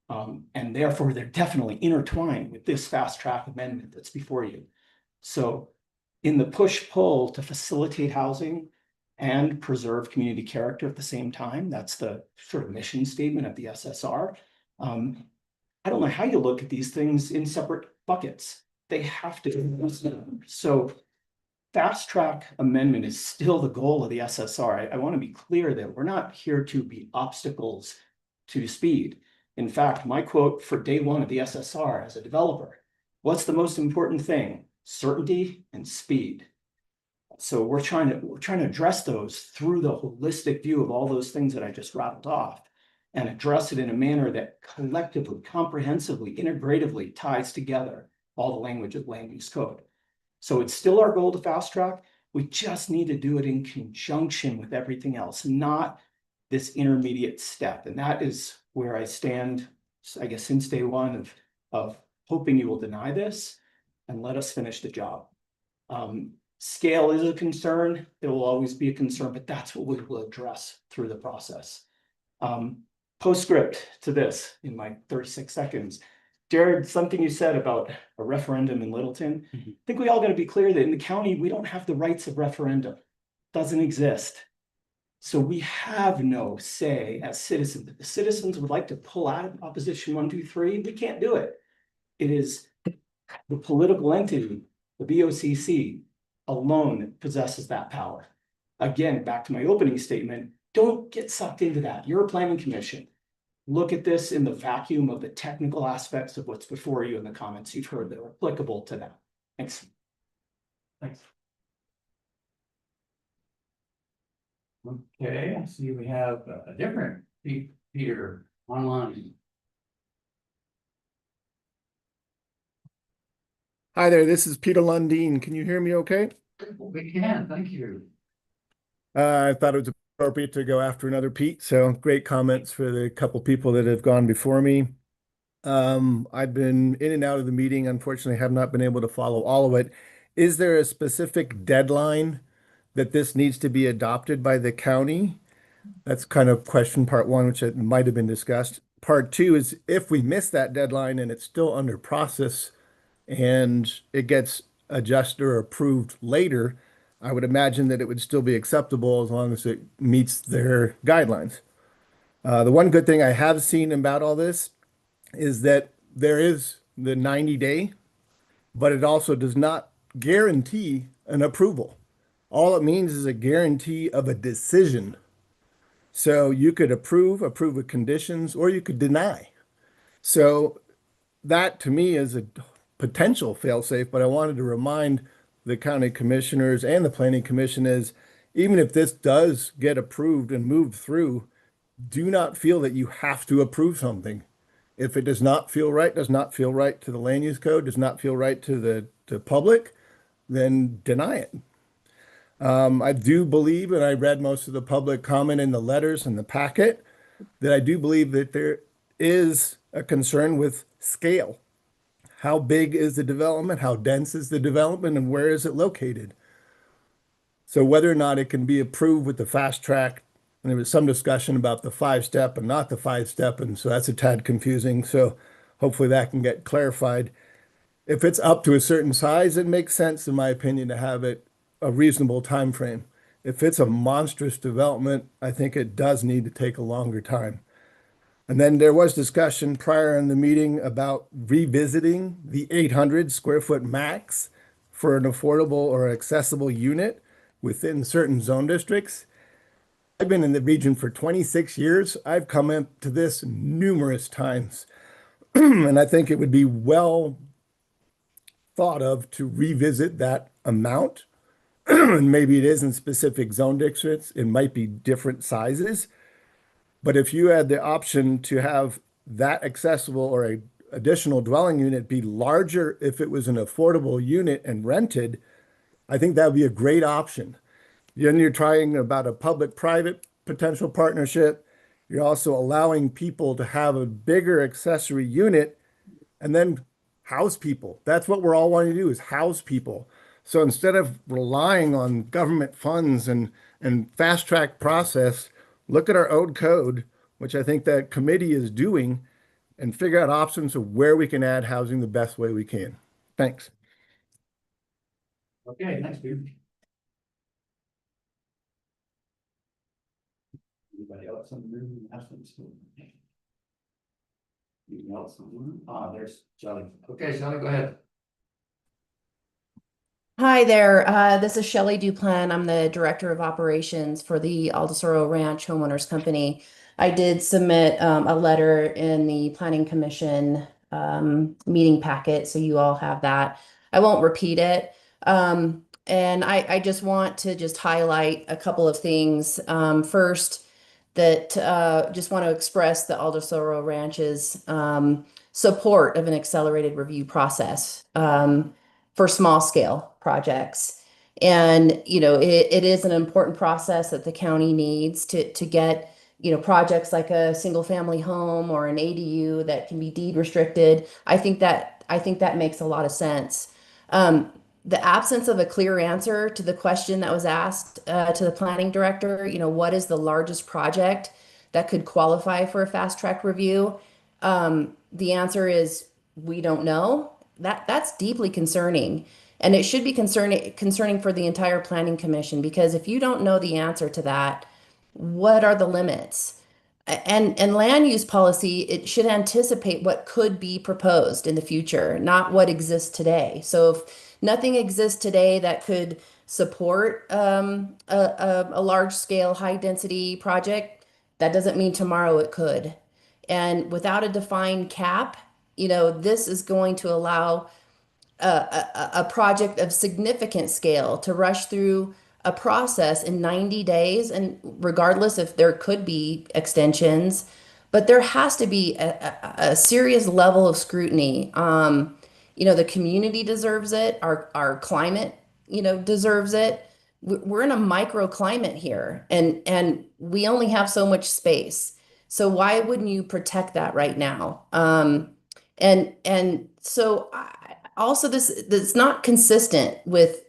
And therefore, they're definitely intertwined with this fast track amendment that's before you. So in the push-pull to facilitate housing and preserve community character at the same time, that's the sort of mission statement of the SSR. I don't know how you look at these things in separate buckets. They have to. So fast track amendment is still the goal of the SSR. I want to be clear that we're not here to be obstacles to speed. In fact, my quote for day one of the SSR as a developer, what's the most important thing? Certainty and speed. So we're trying to address those through the holistic view of all those things that I just rattled off and address it in a manner that collectively, comprehensively, integratively ties together all the language of land use code. So it's still our goal to fast track. We just need to do it in conjunction with everything else, not this intermediate step. And that is where I stand, I guess, since day one of hoping you will deny this and let us finish the job. Scale is a concern. It will always be a concern, but that's what we will address through the process. Postscript to this in my 36 seconds. Jared, something you said about a referendum in Littleton. I think we all got to be clear that in the county, we don't have the rights of referendum. Doesn't exist. So we have no say as citizens. If the citizens would like to pull out of Proposition 1, 2, 3, we can't do it. It is the political entity, the BOCC, alone that possesses that power. Again, back to my opening statement, don't get sucked into that. You're a planning commission. Look at this in the vacuum of the technical aspects of what's before you in the comments you've heard that are applicable to that. Thanks. Thanks. Okay, I see we have a different Peter online. Hi there, this is Peter Lundeen. Can you hear me okay? We can, thank you. I thought it was appropriate to go after another Pete, so great comments for the couple people that have gone before me. I've been in and out of the meeting, unfortunately have not been able to follow all of it. Is there a specific deadline that this needs to be adopted by the county? That's kind of question part one, which it might have been discussed. Part two is if we miss that deadline and it's still under process and it gets adjusted or approved later, I would imagine that it would still be acceptable as long as it meets their guidelines. The one good thing I have seen about all this is that there is the 90-day, but it also does not guarantee an approval. All it means is a guarantee of a decision. So you could approve with conditions, or you could deny. So that to me is a potential fail-safe, but I wanted to remind the county commissioners and the planning commission is, even if this does get approved and moved through, do not feel that you have to approve something. If it does not feel right to the land use code, does not feel right to the public, then deny it. I do believe, and I read most of the public comment in the letters and the packet, that I do believe that there is a concern with scale. How big is the development? How dense is the development? And where is it located? So whether or not it can be approved with the fast track, and there was some discussion about the 5-step and not the 5-step, and so that's a tad confusing. So hopefully that can get clarified. If it's up to a certain size, it makes sense, in my opinion, to have it a reasonable time frame. If it's a monstrous development, I think it does need to take a longer time. And then there was discussion prior in the meeting about revisiting the 800 square foot max for an affordable or accessible unit within certain zone districts. I've been in the region for 26 years. I've come up to this numerous times. And I think it would be well thought of to revisit that amount. And maybe it is in specific zone districts. It might be different sizes. But if you had the option to have that accessible or a additional dwelling unit be larger if it was an affordable unit and rented, I think that would be a great option. Then you're trying about a public-private potential partnership. You're also allowing people to have a bigger accessory unit and then house people. That's what we're all wanting to do, is house people. So instead of relying on government funds and fast track process, look at our old code, which I think that committee is doing, and figure out options of where we can add housing the best way we can. Thanks. Okay, thanks, Peter. Anybody else in the room? Anything else? There's Shelley. Okay, Shelley, go ahead. Hi there, this is Shelley Duplan. I'm the Director of Operations for the Aldosoro Ranch Homeowners Company. I did submit a letter in the Planning Commission meeting packet, so you all have that. I won't repeat it. And I just want to just highlight a couple of things. First, that just want to express the Aldosoro Ranch's support of an accelerated review process for small scale projects. And, you know, it is an important process that the county needs to get, you know, projects like a single family home or an ADU that can be deed restricted. I think that makes a lot of sense. The absence of a clear answer to the question that was asked to the planning director, you know, what is the largest project that could qualify for a fast track review? The answer is we don't know. That's deeply concerning. And it should be concerning for the entire planning commission, because if you don't know the answer to that, what are the limits? And land use policy, it should anticipate what could be proposed in the future, not what exists today. So if nothing exists today that could support a large scale, high density project, that doesn't mean tomorrow it could. And without a defined cap, you know, this is going to allow a project of significant scale to rush through a process in 90 days, and regardless if there could be extensions, but there has to be a serious level of scrutiny. You know, the community deserves it. Our climate, you know, deserves it. We're in a microclimate here, and we only have so much space. So why wouldn't you protect that right now? And so also this not consistent with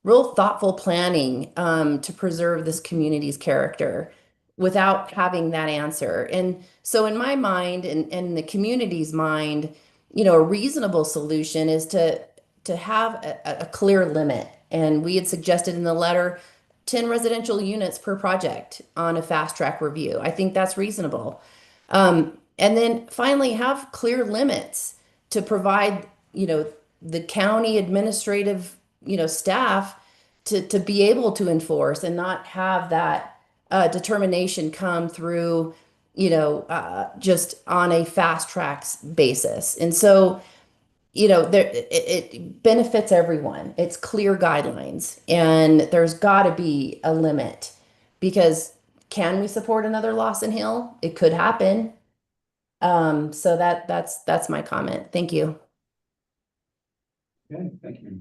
real thoughtful planning to preserve this community's character without having that answer. And so in my mind and in the community's mind, you know, a reasonable solution is to have a clear limit. And we had suggested in the letter 10 residential units per project on a fast track review. I think that's reasonable. And then finally have clear limits to provide, you know, the county administrative, you know, staff to be able to enforce and not have that determination come through, you know, just on a fast tracks basis. And so, you know, it benefits everyone. It's clear guidelines, and there's got to be a limit, because can we support another Lawson Hill? It could happen. So that's my comment. Thank you. Okay, thank you.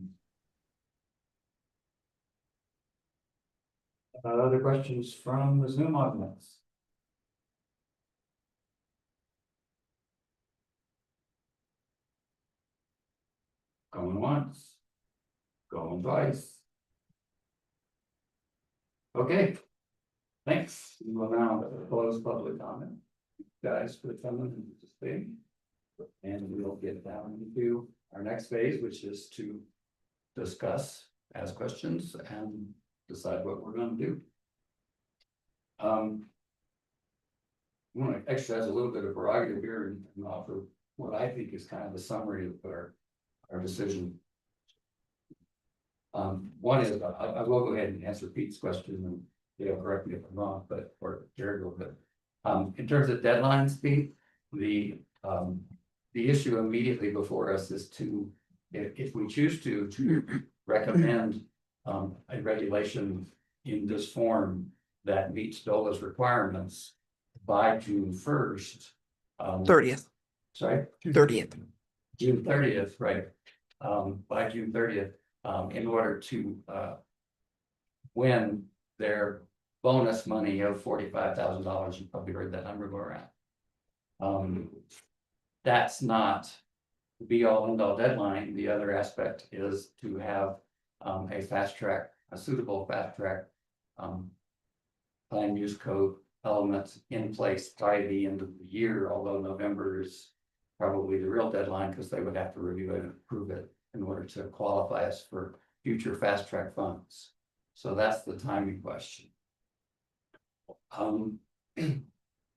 Other questions from the Zoom audience? Going once, going twice. Okay, thanks. We will now close public comment. Guys, for coming and participating. And we'll get down into our next phase, which is to discuss, ask questions, and decide what we're going to do. I want to exercise a little bit of prerogative here and offer what I think is kind of a summary of our decision. One is, I will go ahead and answer Pete's question, and they'll correct me if I'm wrong, but, or Jared will, but in terms of deadlines, Pete, the issue immediately before us is to, if we choose to recommend a regulation in this form that meets DOLA's requirements by June 1st. 30th. Sorry? 30th. June 30th, right? By June 30th, in order to win their bonus money of $45,000. You probably heard that number go around. That's not the be all end all deadline. The other aspect is to have a suitable fast track land use code elements in place by the end of the year, although November is probably the real deadline, because they would have to review it and approve it in order to qualify us for future fast track funds. So that's the timing question.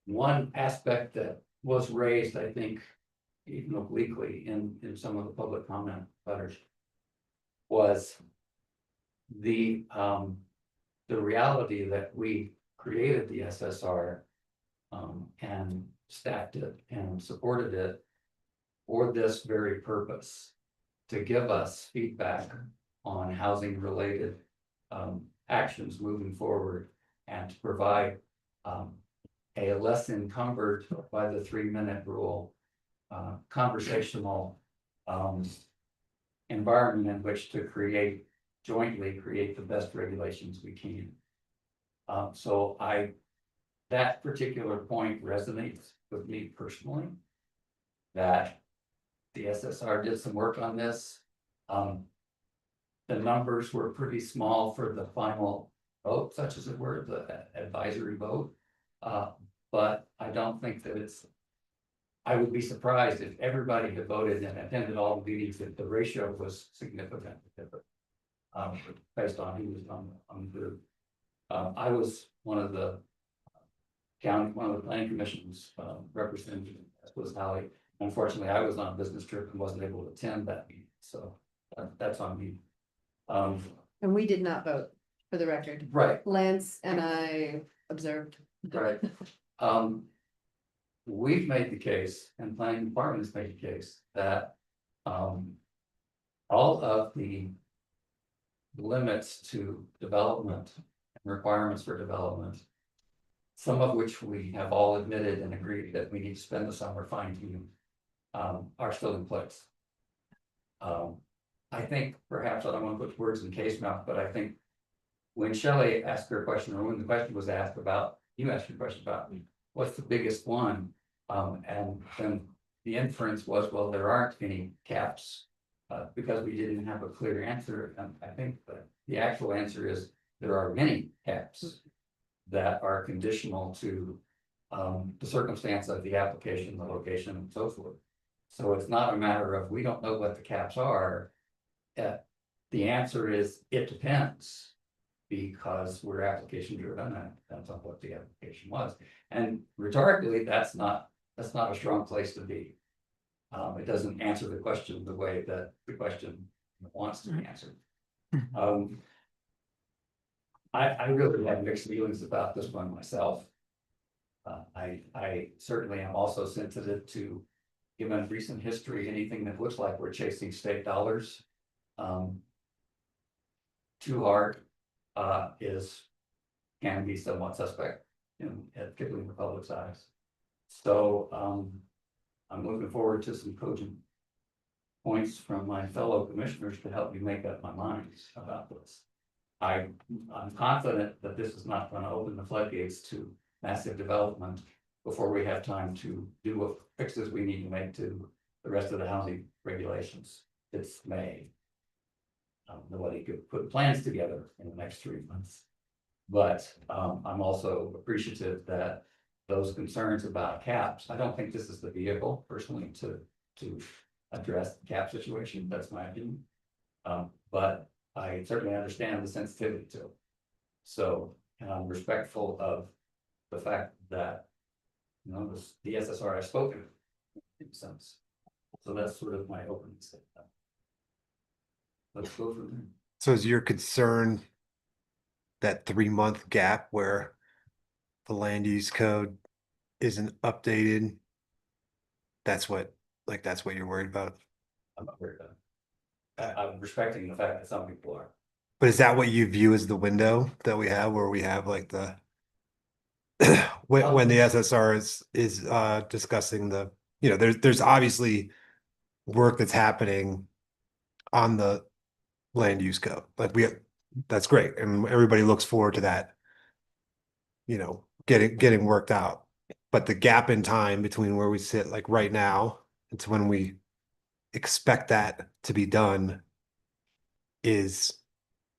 One aspect that was raised, I think, even obliquely in some of the public comment letters, was the reality that we created the SSR and staffed it and supported it for this very purpose, to give us feedback on housing related actions moving forward, and to provide a less encumbered by the 3-minute rule conversational environment in which to jointly create the best regulations we can. So that particular point resonates with me personally. That the SSR did some work on this. The numbers were pretty small for the final vote, such as it were, the advisory vote. But I don't think that I would be surprised if everybody had voted and attended all the meetings, if the ratio was significantly different. Based on who was on the group. I was one of the planning commission's representatives, as was Holly. Unfortunately, I was on a business trip and wasn't able to attend that meeting, so that's on me. And we did not vote, for the record. Right. Lance and I observed. Right. We've made the case, and planning department has made the case that all of the limits to development and requirements for development, some of which we have all admitted and agreed that we need to spend the summer fine tuning, are still in place. I think perhaps, I don't want to put words in Kay's mouth, but I think when Shelley asked her question, or when the question was asked about, you asked your question about what's the biggest one, and then the inference was, well, there aren't any caps, because we didn't have a clear answer. And I think that the actual answer is there are many caps that are conditional to the circumstance of the application, the location, and so forth. So it's not a matter of we don't know what the caps are. The answer is it depends, because we're application driven, and it depends on what the application was. And rhetorically, that's not a strong place to be. It doesn't answer the question the way that the question wants to be answered. I really have mixed feelings about this one myself. I certainly am also sensitive to, given recent history, anything that looks like we're chasing state dollars too hard can be somewhat suspect, particularly in the public's eyes. So I'm looking forward to some cogent points from my fellow commissioners to help me make up my mind about this. I'm confident that this is not going to open the floodgates to massive development before we have time to do what fixes we need to make to the rest of the housing regulations. It's May. Nobody could put plans together in the next 3 months. But I'm also appreciative that those concerns about caps, I don't think this is the vehicle personally to address the cap situation. That's my opinion. But I certainly understand the sensitivity to it. So, and I'm respectful of the fact that, the SSR has spoken in sense. So that's sort of my opening statement. Let's go from there. So is your concern that 3-month gap where the land use code isn't updated? That's what you're worried about? I'm not worried about it. I'm respecting the fact that some people are. But is that what you view as the window that we have, where we have like the when the SSR is discussing the, there's obviously work that's happening on the land use code. Like that's great. And everybody looks forward to that, getting worked out. But the gap in time between where we sit like right now and to when we expect that to be done is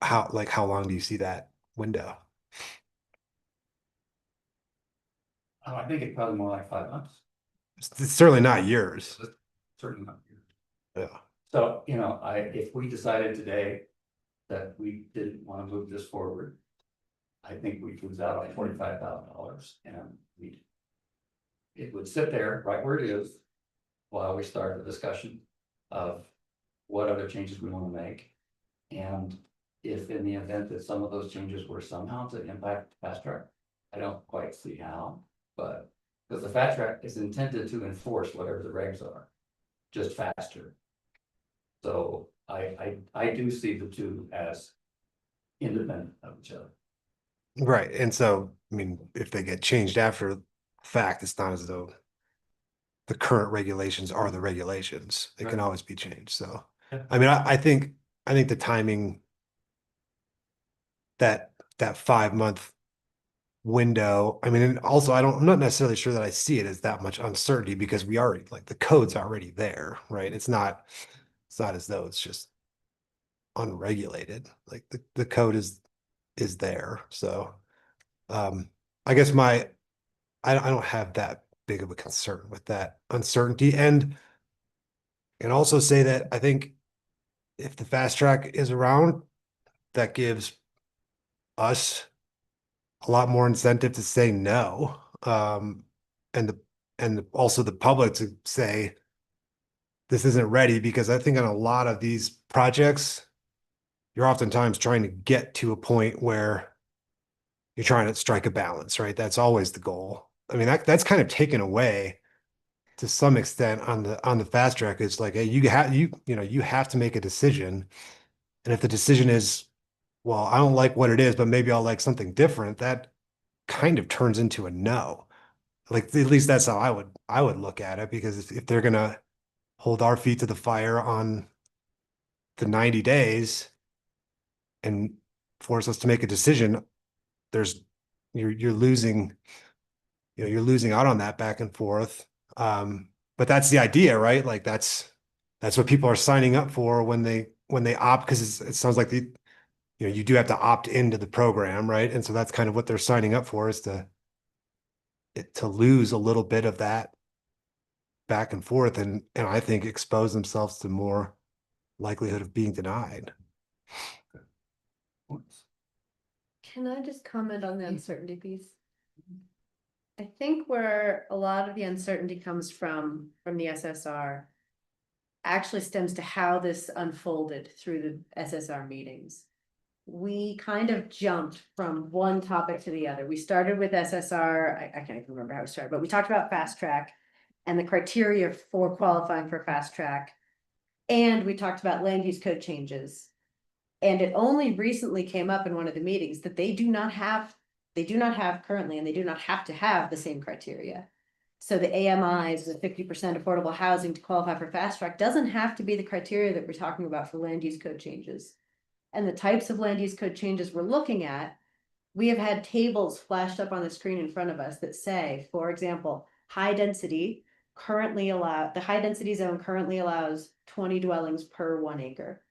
how long do you see that window? I think it's probably more like 5 months. It's certainly not years. Certainly not years. Yeah. So, if we decided today that we didn't want to move this forward, I think we'd lose out on $45,000, and it would sit there right where it is while we start the discussion of what other changes we want to make. And if in the event that some of those changes were somehow to impact fast track, I don't quite see how, but because the fast track is intended to enforce whatever the regs are, just faster. So I do see the two as independent of each other. Right. And so, I mean, if they get changed after the fact, it's not as though the current regulations are the regulations. They can Right. always be changed, so. Yeah. I mean, I think the timing that 5 month window, I mean, and also I'm not necessarily sure that I see it as that much uncertainty because we already, like, the code's already there, right? It's not as though it's just unregulated. Like the code is there. So I guess I don't have that big of a concern with that uncertainty, and also say that I think if the fast track is around, that gives us a lot more incentive to say no. And also the public to say this isn't ready, because I think on a lot of these projects, you're oftentimes trying to get to a point where you're trying to strike a balance, right? That's always the goal. I mean, that's kind of taken away to some extent on the fast track. It's like, hey, you have to make a decision. And if the decision is, well, I don't like what it is, but maybe I'll like something different, that kind of turns into a no. Like, at least that's how I would look at it, because if they're gonna hold our feet to the fire on the 90 days and force us to make a decision, you're losing, you're losing out on that back and forth. But that's the idea, right? Like that's what people are signing up for when they opt, because it sounds like you do have to opt into the program, right? And so that's kind of what they're signing up for, is to lose a little bit of that back and forth, and I think expose themselves to more likelihood of being denied. Can I just comment on the uncertainty piece? I think where a lot of the uncertainty comes from the SSR actually stems to how this unfolded through the SSR meetings. We kind of jumped from one topic to the other. We started with SSR, I can't even remember how we started, but we talked about fast track and the criteria for qualifying for fast track. And we talked about land use code changes. And it only recently came up in one of the meetings that they do not have currently, and they do not have to have the same criteria. So the AMIs, the 50% affordable housing to qualify for fast track, doesn't have to be the criteria that we're talking about for land use code changes. And the types of land use code changes we're looking at, we have had tables flashed up on the screen in front of us that say, for example, the high density zone currently allows 20 dwellings per 1 acre.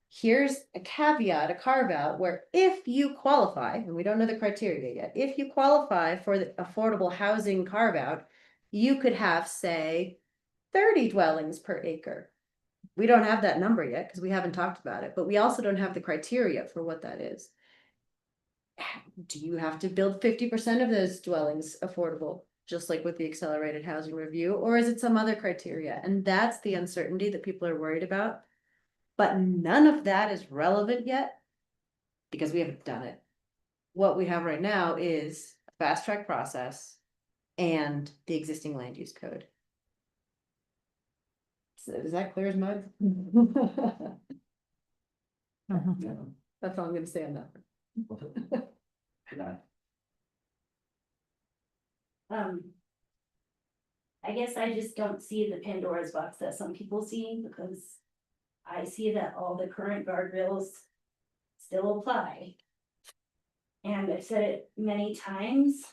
Here's a caveat, a carve out, where if you qualify, and we don't know the criteria yet, if you qualify for the affordable housing carve out, you could have, say, 30 dwellings per acre. We don't have that number yet because we haven't talked about it, but we also don't have the criteria for what that is. Do you have to build 50% of those dwellings affordable, just like with the accelerated housing review, or is it some other criteria? And that's the uncertainty that people are worried about. But none of that is relevant yet because we haven't done it. What we have right now is a fast track process and the existing land use code. So is that clear as mud? That's all I'm gonna say on that. I guess I just don't see the Pandora's box that some people see, because I see that all the current guardrails still apply. And I've said it many times.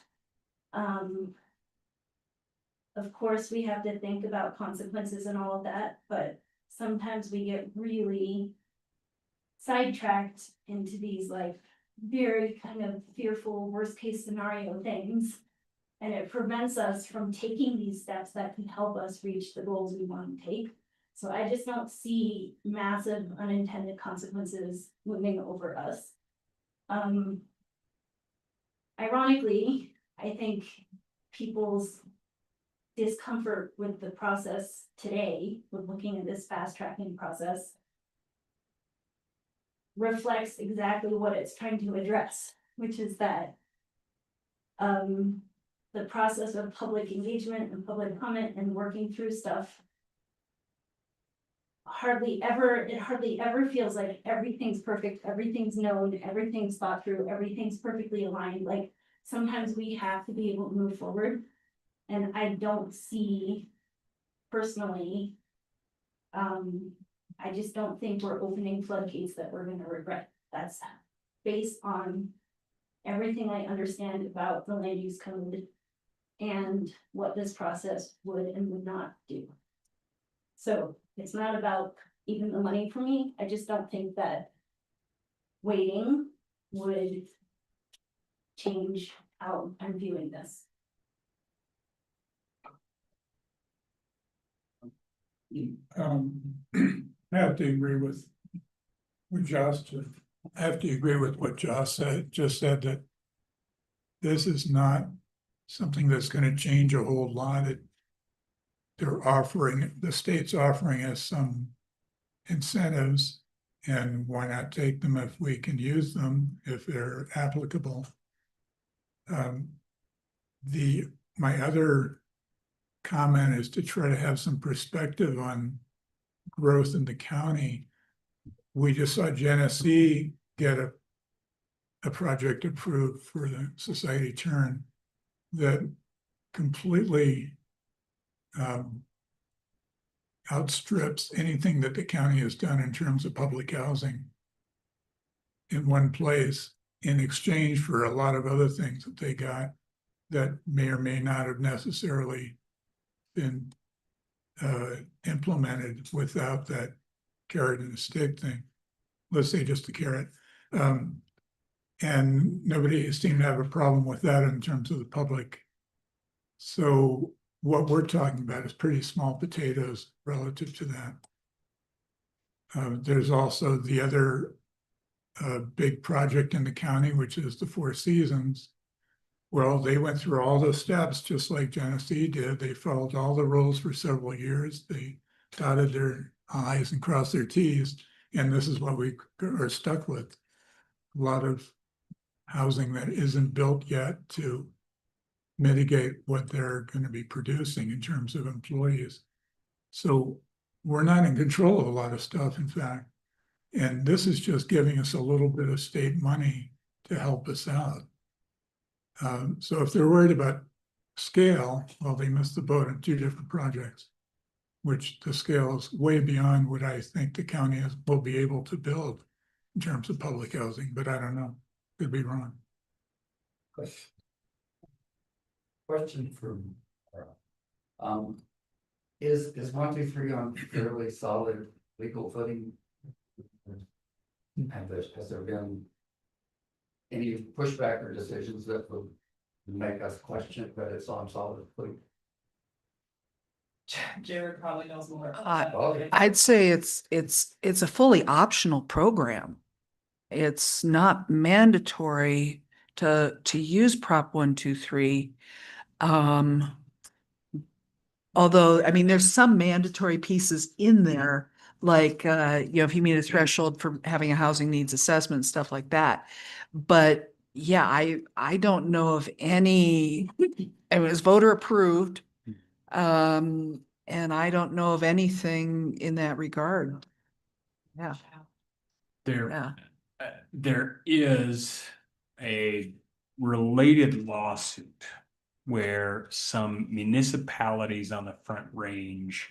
Of course, we have to think about consequences and all of that, but sometimes we get really sidetracked into these like very kind of fearful worst case scenario things. And it prevents us from taking these steps that can help us reach the goals we want to take. So I just don't see massive unintended consequences looming over us. Ironically, I think people's discomfort with the process today, with looking at this fast tracking process, reflects exactly what it's trying to address, which is that the process of public engagement and public comment and working through stuff hardly ever feels like everything's perfect, everything's known, everything's thought through, everything's perfectly aligned. Like sometimes we have to be able to move forward. And I don't see personally, I just don't think we're opening floodgates that we're gonna regret. That's based on everything I understand about the land use code and what this process would and would not do. So it's not about even the money for me. I just don't think that waiting would change how I'm viewing this. I have to agree with Josh. I have to agree with what Josh said, that this is not something that's gonna change a whole lot. The state's offering us some incentives, and why not take them if we can use them, if they're applicable. My other comment is to try to have some perspective on growth in the county. We just saw Genesee get a project approved for the Society Turn that completely outstrips anything that the county has done in terms of public housing in one place, in exchange for a lot of other things that they got that may or may not have necessarily been implemented without that carrot and stick thing. Let's say just the carrot. And nobody seemed to have a problem with that in terms of the public. So what we're talking about is pretty small potatoes relative to that. There's also the other big project in the county, which is the Four Seasons. Well, they went through all the steps just like Genesee did. They followed all the rules for several years. They dotted their I's and crossed their T's. And this is what we are stuck with. A lot of housing that isn't built yet to mitigate what they're going to be producing in terms of employees. So we're not in control of a lot of stuff, in fact. And this is just giving us a little bit of state money to help us out. So if they're worried about scale, well, they missed the boat on two different projects, which the scale is way beyond what I think the county will be able to build in terms of public housing, but I don't know, could be wrong. Question for is 1, 2, 3 on fairly solid legal footing? Has there been any pushback or decisions that would make us question that it's on solid footing? Jared probably knows more. I'd say it's a fully optional program. It's not mandatory to use Prop 123. Although, I mean, there's some mandatory pieces in there, like, if you meet a threshold for having a housing needs assessment, stuff like that. But yeah, I don't know of any, it was voter approved. And I don't know of anything in that regard. Yeah. There is a related lawsuit where some municipalities on the Front Range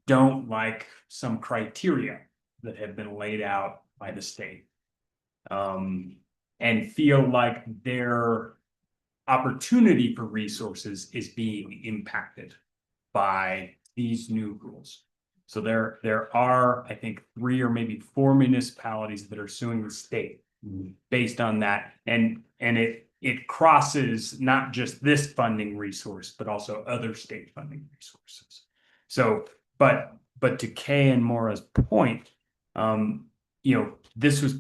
don't like some criteria that have been laid out by the state. And feel like their opportunity for resources is being impacted by these new rules. So there are, I think, 3 or maybe 4 municipalities that are suing the state based on that. And it crosses not just this funding resource, but also other state funding resources. So, but to Kay and Maura's point, this was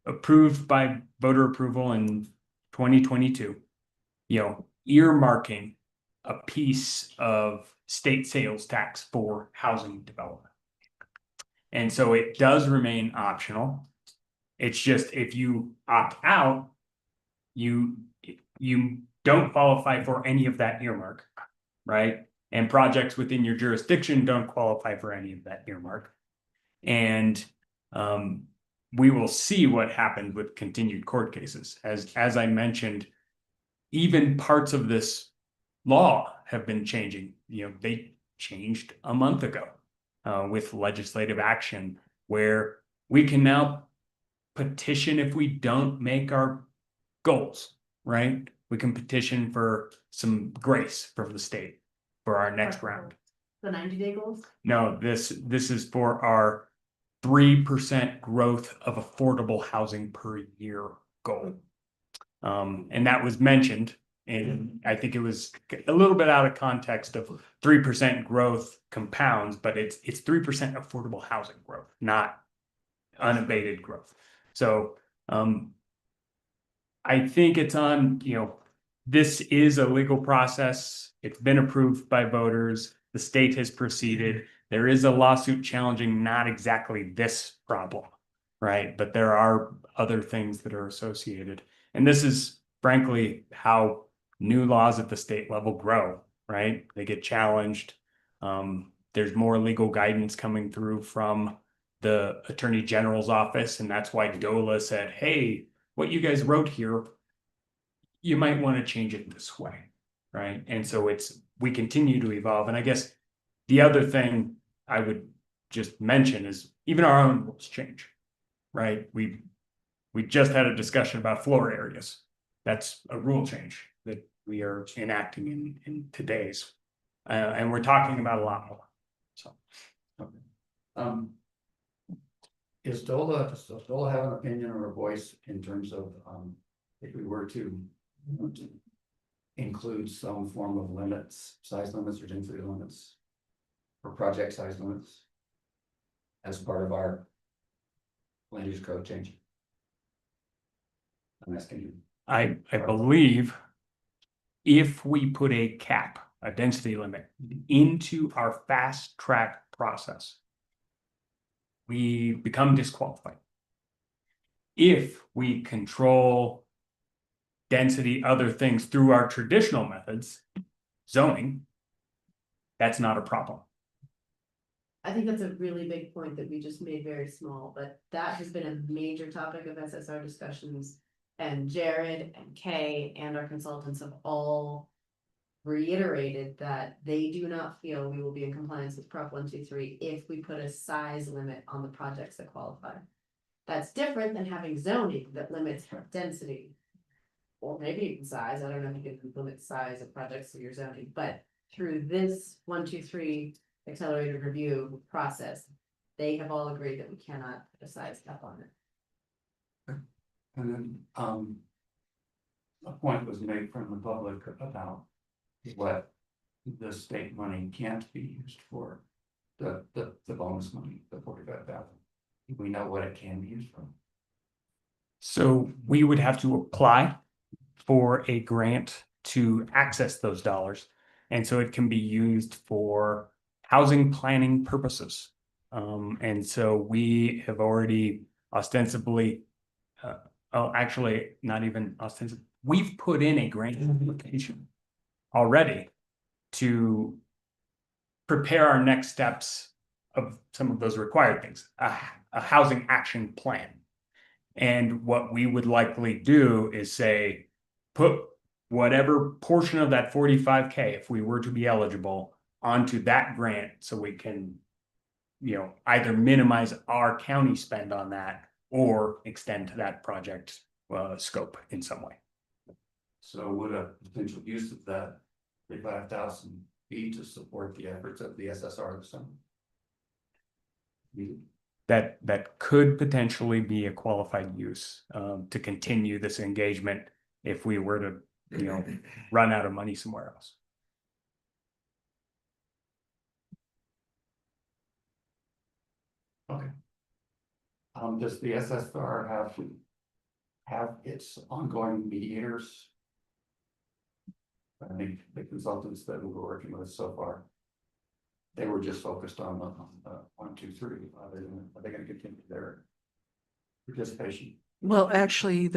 approved by voter approval in 2022, earmarking a piece of state sales tax for housing development. And so it does remain optional. It's just if you opt out, you don't qualify for any of that earmark, right? And projects within your jurisdiction don't qualify for any of that earmark. And we will see what happened with continued court cases. As I mentioned, even parts of this law have been changing. changed a month ago with legislative action where we can now petition if we don't make our goals, right? We can petition for some grace from the state for our next round. The 90-day goals? No, this is for our 3% growth of affordable housing per year goal. And that was mentioned, and I think it was a little bit out of context of 3% growth compounds, but it's 3% affordable housing growth, not unabated growth. So I think it's on, this is a legal process. It's been approved by voters. The state has proceeded. There is a lawsuit challenging not exactly this problem, right? But there are other things that are associated. And this is frankly how new laws at the state level grow, right? They get challenged. There's more legal guidance coming through from the Attorney General's office. And that's why DOLA said, hey, what you guys wrote here, you might want to change it this way, right? And so we continue to evolve. And I guess the other thing I would just mention is even our own rules change, right? We just had a discussion about floor areas. That's a rule change that we are enacting in today's, and we're talking about a lot more. So, does DOLA have an opinion or a voice in terms of if we were to include some form of limits, size limits or density limits, or project size limits as part of our land use code change? I'm asking you. I believe if we put a cap, a density limit into our fast track process, we become disqualified. If we control density, other things through our traditional methods, zoning, that's not a problem. I think that's a really big point that we just made very small, but that has been a major topic of SSR discussions. And Jared and Kay and our consultants have all reiterated that they do not feel we will be in compliance with Prop 123 if we put a size limit on the projects that qualify. That's different than having zoning that limits density. Or maybe even size. I don't know if you can limit size of projects through your zoning, but through this 123 accelerated review process, they have all agreed that we cannot put a size cap on it. And then a point was made from the public about what the state money can't be used for, the bonus money, the 45,000. We know what it can be used for. So we would have to apply for a grant to access those dollars. And so it can be used for housing planning purposes. And so we have already ostensibly, actually not even ostensibly, we've put in a grant application already to prepare our next steps of some of those required things, a housing action plan. And what we would likely do is say, put whatever portion of that 45K, if we were to be eligible, onto that grant so we can, either minimize our county spend on that or extend to that project scope in some way. So would a potential use of that 35,000 be to support the efforts of the SSR this summer? That could potentially be a qualified use to continue this engagement if we were to, run out of money somewhere else. Okay. Does the SSR have its ongoing mediators? I think the consultants that we were working with so far, they were just focused on the 1, 2, 3. Are they going to continue their participation? Well, actually,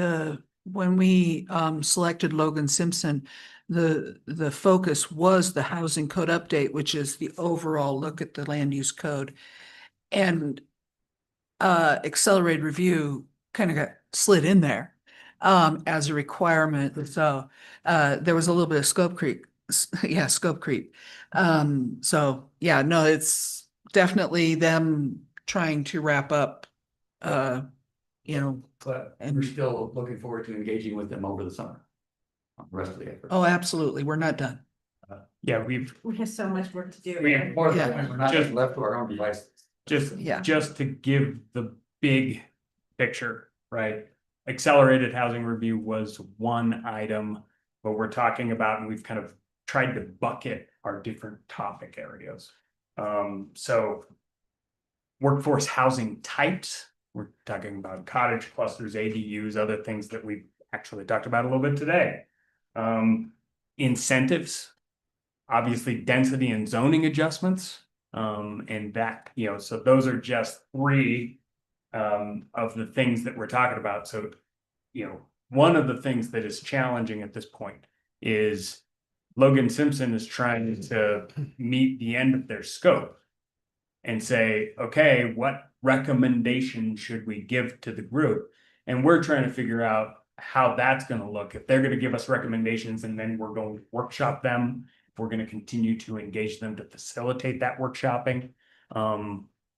when we selected Logan Simpson, the focus was the housing code update, which is the overall look at the land use code. And accelerated review kind of got slid in there as a requirement. So there was a little bit of scope creep Yeah, scope creep. So, yeah, no, it's definitely them trying to wrap up, you know, But we're and, still looking forward to engaging with them over the summer. On the rest of the effort. oh, absolutely, we're not done. Yeah, We have so much work to do. More Yeah. than, we're not just left to our own devices. Yeah. just to give the big picture, right? Accelerated housing review was one item, but we're talking about, and we've kind of tried to bucket our different topic areas. So workforce housing types, we're talking about cottage clusters, ADUs, other things that we actually talked about a little bit today. Incentives, obviously density and zoning adjustments. And that, you know, so those are just three of the things that we're talking about. So, you know, one of the things that is challenging at this point is Logan Simpson is trying to meet the end of their scope and say, okay, what recommendation should we give to the group? And we're trying to figure out how that's going to look. If they're going to give us recommendations and then we're going to workshop them, if we're going to continue to engage them to facilitate that workshopping,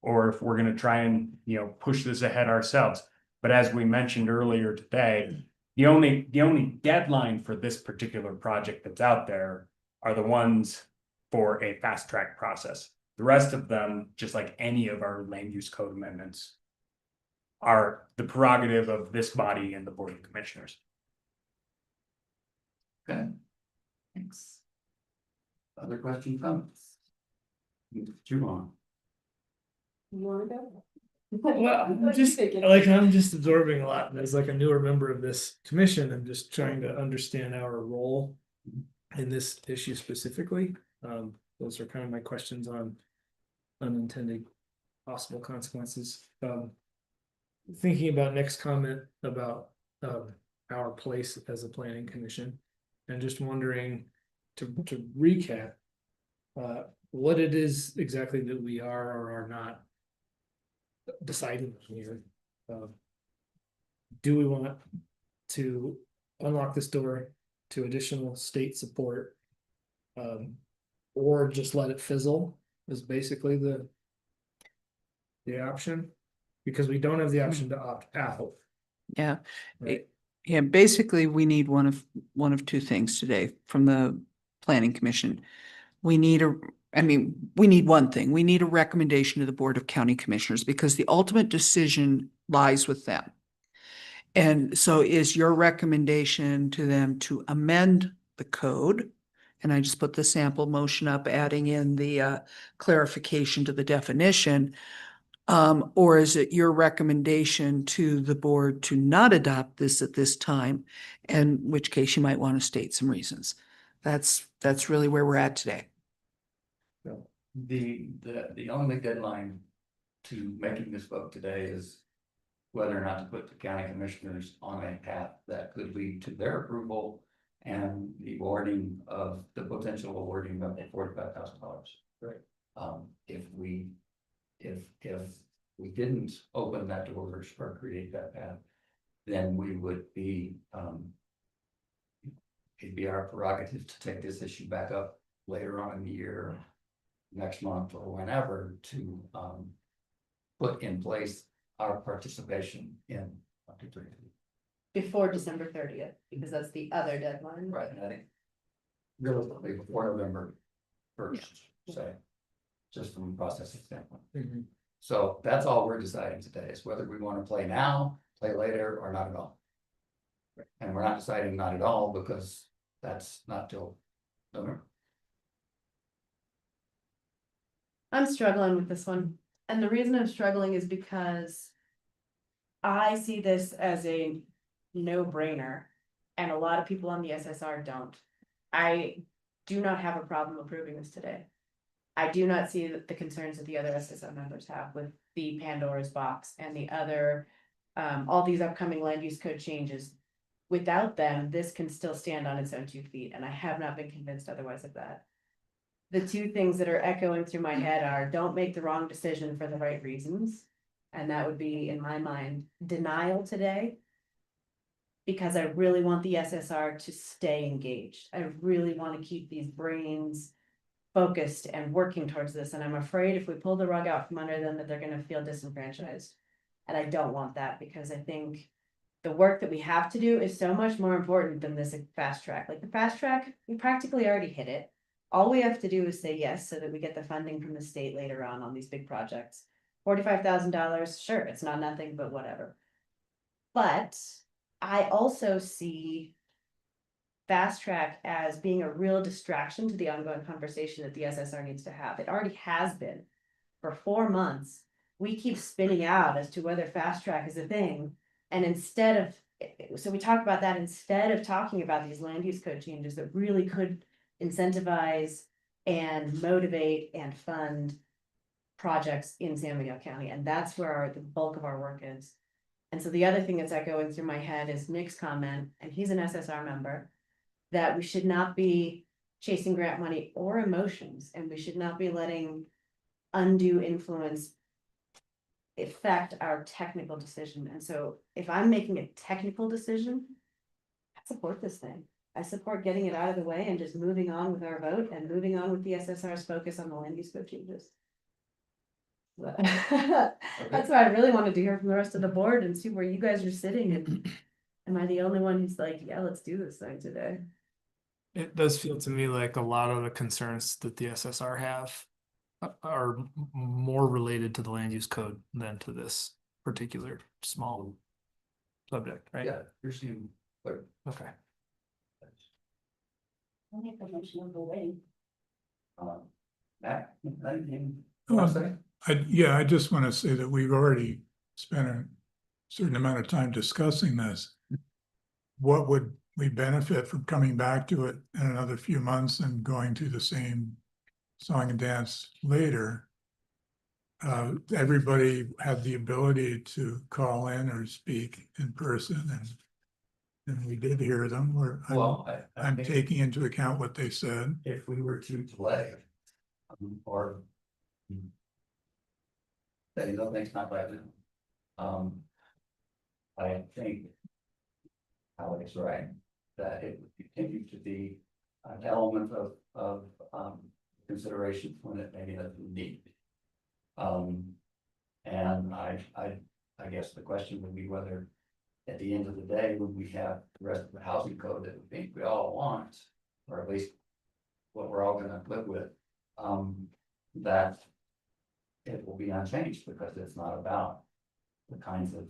or if we're going to try and, you know, push this ahead ourselves. But as we mentioned earlier today, the only deadline for this particular project that's out there are the ones for a fast track process. The rest of them, just like any of our land use code amendments, are the prerogative of this body and the Board of Commissioners. Okay. Thanks. Other questions, comments? Drew on. You wanna go? Well, I'm just absorbing a lot, and as like a newer member of this commission, I'm just trying to understand our role in this issue specifically. Those are kind of my questions on unintended possible consequences. Thinking about next comment about our place as a planning commission, and just wondering to recap what it is exactly that we are or are not deciding here. Do we want to unlock this door to additional state support? Or just let it fizzle is basically the option, because we don't have the option to opt out. Yeah. Right. Yeah, basically, we need one of two things today from the planning commission. We need we need one thing. We need a recommendation to the Board of County Commissioners, because the ultimate decision lies with them. And so is your recommendation to them to amend the code? And I just put the sample motion up, adding in the clarification to the definition. Or is it your recommendation to the board to not adopt this at this time? In which case you might want to state some reasons. That's really where we're at today. The only deadline to making this vote today is whether or not to put the county commissioners on a path that could lead to their approval and the awarding of the potential awarding of the $45,000. Right. If we didn't open that door or create that path, then we would be it'd be our prerogative to take this issue back up later on in the year, next month or whenever, to put in place our participation in 123. Before December 30th, because that's the other deadline. Right, and I think realistically before November 1st, say, just from a processing standpoint. So that's all we're deciding today, is whether we want to play now, play later, or not at all. And we're not deciding not at all because that's not till November. I'm struggling with this one. And the reason I'm struggling is because I see this as a no-brainer, and a lot of people on the SSR don't. I do not have a problem approving this today. I do not see the concerns that the other SSR members have with the Pandora's box and the other, all these upcoming land use code changes. Without them, this can still stand on its own 2 feet, and I have not been convinced otherwise of that. The two things that are echoing through my head are, don't make the wrong decision for the right reasons. And that would be, in my mind, denial today. because I really want the SSR to stay engaged. I really want to keep these brains focused and working towards this, and I'm afraid if we pull the rug out from under them, that they're gonna feel disenfranchised. And I don't want that, because I think the work that we have to do is so much more important than this fast track. Like the fast track, we practically already hit it. All we have to do is say yes, so that we get the funding from the state later on these big projects. $45,000, sure, it's not nothing, but whatever. But I also see fast track as being a real distraction to the ongoing conversation that the SSR needs to have. It already has been for 4 months. We keep spinning out as to whether fast track is a thing. And instead of, so we talk about that instead of talking about these land use code changes that really could incentivize and motivate and fund projects in San Miguel County. And that's where the bulk of our work is. And so the other thing that's echoing through my head is Nick's comment, and he's an SSR member, that we should not be chasing grant money or emotions, and we should not be letting undue influence affect our technical decision. And so if I'm making a technical decision, I support this thing. I support getting it out of the way and just moving on with our vote and moving on with the SSR's focus on the land use code changes. That's why I really wanted to hear from the rest of the board and see where you guys are sitting, and am I the only one who's like, yeah, let's do this thing today? It does feel to me like a lot of the concerns that the SSR have are more related to the land use code than to this particular small subject, right? Yeah, you're seeing, clear. Okay. I make a motion of the way. Matt, anything? I just want to say that we've already spent a certain amount of time discussing this. What would we benefit from coming back to it in another few months and going through the same song and dance later? Everybody had the ability to call in or speak in person, and we did hear them. Well, I'm think taking into account what they said. if we were to delay, or that nothing's not right now. I think Alex is right, that it would continue to be an element of consideration when it maybe doesn't need. And I guess the question would be whether at the end of the day, when we have the rest of the housing code that we think we all want, or at least what we're all gonna live with, that it will be unchanged, because it's not about the kinds of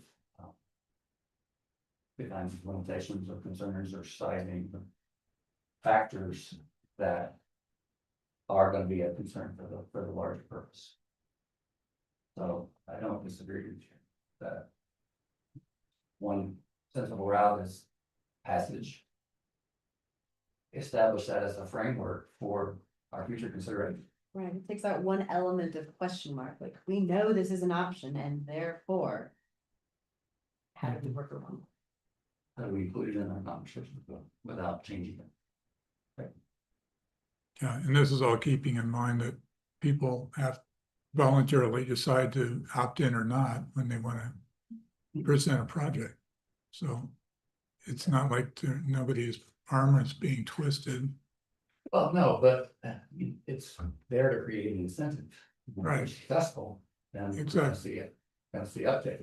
limitations or concerns or citing factors that are going to be a concern for the larger purpose. So I don't disagree with you that one sensible route is passage. Establish that as a framework for our future consideration. Right, it takes out one element of question mark, like, we know this is an option, and therefore, how do we work around it? How do we include it in our conversation without changing it? Yeah, and this is all keeping in mind that people have voluntarily decide to opt in or not when they want to present a project. So it's not like nobody's arm is being twisted. Well, no, but it's there to create an incentive. When we're Right. successful, then we're gonna Exactly. see it, gonna see uptake.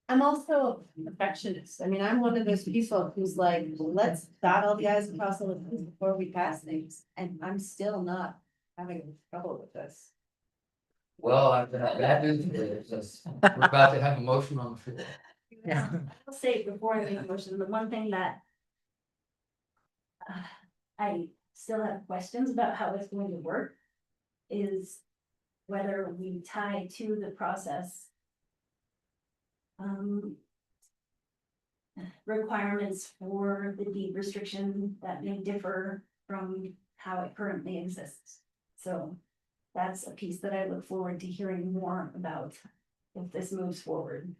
I'm also a perfectionist. I mean, I'm one of those people who's like, let's dot all the i's and cross all the t's before we pass things, and I'm still not having trouble with this. Well, that is, we're about to have a motion on the floor. Yeah. I'll say before I make a motion, the one thing that I still have questions about how it's going to work is whether we tie to the process requirements for the deed restriction that may differ from how it currently exists. So that's a piece that I look forward to hearing more about if this moves forward.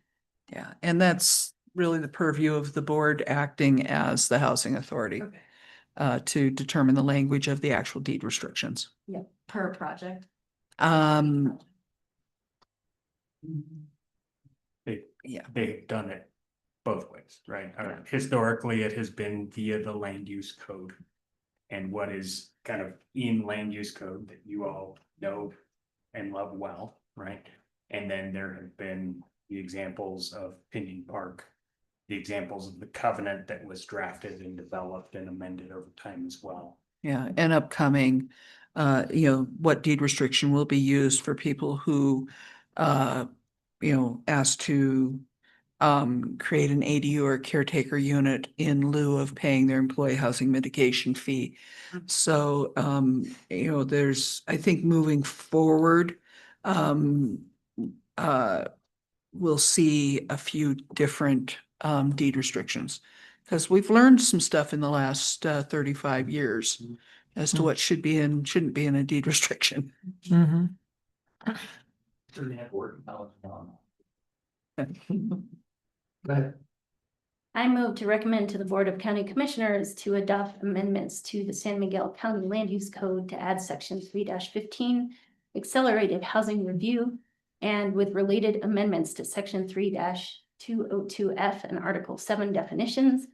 Yeah, and that's really the purview of the board acting as the housing authority to determine the language of the actual deed restrictions. Yep, per project. Hey, Yeah. they've done it both ways, right? Historically, it has been via the land use code. And what is kind of in land use code that you all know and love well, right? And then there have been the examples of Pinion Park, the examples of the covenant that was drafted and developed and amended over time as well. Yeah, and upcoming, what deed restriction will be used for people who, ask to create an ADU or caretaker unit in lieu of paying their employee housing mitigation fee. So, there's, I think moving forward, we'll see a few different deed restrictions. Because we've learned some stuff in the last 35 years as to what should be and shouldn't be in a deed restriction. But I move to recommend to the Board of County Commissioners to adopt amendments to the San Miguel County Land Use Code to add section 3-15, accelerated housing review, and with related amendments to section 3-202F and Article 7 definitions,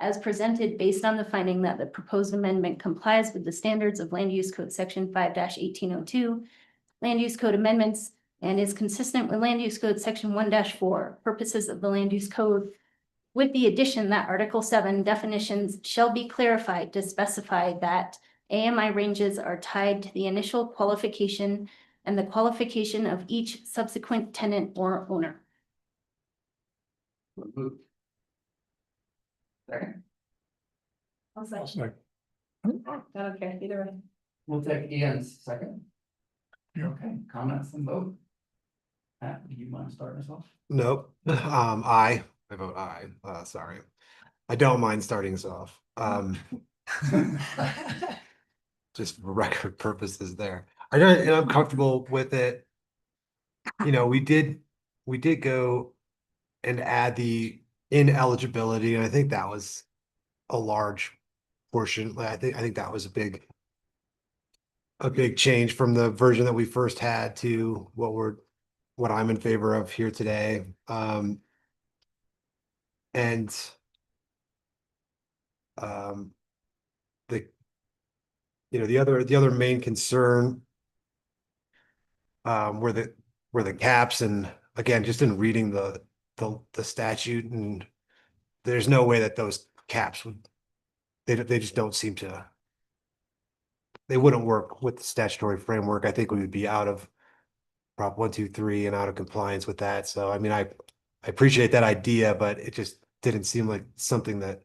as presented based on the finding that the proposed amendment complies with the standards of Land Use Code section 5-1802, Land Use Code amendments, and is consistent with Land Use Code section 1-4, purposes of the Land Use Code, with the addition that Article 7 definitions shall be clarified to specify that AMI ranges are tied to the initial qualification and the qualification of each subsequent tenant or owner. second, I'll say, It's like, I don't care, either way. we'll take Ian's second. Yeah. Okay, comments and vote. Pat, do you mind starting us off? Nope. I vote aye. Sorry. I don't mind starting us off. Just for record purposes there. I don't, and I'm comfortable with it. We did go and add the ineligibility, and I think that was a large portion. I think that was a big change from the version that we first had to what I'm in favor of here today. The other main concern were the caps, and again, just in reading the statute, and there's no way that those caps they just don't seem to, they wouldn't work with the statutory framework. I think we would be out of Prop 123 and out of compliance with that. So I mean, I appreciate that idea, but it just didn't seem like something that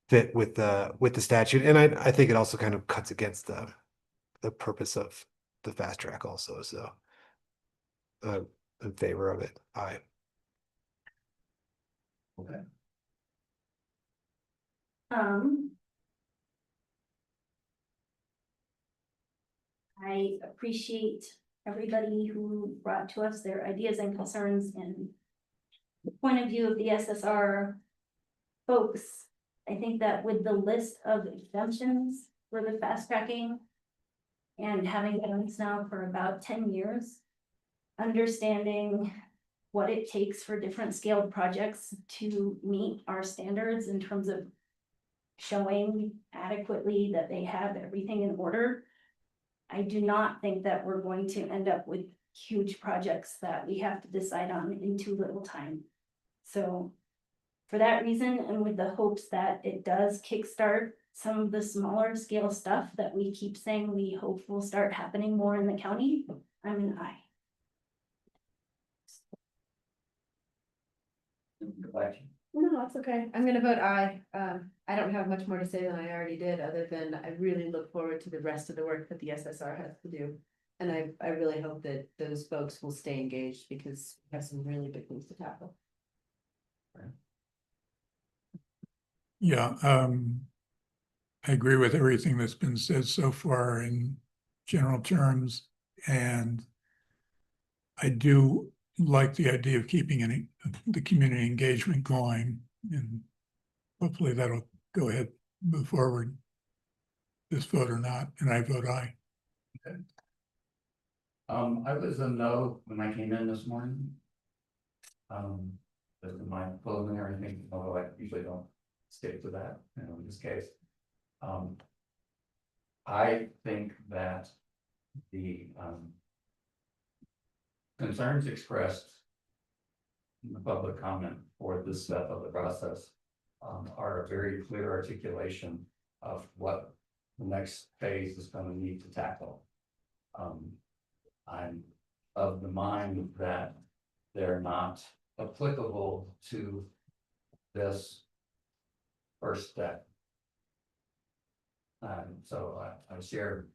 fit with the statute. And I think it also kind of cuts against the purpose of the fast track also. So in favor of it. Aye. Okay. I appreciate everybody who brought to us their ideas and concerns and the point of view of the SSR folks. I think that with the list of exemptions for the fast tracking and having done this now for about 10 years, understanding what it takes for different scaled projects to meet our standards in terms of showing adequately that they have everything in order. I do not think that we're going to end up with huge projects that we have to decide on in too little time. So for that reason, and with the hopes that it does kickstart some of the smaller scale stuff that we keep saying we hope will start happening more in the county, I'm an aye. No, that's okay. I'm gonna vote aye. I don't have much more to say than I already did, other than I really look forward to the rest of the work that the SSR has to do. And I really hope that those folks will stay engaged because we have some really big things to tackle. yeah, I agree with everything that's been said so far in general terms, and I do like the idea of keeping the community engagement going, and hopefully that'll go ahead, move forward. This vote or not, and I vote aye. Okay. I was a no when I came in this morning. This is my preliminary thing, although I usually don't stick to that, in this case. I think that the concerns expressed in the public comment for this step of the process are a very clear articulation of what the next phase is going to need to tackle. I'm of the mind that they're not applicable to this first step. So I share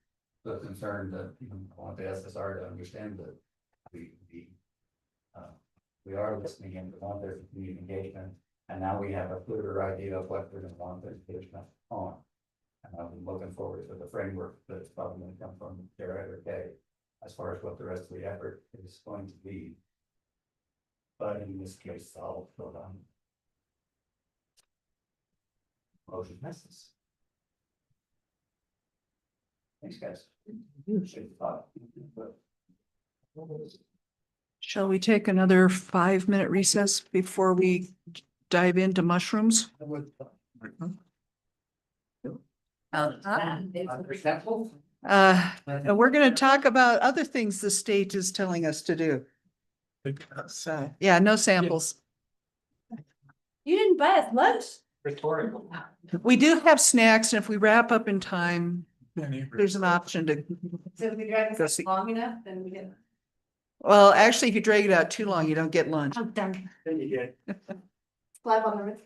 the concern that I want the SSR to understand that we are listening and we want their community engagement, and now we have a clearer idea of what they're going to want their engagement on. And I'm looking forward to the framework that's probably going to come from Jared or Kay as far as what the rest of the effort is going to be. But in this case, I'll vote on. Motion passes. Thanks, guys. Shall we take another 5-minute recess before we dive into mushrooms? And we're going to talk about other things the state is telling us to do. So, yeah, no samples. You didn't buy us lunch? Rhetorical. We do have snacks, and if we wrap up in time, there's an option to, So if we drive Go this see- long enough, then we get. well, actually, if you drag it out too long, you don't get lunch. I'm done. Then you get Slap on the wrist.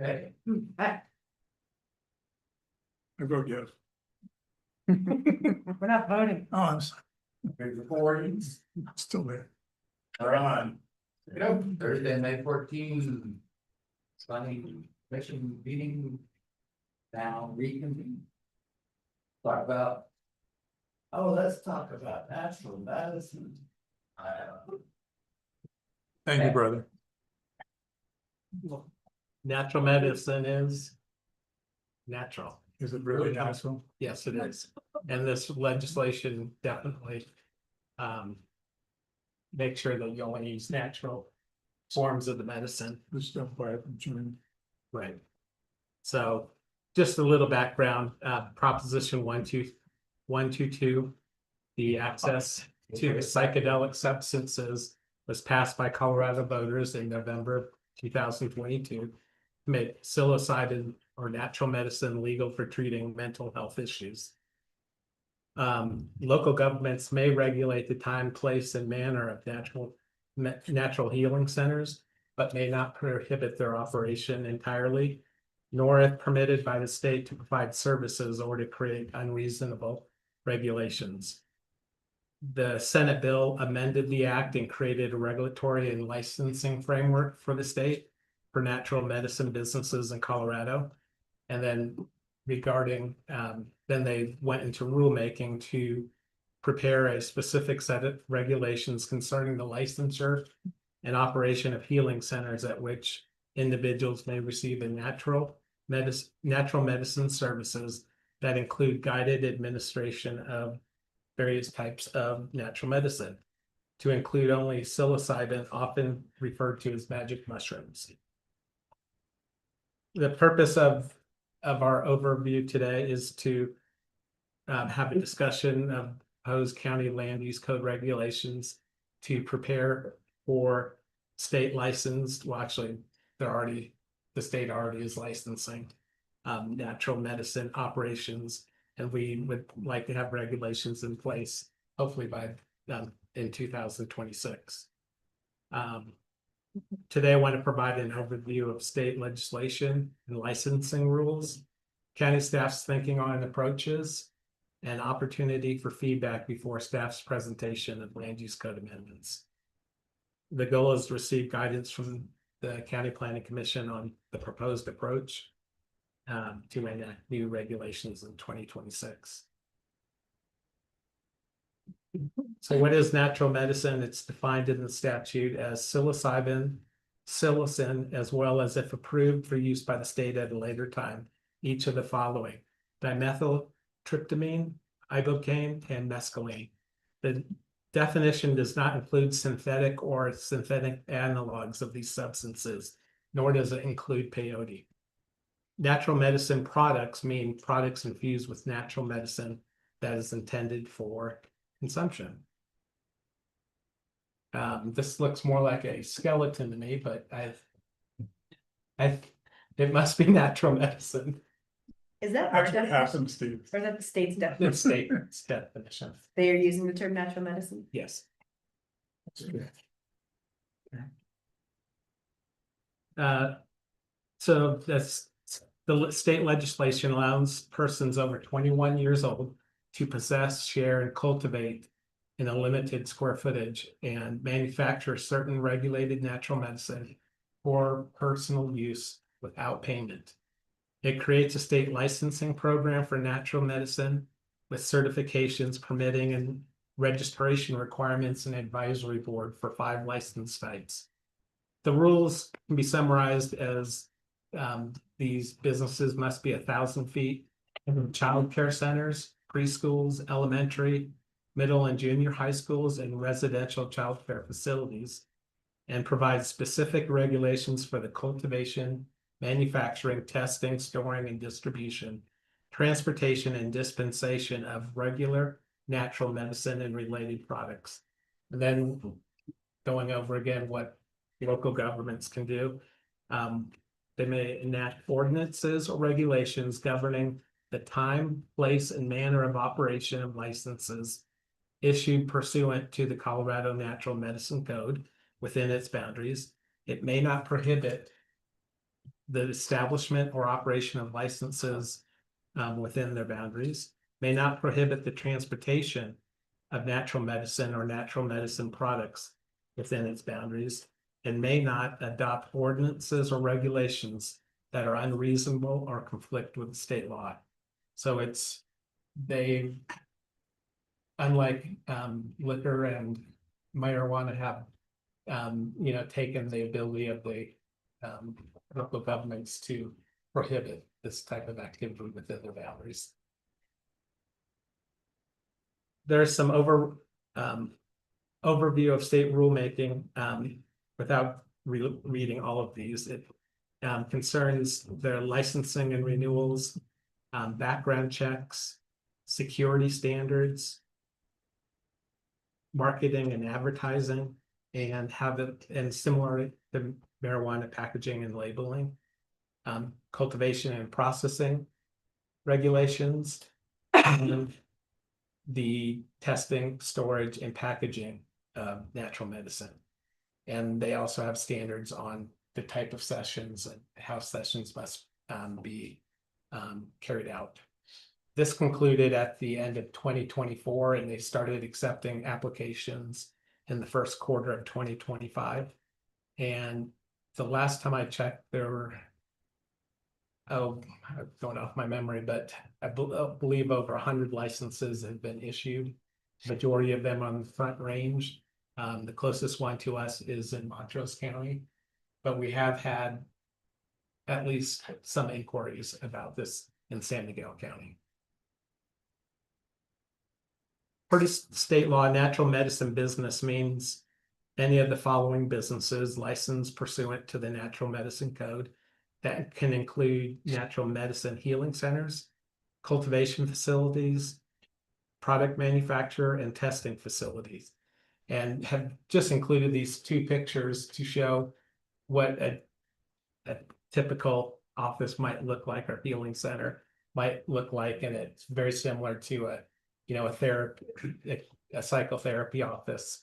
Okay. I vote yes. We're not voting. Oh, I'm sorry. Recordings I'm still there. are on. Nope, Thursday, May 14. Planning commission meeting. Now reconvene. Talk about. Oh, let's talk about natural medicine. Thank you, brother. Natural medicine is. Natural. Is it really natural? Yes, it is. And this legislation definitely. Make sure that you only use natural forms of the medicine. This stuff by from China. Right. So just a little background, Proposition 122. The access to psychedelic substances was passed by Colorado voters in November 2022. To make psilocybin or natural medicine legal for treating mental health issues. Local governments may regulate the time, place, and manner of natural healing centers, but may not prohibit their operation entirely, nor if permitted by the state to provide services or to create unreasonable regulations. The Senate bill amended the act and created a regulatory and licensing framework for the state for natural medicine businesses in Colorado. And then regarding, then they went into rulemaking to prepare a specific set of regulations concerning the licensure and operation of healing centers at which individuals may receive a natural medicine services that include guided administration of various types of natural medicine, to include only psilocybin, often referred to as magic mushrooms. The purpose of our overview today is to have a discussion of proposed county land use code regulations to prepare for state licensed, well, actually, the state already is licensing natural medicine operations, and we would like to have regulations in place, hopefully by in 2026. Today, I want to provide an overview of state legislation and licensing rules, county staff's thinking on approaches, and opportunity for feedback before staff's presentation of land use code amendments. The goal is to receive guidance from the County Planning Commission on the proposed approach to enact new regulations in 2026. So what is natural medicine? It's defined in the statute as psilocybin, psilocin, as well as if approved for use by the state at a later time, each of the following: dimethyltryptamine, ibogaine, and mescaline. The definition does not include synthetic or synthetic analogs of these substances, nor does it include peyote. Natural medicine products mean products infused with natural medicine that is intended for consumption. This looks more like a skeleton to me, but it must be natural medicine. Is that our That's what definition? happens, Steve. Or is that the state's The definition? state's definition. They are using the term natural medicine? Yes. So that's the state legislation allows persons over 21 years old to possess, share, and cultivate in a limited square footage and manufacture certain regulated natural medicine for personal use without payment. It creates a state licensing program for natural medicine with certifications, permitting, and registration requirements and advisory board for 5 licensed sites. The rules can be summarized as these businesses must be 1,000 feet from childcare centers, preschools, elementary, middle and junior high schools, and residential childcare facilities, and provide specific regulations for the cultivation, manufacturing, testing, storing, and distribution, transportation, and dispensation of regular natural medicine and related products. And then going over again what local governments can do. They may enact ordinances or regulations governing the time, place, and manner of operation of licenses issued pursuant to the Colorado Natural Medicine Code within its boundaries. It may not prohibit the establishment or operation of licenses within their boundaries, may not prohibit the transportation of natural medicine or natural medicine products within its boundaries, and may not adopt ordinances or regulations that are unreasonable or conflict with state law. So they, unlike liquor and marijuana, have taken the ability of the local governments to prohibit this type of activity within their boundaries. There's some overview of state rulemaking without reading all of these. It concerns their licensing and renewals, background checks, security standards, marketing and advertising, and similar to marijuana packaging and labeling, cultivation and processing regulations, and the testing, storage, and packaging of natural medicine. And they also have standards on the type of sessions and how sessions must be carried out. This concluded at the end of 2024, and they started accepting applications in the first quarter of 2025. And the last time I checked, there were, I'm going off my memory, but I believe over 100 licenses have been issued. Majority of them on the Front Range. The closest one to us is in Montrose County, but we have had at least some inquiries about this in San Miguel County. Per state law, natural medicine business means any of the following businesses licensed pursuant to the Natural Medicine Code. That can include natural medicine healing centers, cultivation facilities, product manufacturer, and testing facilities. And have just included these two pictures to show what a typical office might look like, or healing center might look like. And it's very similar to a psychotherapy office.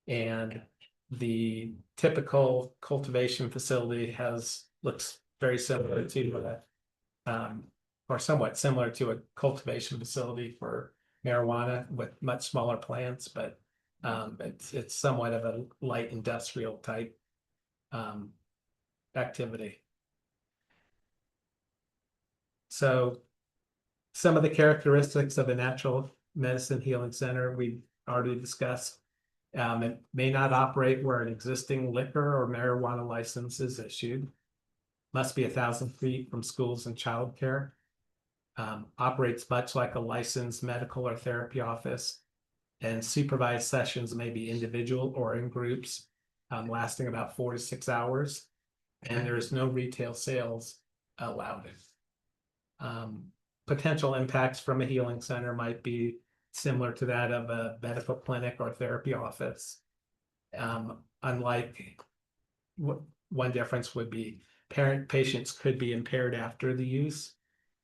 And the typical cultivation facility looks very similar to or somewhat similar to a cultivation facility for marijuana, with much smaller plants, but it's somewhat of a light industrial type activity. So some of the characteristics of a natural medicine healing center we've already discussed. It may not operate where an existing liquor or marijuana license is issued. Must be 1,000 feet from schools and childcare. Operates much like a licensed medical or therapy office. And supervised sessions may be individual or in groups, lasting about 4 to 6 hours. And there is no retail sales allowed. Potential impacts from a healing center might be similar to that of a medical clinic or therapy office. Unlike one difference would be patients could be impaired after the use,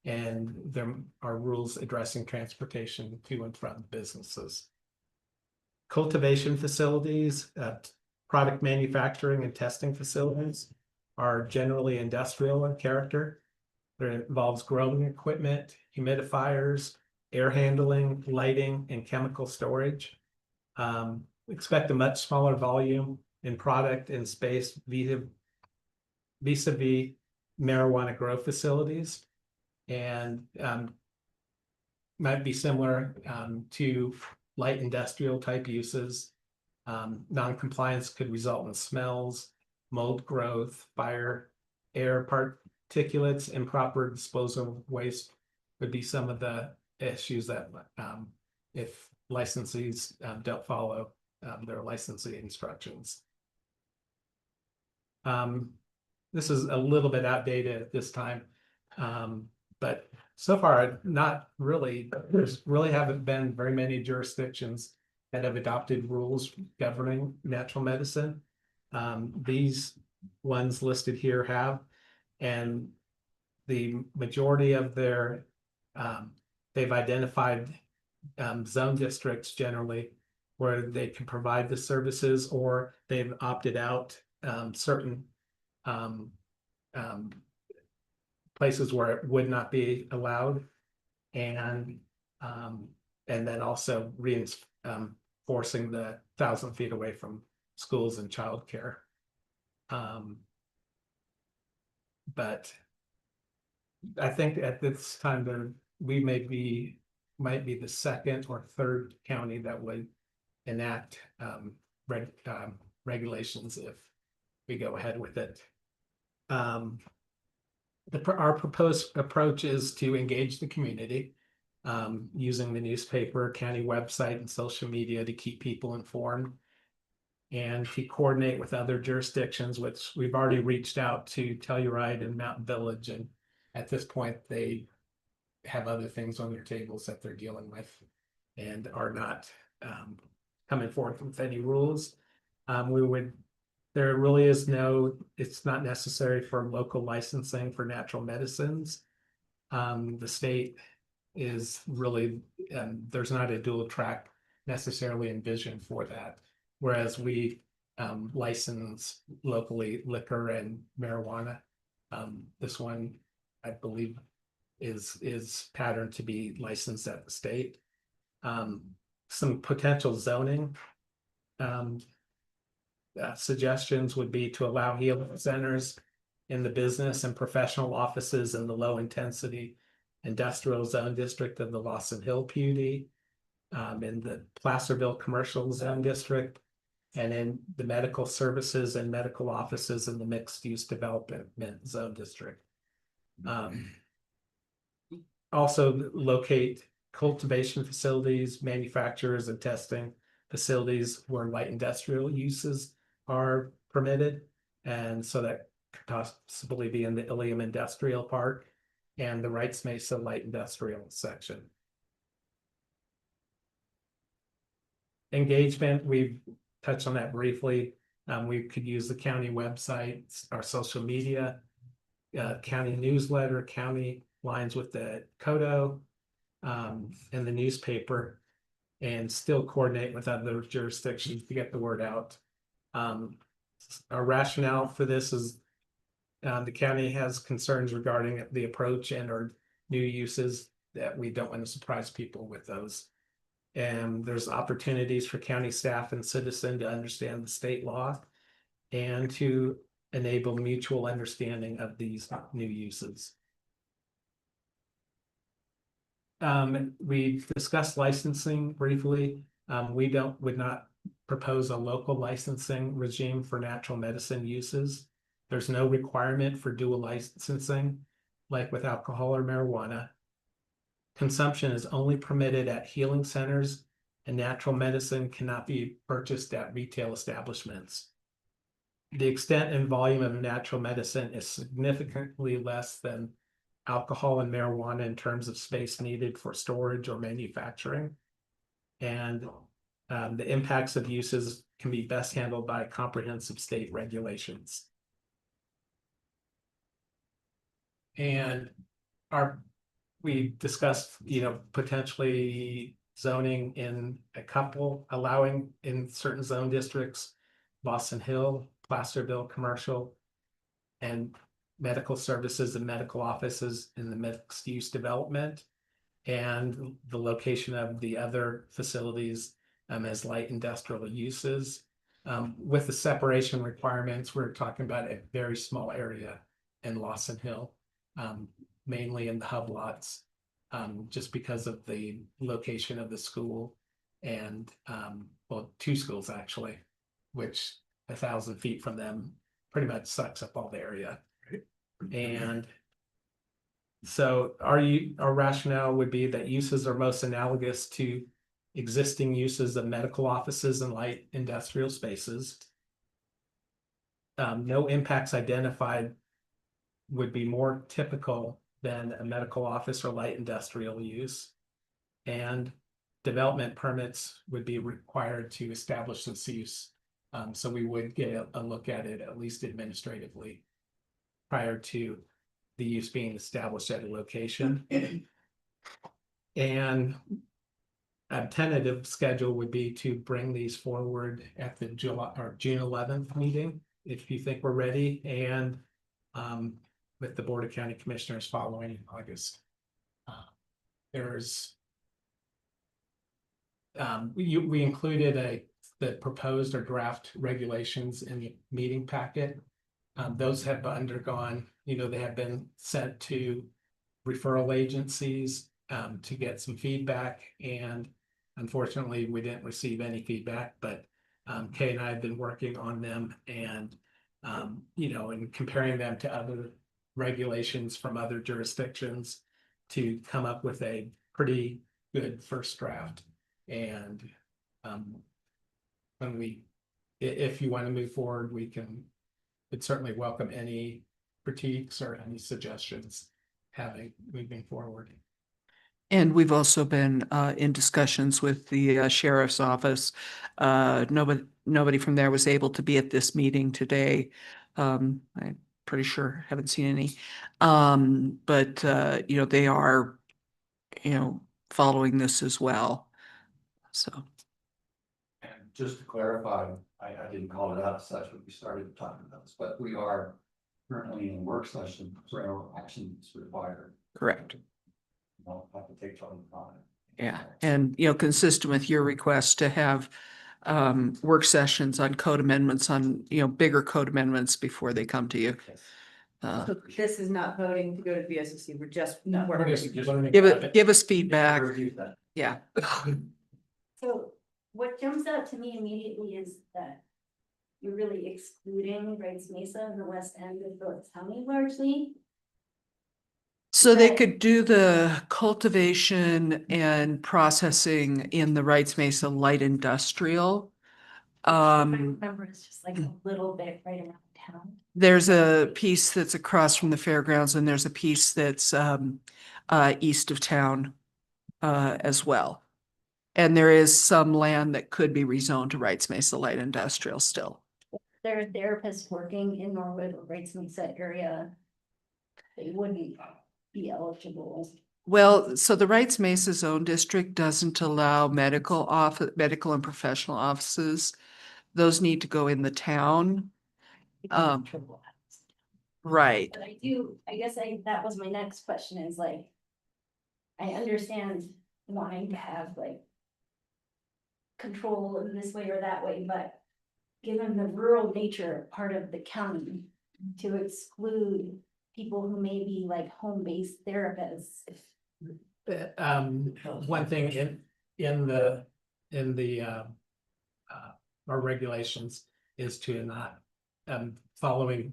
and there are rules addressing transportation to and from businesses. Cultivation facilities, product manufacturing and testing facilities are generally industrial in character. It involves growing equipment, humidifiers, air handling, lighting, and chemical storage. Expect a much smaller volume in product and space vis-a-vis marijuana grow facilities, and might be similar to light industrial type uses. Non-compliance could result in smells, mold growth, fire, air particulates, improper disposal of waste would be some of the issues that if licensees don't follow their licensing instructions. This is a little bit outdated at this time, but so far there's really haven't been very many jurisdictions that have adopted rules governing natural medicine. These ones listed here have, and the majority of their they've identified zone districts generally where they can provide the services, or they've opted out certain places where it would not be allowed. And then also forcing the 1,000 feet away from schools and childcare. But I think at this time we might be the second or third county that would enact regulations if we go ahead with it. Our proposed approach is to engage the community using the newspaper, county website, and social media to keep people informed, and to coordinate with other jurisdictions, which we've already reached out to Telluride and Mountain Village, and at this point they have other things on their tables that they're dealing with and are not coming forth with any rules. There really is it's not necessary for local licensing for natural medicines. The state is really, there's not a dual track necessarily envisioned for that. Whereas we license locally liquor and marijuana. This one, I believe, is patterned to be licensed at the state. Some potential zoning suggestions would be to allow healing centers in the business and professional offices in the low intensity industrial zone district of the Lawson Hill PUD, in the Placerville commercial zone district, and in the medical services and medical offices in the mixed use development zone district. Also locate cultivation facilities, manufacturers, and testing facilities where light industrial uses are permitted. And so that could possibly be in the Ilium Industrial Park and the Wrights Mesa Light Industrial section. Engagement, we've touched on that briefly. We could use the county website, our social media, county newsletter, county lines with the CODO, and the newspaper, and still coordinate with other jurisdictions to get the word out. Our rationale for this is the county has concerns regarding the approach and or new uses that we don't want to surprise people with those. And there's opportunities for county staff and citizen to understand the state law and to enable mutual understanding of these new uses. We discussed licensing briefly. We would not propose a local licensing regime for natural medicine uses. There's no requirement for dual licensing, like with alcohol or marijuana. Consumption is only permitted at healing centers, and natural medicine cannot be purchased at retail establishments. The extent and volume of natural medicine is significantly less than alcohol and marijuana in terms of space needed for storage or manufacturing. And the impacts of uses can be best handled by comprehensive state regulations. And we discussed, potentially zoning in allowing in certain zone districts, Lawson Hill, Placerville commercial, and medical services and medical offices in the mixed use development, and the location of the other facilities as light industrial uses. With the separation requirements, we're talking about a very small area in Lawson Hill, mainly in the hub lots, just because of the location of the school and, two schools actually, which 1,000 feet from them pretty much sucks up all the area. And so our rationale would be that uses are most analogous to existing uses of medical offices and light industrial spaces. No impacts identified would be more typical than a medical office or light industrial use. And development permits would be required to establish this use. So we would get a look at it, at least administratively, prior to the use being established at a location. And a tentative schedule would be to bring these forward at the June 11th meeting, if you think we're ready, and with the Board of County Commissioners following in August. There's we included the proposed or draft regulations in the meeting packet. Those have undergone, they have been sent to referral agencies to get some feedback, and unfortunately, we didn't receive any feedback, but Kay and I have been working on them and and comparing them to other regulations from other jurisdictions to come up with a pretty good first draft. And if you want to move forward, would certainly welcome any critiques or any suggestions moving forward. And we've also been in discussions with the sheriff's office. Nobody from there was able to be at this meeting today. I'm pretty sure, haven't seen any. But they are, following this as well. So. And just to clarify, I didn't call it out as such when we started talking about this, but we are currently in work session where action is required. Correct. I'll have to take on it. Yeah, and consistent with your request to have work sessions on code amendments on, bigger code amendments before they come to you. So this is not voting to go to VSOC, we're just. Give us feedback. Yeah. So what jumps out to me immediately is that you're really excluding Rights Mesa and the west end of Phillips County largely. So they could do the cultivation and processing in the Rights Mesa light industrial. I remember it's just like a little bit right around town. There's a piece that's across from the fairgrounds, and there's a piece that's east of town as well. And there is some land that could be rezoned to Rights Mesa light industrial still. There are therapists working in Norwood or Rights Mesa area. They wouldn't be eligible. Well, so the Rights Mesa Zone District doesn't allow medical and professional offices. Those need to go in the town. Right. But I guess that was my next question is like, I understand wanting to have like control in this way or that way, but given the rural nature part of the county, to exclude people who may be like home-based therapists. One thing in the our regulations is to not following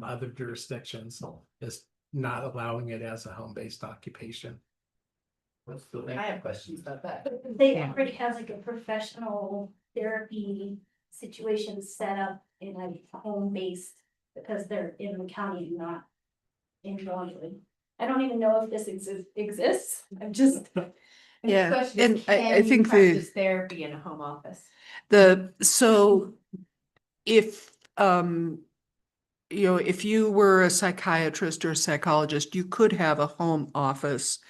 other jurisdictions is not allowing it as a home-based occupation. I have questions about that. They already have like a professional therapy situation set up in a home-based, because they're in the county, not in Norwood. I don't even know if this exists. I'm just. Yeah, and I think practice therapy in a home office. So if if you were a psychiatrist or a psychologist, you could have a home office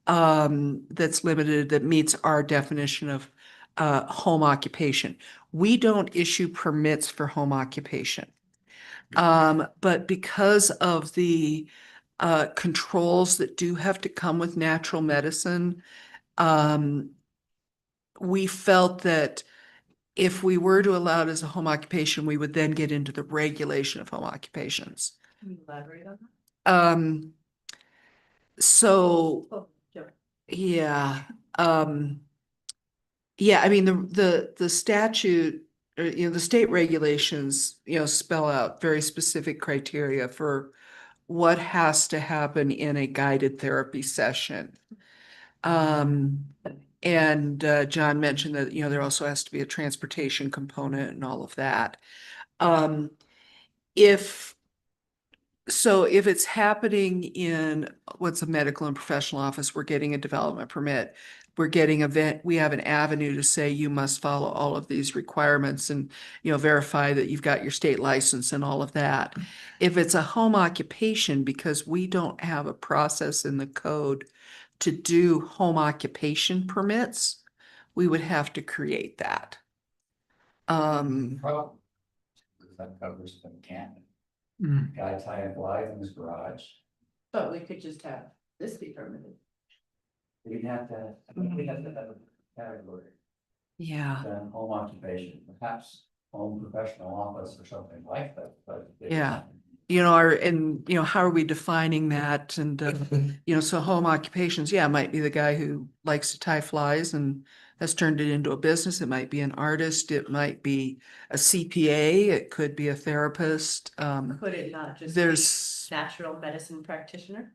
that's limited, that meets our definition of home occupation. We don't issue permits for home occupation. But because of the controls that do have to come with natural medicine, we felt that if we were to allow it as a home occupation, we would then get into the regulation of home occupations. Can you elaborate on that? So, Oh, sure. yeah, yeah, I mean, the statute, or, the state regulations, spell out very specific criteria for what has to happen in a guided therapy session. And John mentioned that, there also has to be a transportation component and all of that. If it's happening in what's a medical and professional office, we're getting a development permit. We have an avenue to say you must follow all of these requirements and, verify that you've got your state license and all of that. If it's a home occupation, because we don't have a process in the code to do home occupation permits, we would have to create that. That covers the can. Guy tying flies in his garage. But we could just have this be permitted. We'd have to, we'd have to have a category, Yeah, then home occupation, perhaps home professional office or something like that, but. Yeah. How are we defining that? And, so home occupations, yeah, might be the guy who likes to tie flies and has turned it into a business. It might be an artist. It might be a CPA. It could be a therapist. Could it not just be There's, natural medicine practitioner?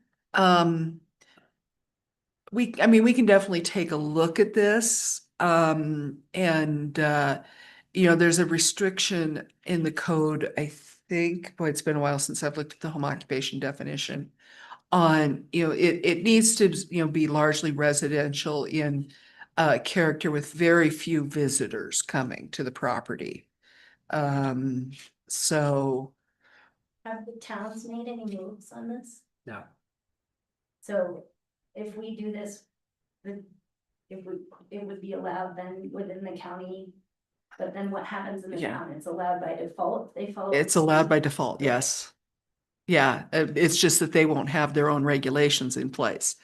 we can definitely take a look at this. There's a restriction in the code, I think, boy, it's been a while since I've looked at the home occupation definition on, it needs to, be largely residential in character with very few visitors coming to the property. So, Have the towns made any moves on this? No. So if we do this, it would be allowed then within the county. But then what happens in the Yeah. town? It's allowed by default, they follow. it's allowed by default, yes. Yeah, it's just that they won't have their own regulations in place.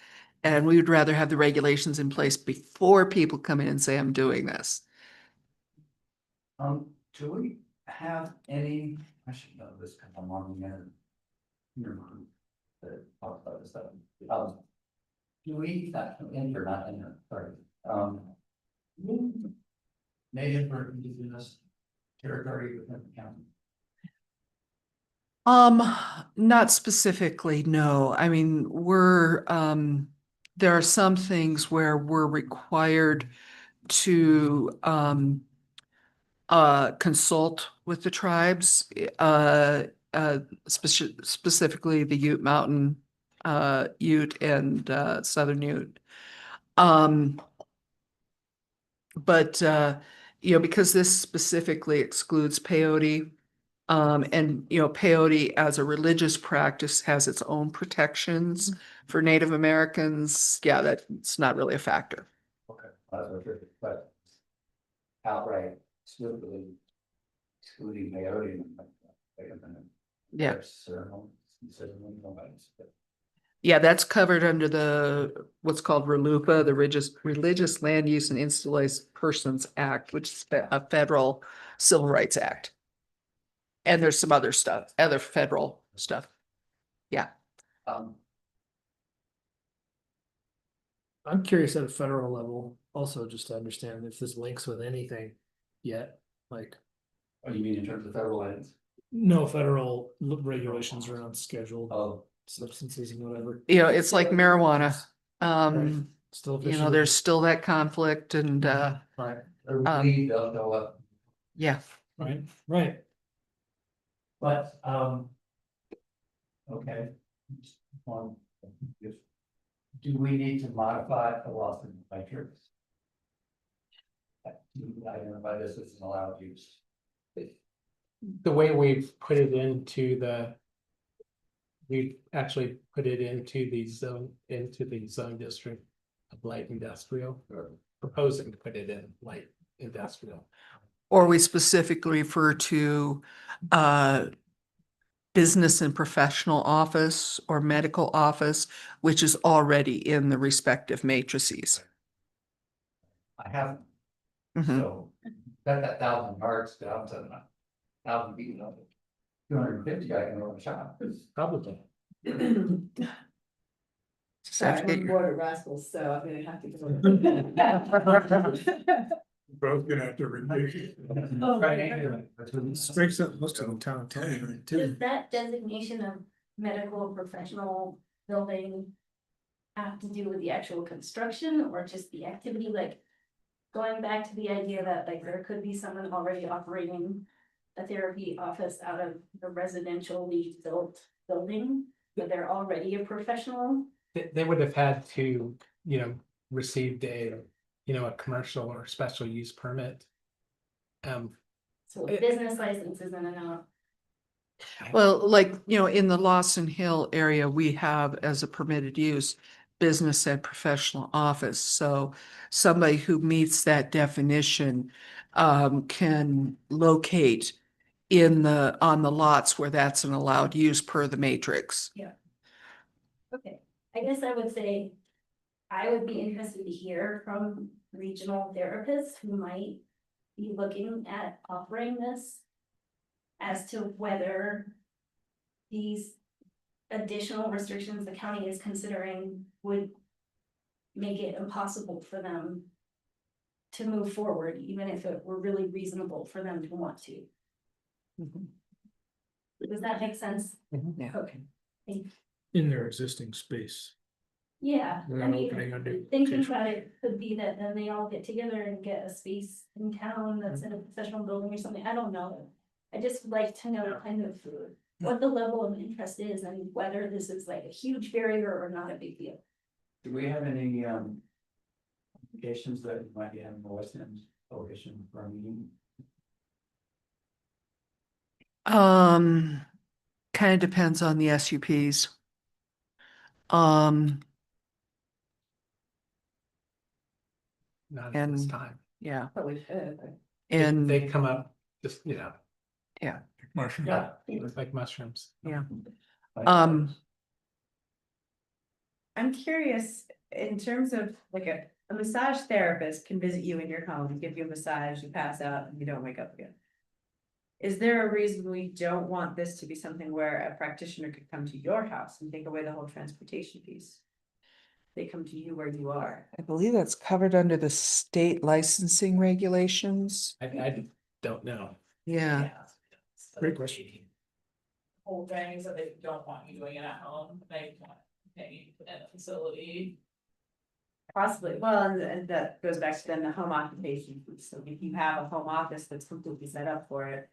And we would rather have the regulations in place before people come in and say, I'm doing this. Do we have any, I should know this because I'm on the group that talk about this stuff. Do we, not enter, not enter, sorry. Native or indigenous territory within the county? Not specifically, no. I mean, there are some things where we're required to, consult with the tribes, specifically the Ute Mountain, Ute and, Southern Ute. Because this specifically excludes peyote, peyote as a religious practice has its own protections for Native Americans. Yeah, that's not really a factor. Okay, but outright excluding peyote. Yeah. Nobody's. Yeah, that's covered under what's called RLUIPA, the Religious Land Use and Installed Persons Act, which is a federal civil rights act. And there's some other stuff, other federal stuff. Yeah. I'm curious at a federal level, also just to understand if this links with anything yet, like. What do you mean in terms of federal lands? No federal regulations around scheduled Oh. substances and whatever. It's like marijuana. Still. There's still that conflict and, Right. They'll go up. yeah. Right. But, okay. Do we need to modify the laws in the future? To identify this as an allowed use? The way we've put it into we've actually put it into the zone district of light industrial, or proposing to put it in light industrial. Or we specifically refer to, business and professional office or medical office, which is already in the respective matrices. I haven't, Mhm. so that 1,000 yards down to 1,000 feet, 250, I can run a shop. Probably. Just have to get I'm your- bored of rascals, so I'm gonna have to go. Both gonna have to replace it. Breaks up most of the town, Does that designation of medical professional building have to do with the actual construction or just the activity, like going back to the idea that like there could be someone already operating a therapy office out of the residentially built building, but they're already a professional? They would have had to, received a commercial or special use permit. So a business license isn't enough. Well, in the Lawson Hill area, we have as a permitted use, business and professional office. So somebody who meets that definition, can locate on the lots where that's an allowed use per the matrix. Okay, I guess I would say, I would be interested to hear from regional therapists who might be looking at offering this. As to whether these additional restrictions the county is considering would make it impossible for them to move forward, even if it were really reasonable for them to want to. Does that make sense? Yeah. Okay. In their existing space. Yeah, They're I not opening a mean, new thinking location. about it could be that then they all get together and get a space in town that's in a professional building or something, I don't know. I just would like to know kind of what the level of interest is and whether this is like a huge barrier or not a big deal. Do we have any applications that might be having the West End location for a meeting? Kind of depends on the SUPs. Not at this And time. yeah, But we should. and They come up, just, you know, Motion. yeah, it looks like mushrooms. yeah. I'm curious, in terms of like a massage therapist can visit you in your home, give you a massage, you pass out and you don't wake up again. Is there a reason we don't want this to be something where a practitioner could come to your house and take away the whole transportation piece? They come to you where you are. I believe that's covered under the state licensing regulations. I don't know. Yeah. Great question. Whole things that they don't want you doing it at home, they want paying in a facility. Possibly, well, and that goes back to then the home occupation piece. So if you have a home office that's completely set up for it.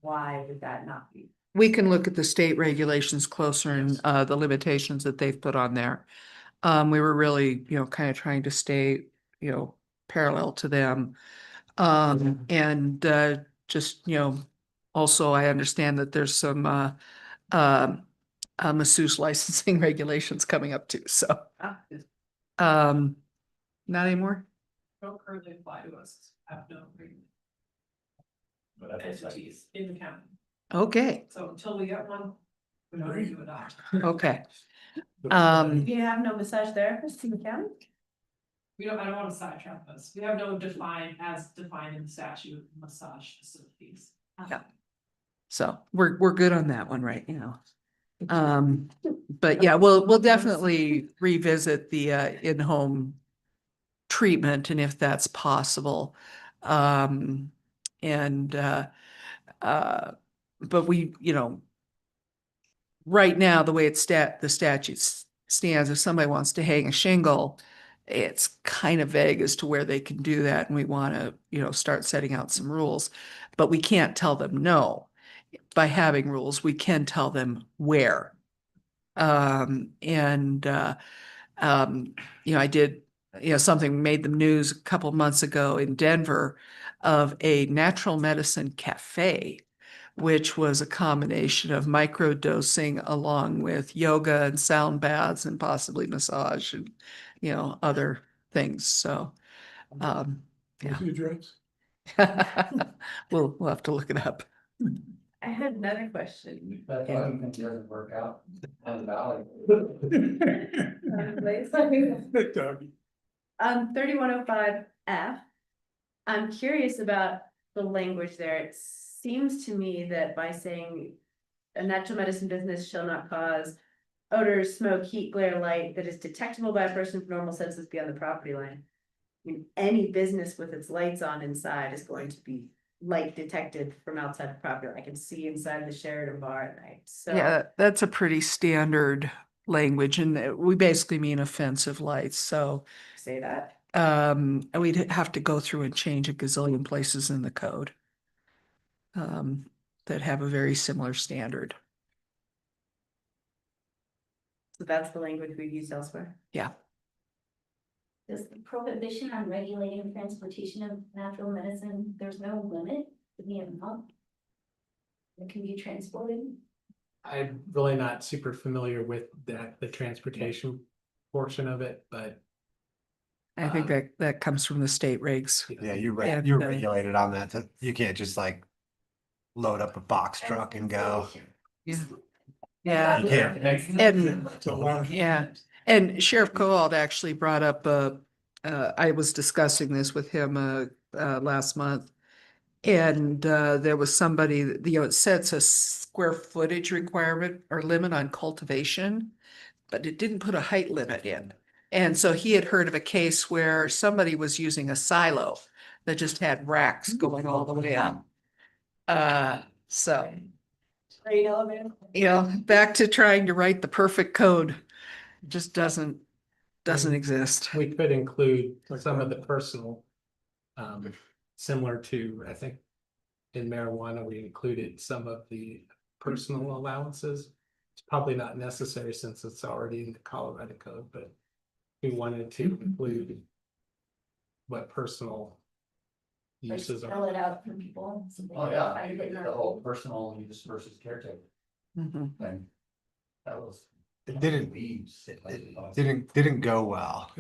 Why would that not be? We can look at the state regulations closer and the limitations that they've put on there. We were really, kind of trying to stay, parallel to them. And just, also I understand that there's some masseuse licensing regulations coming up too, so. Not anymore? Don't currently apply to us, have no agreement. But that's like- Entities in the county, Okay, so until we get one, we don't you and I. okay. You have no massage therapist in the county? I don't want to sidetrack us, we have no defined in the statute, massage facilities. Yeah. So we're good on that one right now. But yeah, we'll definitely revisit the in-home treatment and if that's possible. But we, right now, the way the statute stands, if somebody wants to hang a shingle, it's kind of vague as to where they can do that, and we want to, start setting out some rules. But we can't tell them no. By having rules, we can tell them where. I did, something made the news a couple months ago in Denver of a natural medicine cafe, which was a combination of microdosing along with yoga and sound baths and possibly massage and, other things. So, What's the address? we'll have to look it up. I had another question. That's why it doesn't work out on the valley. 3105 F. I'm curious about the language there. It seems to me that by saying a natural medicine business shall not cause odors, smoke, heat, glare, light that is detectable by a person with normal senses beyond the property line. I mean, any business with its lights on inside is going to be light detected from outside the property line. I can see inside the Sheridan bar at night, so. Yeah, that's a pretty standard language, and we basically mean offensive lights, so. Say that. And we'd have to go through and change a gazillion places in the code. That have a very similar standard. So that's the language we've used elsewhere. Yeah. Does the prohibition on regulating transportation of natural medicine, there's no limit to the amount that can be transported? I'm really not super familiar with the transportation portion of it, but I think that comes from the state regs. Yeah, you're And, you're regulated on that. You can't just like load up a box truck and go. Yeah. Yeah. You can't. And, It's a lot. yeah, and Sheriff Coald actually brought up, I was discussing this with him, last month. And, there was somebody, that, it sets a square footage requirement or limit on cultivation, but it didn't put a height limit in. And so he had heard of a case where somebody was using a silo that just had racks going all the way up. So, back to trying to write the perfect code. Just doesn't exist. We could include some of the personal, similar to, I think, in marijuana, we included some of the personal allowances. It's probably not necessary since it's already in the Colorado code, but we wanted to include what personal Like uses spell are. it out for people. so they Oh, can yeah, find it in the our- whole personal use versus caretaker Mhm. thing. That was. It didn't go well.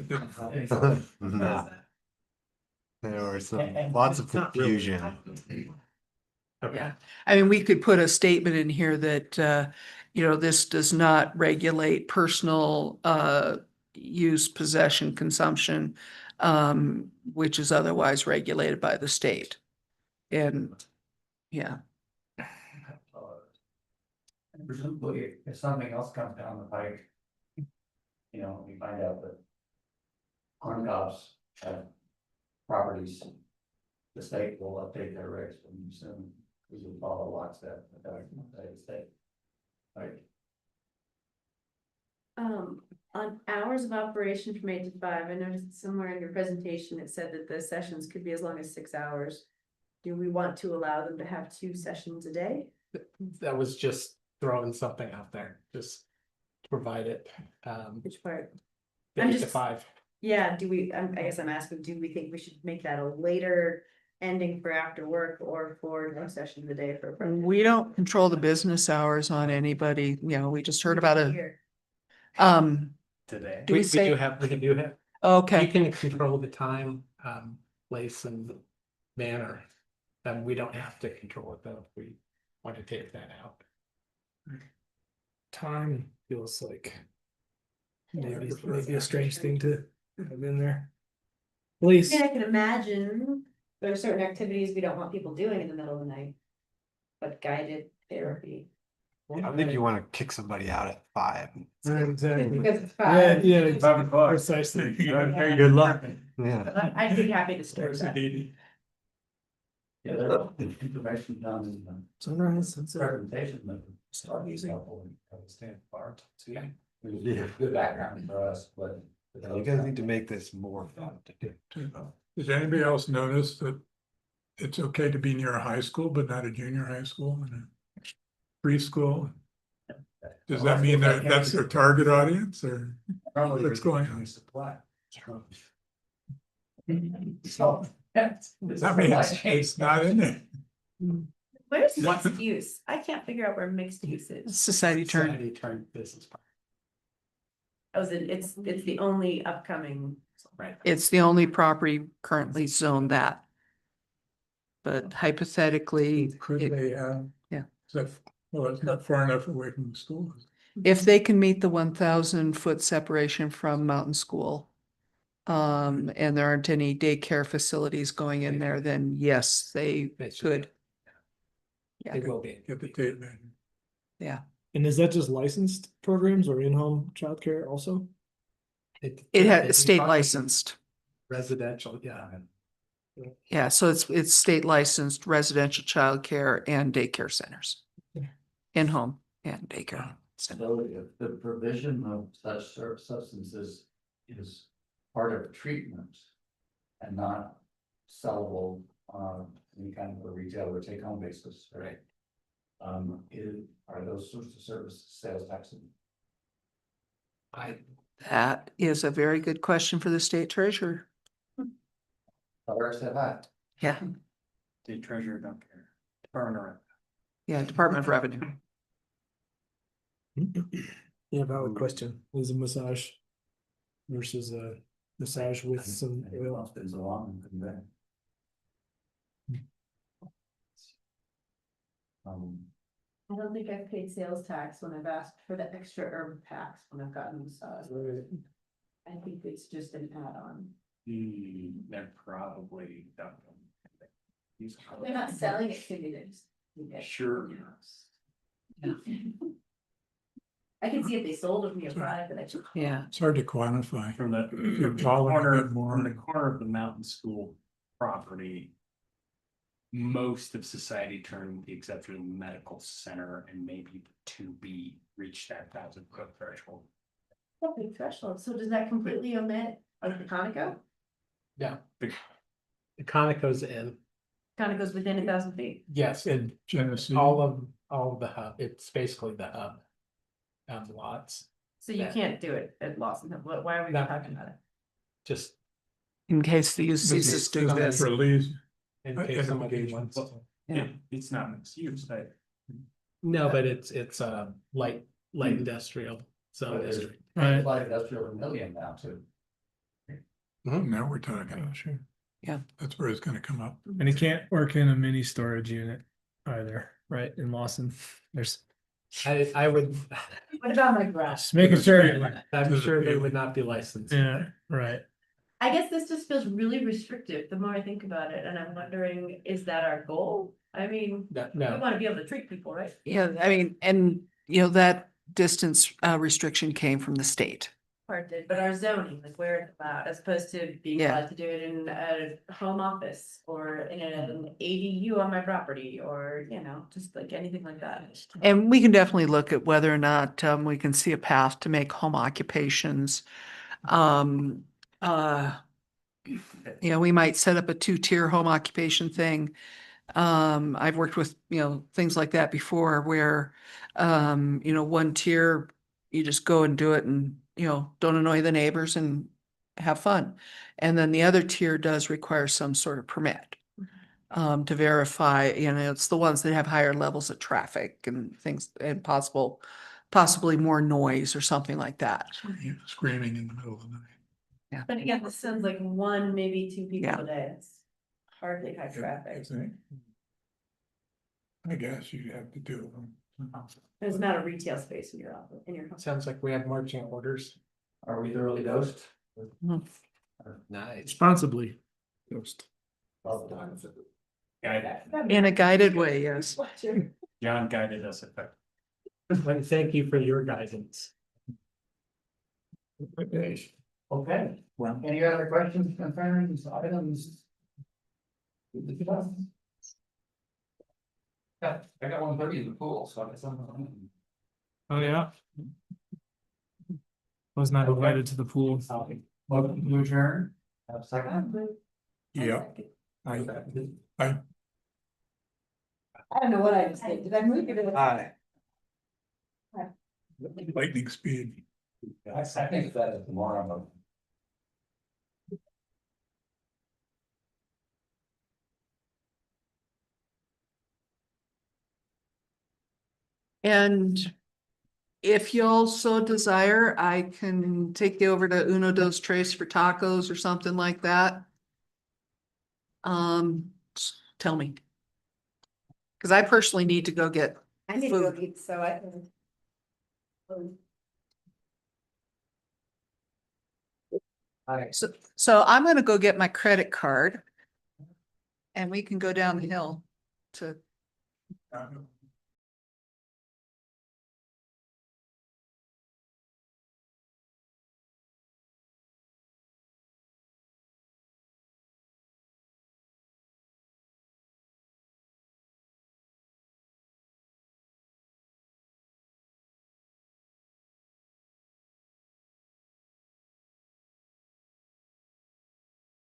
No. There was lots of confusion. Yeah, I mean, we could put a statement in here that, this does not regulate personal, use, possession, consumption, which is otherwise regulated by the state. And, yeah, And presumably, if something else comes down the pike. We find out that. Corn cobs have properties. The state will update their regs pretty soon, we will follow lockstep with the state. Right, On hours of operation from 8 to 5, I noticed somewhere in your presentation, it said that the sessions could be as long as 6 hours. Do we want to allow them to have 2 sessions a day? That was just throwing something out there, just to provide it, Which part? the I'm 8 to just- 5. Yeah, I guess I'm asking, do we think we should make that a later ending for after work or for 2 sessions a day for? a project? we don't control the business hours on anybody, we just heard about a, Here. Today. do we say, We can do have. okay. You can control the time, place and manner. And we don't have to control it though, if we want to take that out. Time feels like maybe a strange thing to have in there. Police. Yeah, I can imagine there are certain activities we don't want people doing in the middle of the night. But guided therapy. I think you want to kick somebody out at 5. Exactly. Because it's Yeah, 5. yeah, precisely. Good luck. Yeah. I'd be happy to start that. yeah, there's information down in the Sunrise, sunset. presentation that. Start using. Yeah. Good background for us, but. You guys need to make this more fun to do. Does anybody else notice that it's okay to be near a high school, but not a junior high school and a preschool? Does that mean that that's their target audience or what's going on? That means it's not in there. Where's mixed use? I can't figure out where mixed use is. Society turn, Society turned business. Park. It's the only upcoming. Right. it's the only property currently zoned that. But hypothetically, Could it- they have? yeah. Is that, well, it's not far enough away from the school. if they can meet the 1,000-foot separation from Mountain School. And there aren't any daycare facilities going in there, then yes, they They should could. Yeah, It will be. Get the tape measure. yeah. And is that just licensed programs or in-home childcare also? It had state licensed. Residential, yeah. Yeah, so it's state licensed residential childcare and daycare centers. In-home and daycare. center. So if the provision of such substances is part of treatment and not sellable on any kind of a retail or take home basis, right? Are those sorts of services sales tax? That is a very good question for the state treasurer. Where said that? Yeah, The treasurer don't care. Department of Revenue. yeah, Department of Revenue. Yeah, valid question. Is a massage versus a massage with some oil. I don't think I've paid sales tax when I've asked for the extra herb packs when I've gotten massage. I think it's just an add-on. They're probably. They're not selling it to me, they're just. Sure. I can see if they sold me a product that I should. Yeah. It's hard to quantify. From the You're following corner, it more. from the corner of the mountain school property. Most of society turned with the exception of the medical center and maybe the 2B reached that 1,000-foot threshold. What big threshold, so does that completely omit like the Conoco? Yeah. The Conoco's in, Kind of goes within 1,000 feet. yes, and Genesee. all of the hub, it's basically the hub. Lots, So you Yeah. can't do it at Lawson, why are we No. talking about it? just In case the use ceases to exist. For leads. in Uh, case somebody applications. wants. Yeah. It's not mixed use, right? No, but it's light industrial zone district. Right. Light industrial a million now too. Now we're talking. Sure. Yeah. That's where it's gonna come up. And it can't work in a mini storage unit either, right? In Lawson, there's I would, What about my garage? just making sure. I'm sure they would not be licensed. Yeah, right. I guess this just feels really restrictive, the more I think about it, and I'm wondering, is that our goal? I mean, we No, wanna be able to treat people, right? Yeah, I mean, and you know, that distance restriction came from the state. Part did, but our zoning, like where it's allowed, as opposed to being Yeah. allowed to do it in a home office or in an ADU on my property, or, you know, just like anything like that. And we can definitely look at whether or not we can see a path to make home occupations. You know, we might set up a 2-tier home occupation thing. I've worked with, you know, things like that before where, you know, 1 tier, you just go and do it and, you know, don't annoy the neighbors and have fun. And then the other tier does require some sort of permit to verify, you know, it's the ones that have higher levels of traffic and things and possibly more noise or something like that. Screaming in the middle of the night. But again, this sounds like 1, maybe 2 people Yeah. a day, it's hardly high traffic. I guess you have to do them. There's not a retail space in your office, in your home. sounds like we have marching orders. Are we thoroughly dosed? Nice. Responsibly. In a guided way, yes. John guided us effectively. Well, thank you for your guidance. Okay, well, any other questions, concerns, items? Yeah, I got 1:30 in the pool, so I guess I'm. Oh, yeah. Was not invited to the pool. Welcome to adjourn. Have a second. Yeah. I don't know what I just did, did I move it? Aye. lightning speed. I think that is tomorrow. And if you also desire, I can take you over to Uno Dos Tres for tacos or something like that. Tell me. Cause I personally need to go get, I need to go Food. eat, so I can. so I'm gonna go get my credit card. And we can go down the hill to